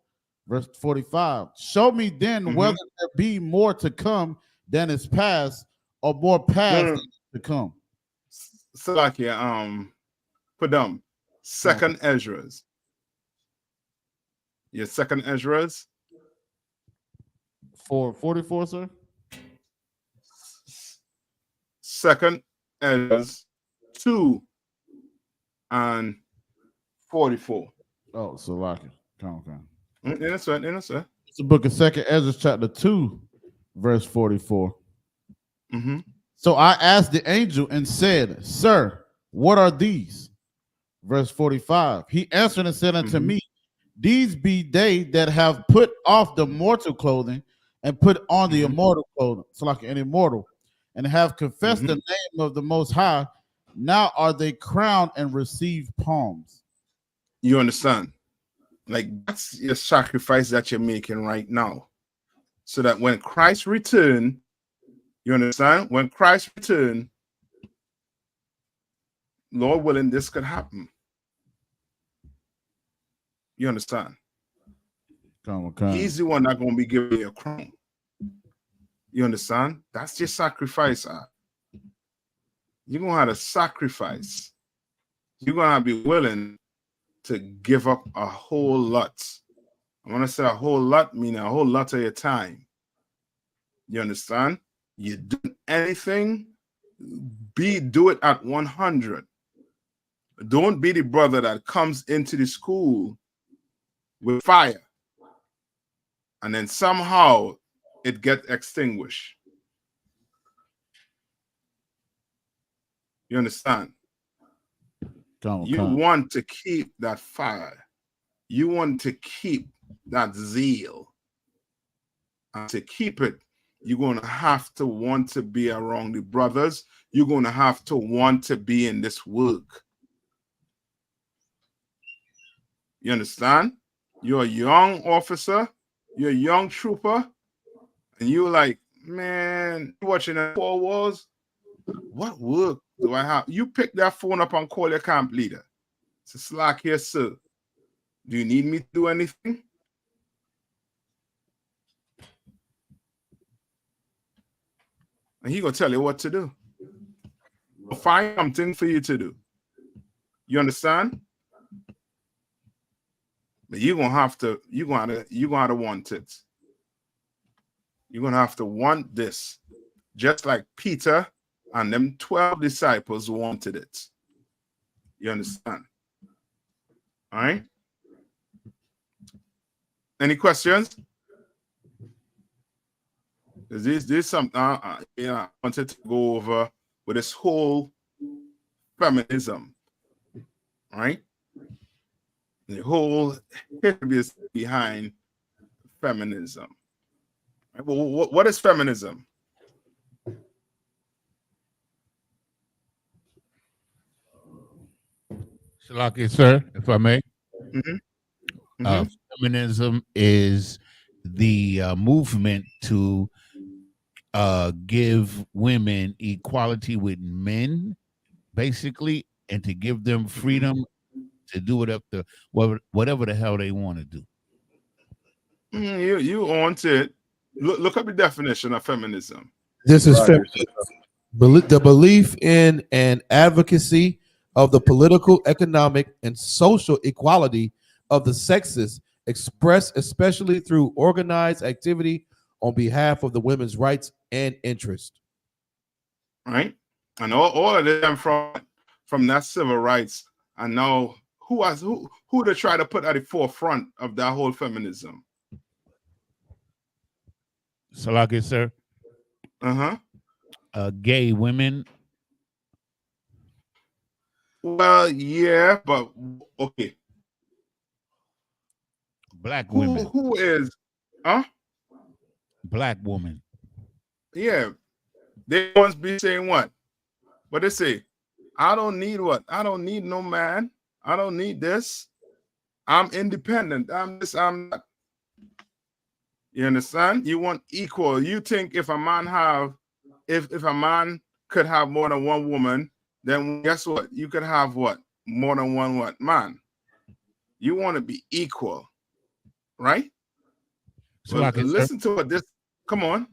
verse 45, show me then whether there be more to come than is past, or more past than is to come. Salakia, Padam, second Ezra's. Your second Ezra's? 444, sir? Second Ezra's 2 and 44. Oh, Salakia. Come. Innocent. It's the book of Second Ezra, chapter 2, verse 44. So I asked the angel and said, Sir, what are these? Verse 45. He answered and said unto me, these be they that have put off the mortal clothing and put on the immortal clothing, so like an immortal, and have confessed the name of the Most High. Now are they crowned and receive palms. You understand? Like, that's your sacrifice that you're making right now. So that when Christ return, you understand? When Christ return, Lord willing, this could happen. You understand? Come. He's the one that's going to be giving you a crown. You understand? That's your sacrifice. You're going to have to sacrifice. You're going to be willing to give up a whole lot. I want to say a whole lot, meaning a whole lot of your time. You understand? You do anything, do it at 100. Don't be the brother that comes into the school with fire and then somehow it gets extinguished. You understand? You want to keep that fire. You want to keep that zeal. And to keep it, you're going to have to want to be around the brothers. You're going to have to want to be in this work. You understand? You're a young officer, you're a young trooper, and you're like, man, watching the 4 wars, what work do I have? You pick that phone up and call your camp leader. It's a slack here, sir. Do you need me to do anything? And he gonna tell you what to do. I'll find something for you to do. You understand? But you're gonna have to want it. You're gonna have to want this, just like Peter and them 12 disciples wanted it. You understand? All right. Any questions? Is this something I wanted to go over with this whole feminism, right? The whole history behind feminism. Right? Well, what is feminism? Shalaki, sir, if I may. Feminism is the movement to give women equality with men, basically, and to give them freedom to do whatever the hell they want to do. You want it. Look up the definition of feminism. This is feminism. The belief in and advocacy of the political, economic, and social equality of the sexes, expressed especially through organized activity on behalf of the women's rights and interest. Right? And all of them from that civil rights. And now who to try to put at the forefront of that whole feminism? Salaki, sir. Gay women. Well, yeah, but okay. Black women. Who is? Black woman. Yeah, they once be saying what? What they say? I don't need what? I don't need no man. I don't need this. I'm independent. I'm this. I'm that. You understand? You want equal. You think if a man if a man could have more than one woman, then guess what? You could have what? more than one what man. You want to be equal, right? So Well, listen to what this. Come on.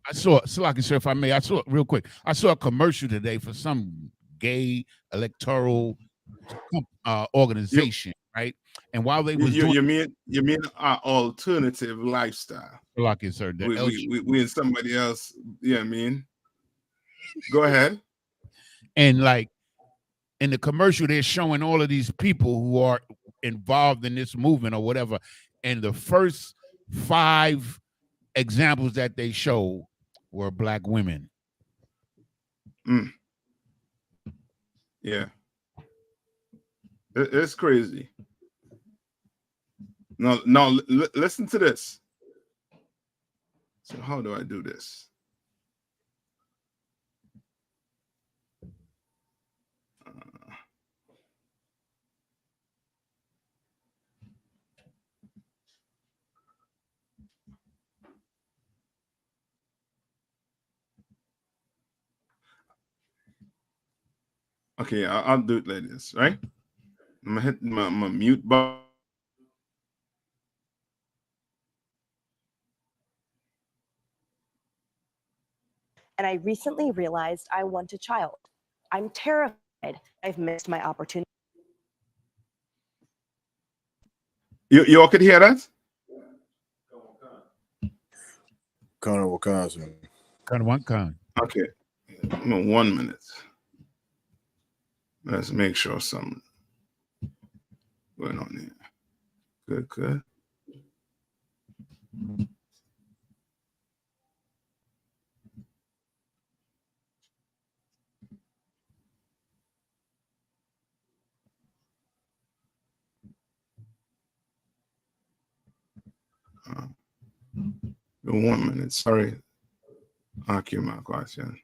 I saw, Salaki, sir, if I may, I saw real quick. I saw a commercial today for some gay electoral organization, right? And while they was doing, you mean alternative lifestyle? Salaki, sir, the we and somebody else. Yeah, I mean, go ahead. And like in the commercial, they're showing all of these people who are involved in this movement or whatever. And the first 5 examples that they show were black women. Yeah, it's crazy. No, listen to this. So how do I do this? Okay, I'll do it like this, right? I'm gonna hit my mute button. And I recently realized I want a child. I'm terrified I've missed my opportunity. You all could hear that? Connor Wisconsin. Okay. 1 minute. Let's make sure something going on here. Good. The 1 minute. Sorry. IQ my question.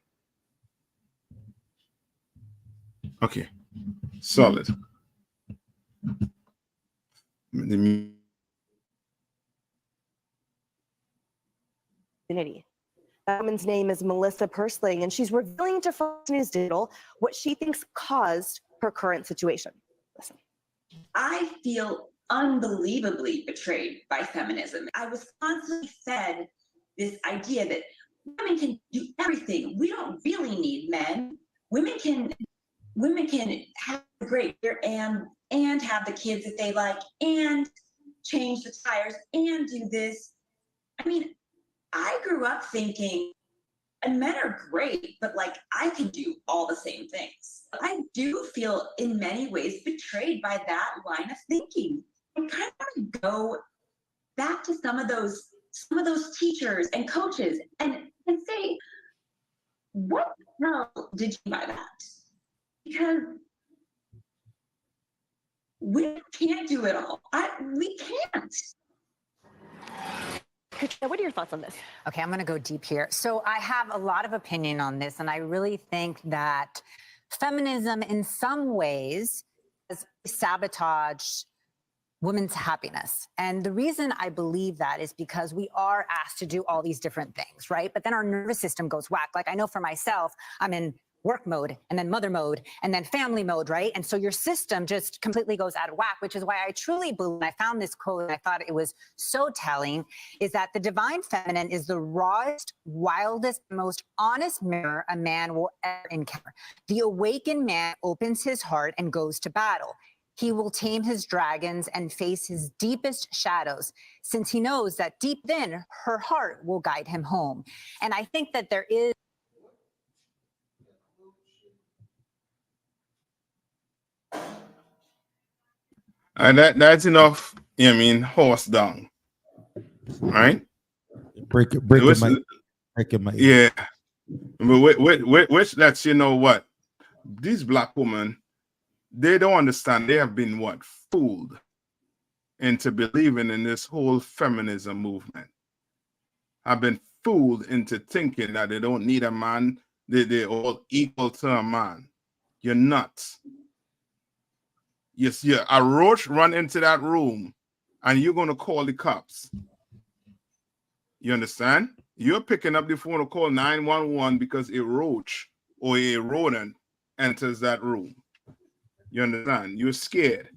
Okay. Solid. That woman's name is Melissa Persling, and she's revealing to Fox News Digital what she thinks caused her current situation. Listen. I feel unbelievably betrayed by feminism. I was constantly fed this idea that women can do everything. We don't really need men. Women can have a great career and have the kids that they like and change the tires and do this. I mean, I grew up thinking, and men are great, but like I can do all the same things. I do feel in many ways betrayed by that line of thinking. I kind of want to go back to some of those teachers and coaches and say, what the hell did you mean by that? Because we can't do it all. We can't. What are your thoughts on this? Okay, I'm going to go deep here. So I have a lot of opinion on this, and I really think that feminism in some ways has sabotaged women's happiness. And the reason I believe that is because we are asked to do all these different things, right? But then our nervous system goes whack. Like I know for myself, I'm in work mode and then mother mode and then family mode, right? And so your system just completely goes out of whack, which is why I truly believe, I found this quote and I thought it was so telling, is that the divine feminine is the rawest, wildest, most honest mirror a man will ever encounter. The awakened man opens his heart and goes to battle. He will tame his dragons and face his deepest shadows, since he knows that deep within her heart will guide him home. And I think that there is And that's enough, I mean, horse dung. Right? Break it, my yeah. But which lets you know what? These black women, they don't understand. They have been what? Fooled into believing in this whole feminism movement. Have been fooled into thinking that they don't need a man. They're all equal to a man. You're nuts. Yes, yeah. A roach run into that room and you're going to call the cops. You understand? You're picking up the phone to call 911 because a roach or a rodent enters that room. You understand? You're scared.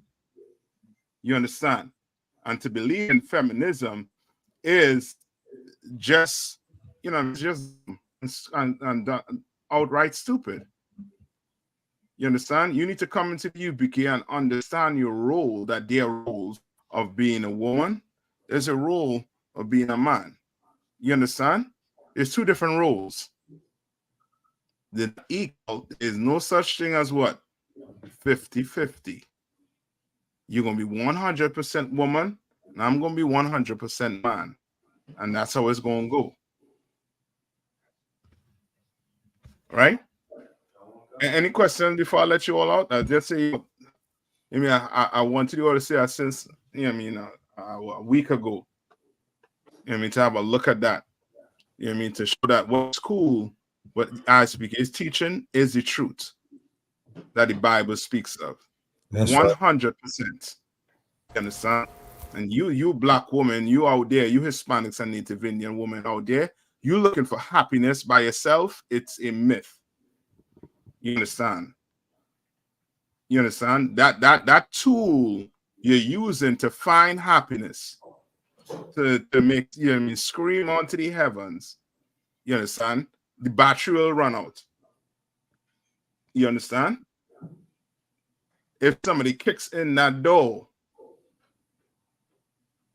You understand? And to believe in feminism is just, just and outright stupid. You understand? You need to come into the U.P.K. and understand your role, that there are roles of being a woman. There's a role of being a man. You understand? There's two different roles. The equal is no such thing as what? 50-50. You're going to be 100% woman, and I'm going to be 100% man. And that's how it's going to go. Right? Any questions before I let you all out? I just say, I wanted you all to say since, a week ago, to have a look at that. To show that what school, what I.S.U.P.K is teaching is the truth that the Bible speaks of. That's 100%. You understand? And you black woman, you out there, you Hispanics and Native Indian woman out there, you looking for happiness by yourself, it's a myth. You understand? You understand? That tool you're using to find happiness, to make scream onto the heavens. You understand? The battery will run out. You understand? If somebody kicks in that door,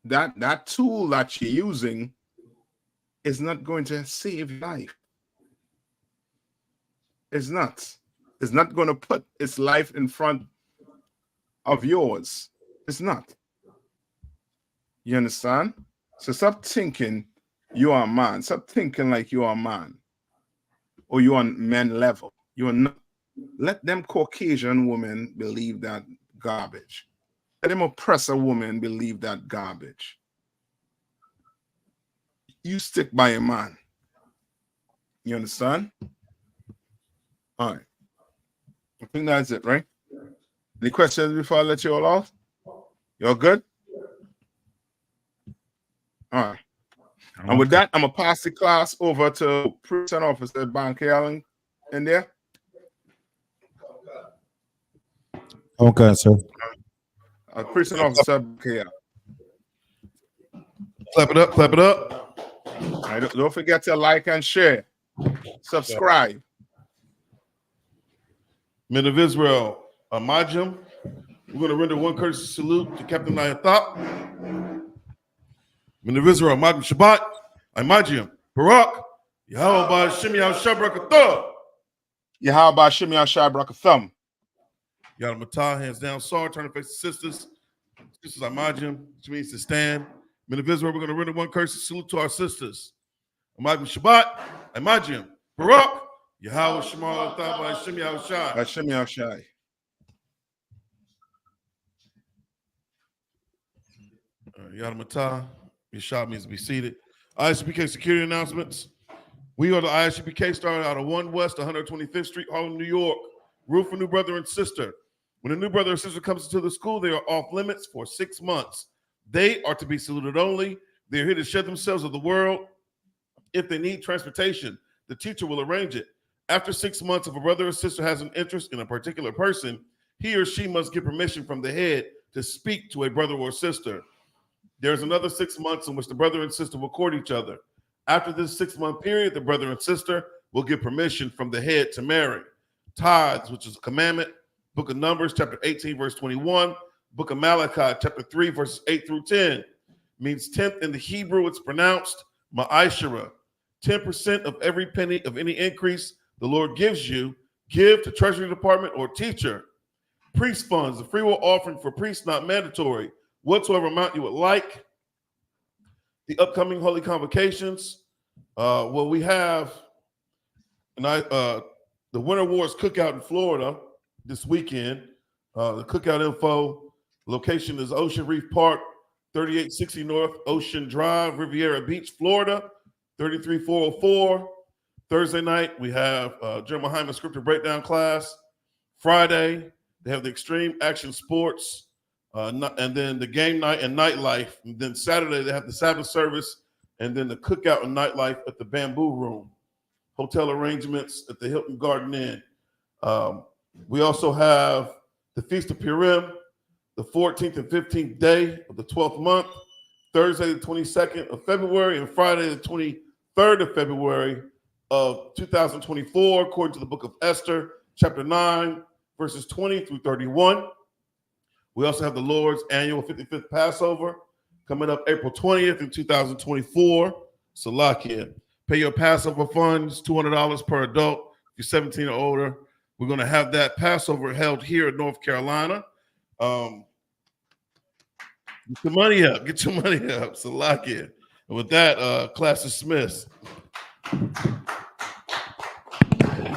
that tool that you're using is not going to save your life. It's not. It's not going to put its life in front of yours. It's not. You understand? So stop thinking you are a man. Stop thinking like you are a man. Or you're on men level. You're not. Let them Caucasian women believe that garbage. Let them oppressor women believe that garbage. You stick by a man. You understand? All right. I think that's it, right? Any questions before I let you all off? You're good? All right. And with that, I'm going to pass the class over to Prison Officer Bank Allen in there. Okay, sir. Prison Officer Bank Allen. Clap it up, clap it up. All right, don't forget to like and share. Subscribe. Men of Israel, Amajim. We're going to render one courtesy salute to Captain I.S.U.P.K. Men of Israel, Amajim Shabbat, Imajim, Barak, Yahweh Shimei Shabrakatah. Yahweh Shimei Shabrakatah. Yahweh Matah, hands down, Sar, turn to face the sisters. Sisters Imajim, which means to stand. Men of Israel, we're going to render one courtesy salute to our sisters. Amajim Shabbat, Imajim, Barak, Yahweh Shema Taba Hashem Yahushai. Hashem Yahushai. Yada Matah, Yashab means to be seated. I.S.U.P.K security announcements. We are the I.S.U.P.K started out of 1 West 125th Street, Harlem, New York. Rule for new brother and sister. When a new brother or sister comes into the school, they are off limits for 6 months. They are to be saluted only. They're here to shed themselves of the world. If they need transportation, the teacher will arrange it. After 6 months, if a brother or sister has an interest in a particular person, he or she must get permission from the head to speak to a brother or sister. There's another 6 months in which the brother and sister will court each other. After this 6-month period, the brother and sister will get permission from the head to marry. Tithes, which is a commandment. Book of Numbers, chapter 18, verse 21. Book of Malachi, chapter 3, verses 8 through 10. Means 10th in the Hebrew, it's pronounced ma'ashara. 10% of every penny of any increase the Lord gives you, give to Treasury Department or teacher. Priest funds, the free will offering for priests, not mandatory. Whatsoever amount you would like. The upcoming holy convocations. Well, we have the Winter Wars Cookout in Florida this weekend. The cookout info location is Ocean Reef Park, 3860 North Ocean Drive, Riviera Beach, Florida, 33404. Thursday night, we have Jeremiah Hyman Scripture Breakdown class. Friday, they have the Extreme Action Sports, and then the game night and nightlife. And then Saturday, they have the Sabbath service, and then the cookout and nightlife at the Bamboo Room. Hotel arrangements at the Hilton Garden Inn. We also have The Feast of Purim, the 14th and 15th day of the 12th month, Thursday the 22nd of February, and Friday the 23rd of February of 2024, according to the book of Esther, chapter 9, verses 20 through 31. We also have the Lord's annual 55th Passover coming up April 20th in 2024. Salakia. Pay your Passover funds, $200 per adult. If you're 17 or older, we're going to have that Passover held here in North Carolina. Get your money up. Get your money up. Salakia. And with that, class dismissed.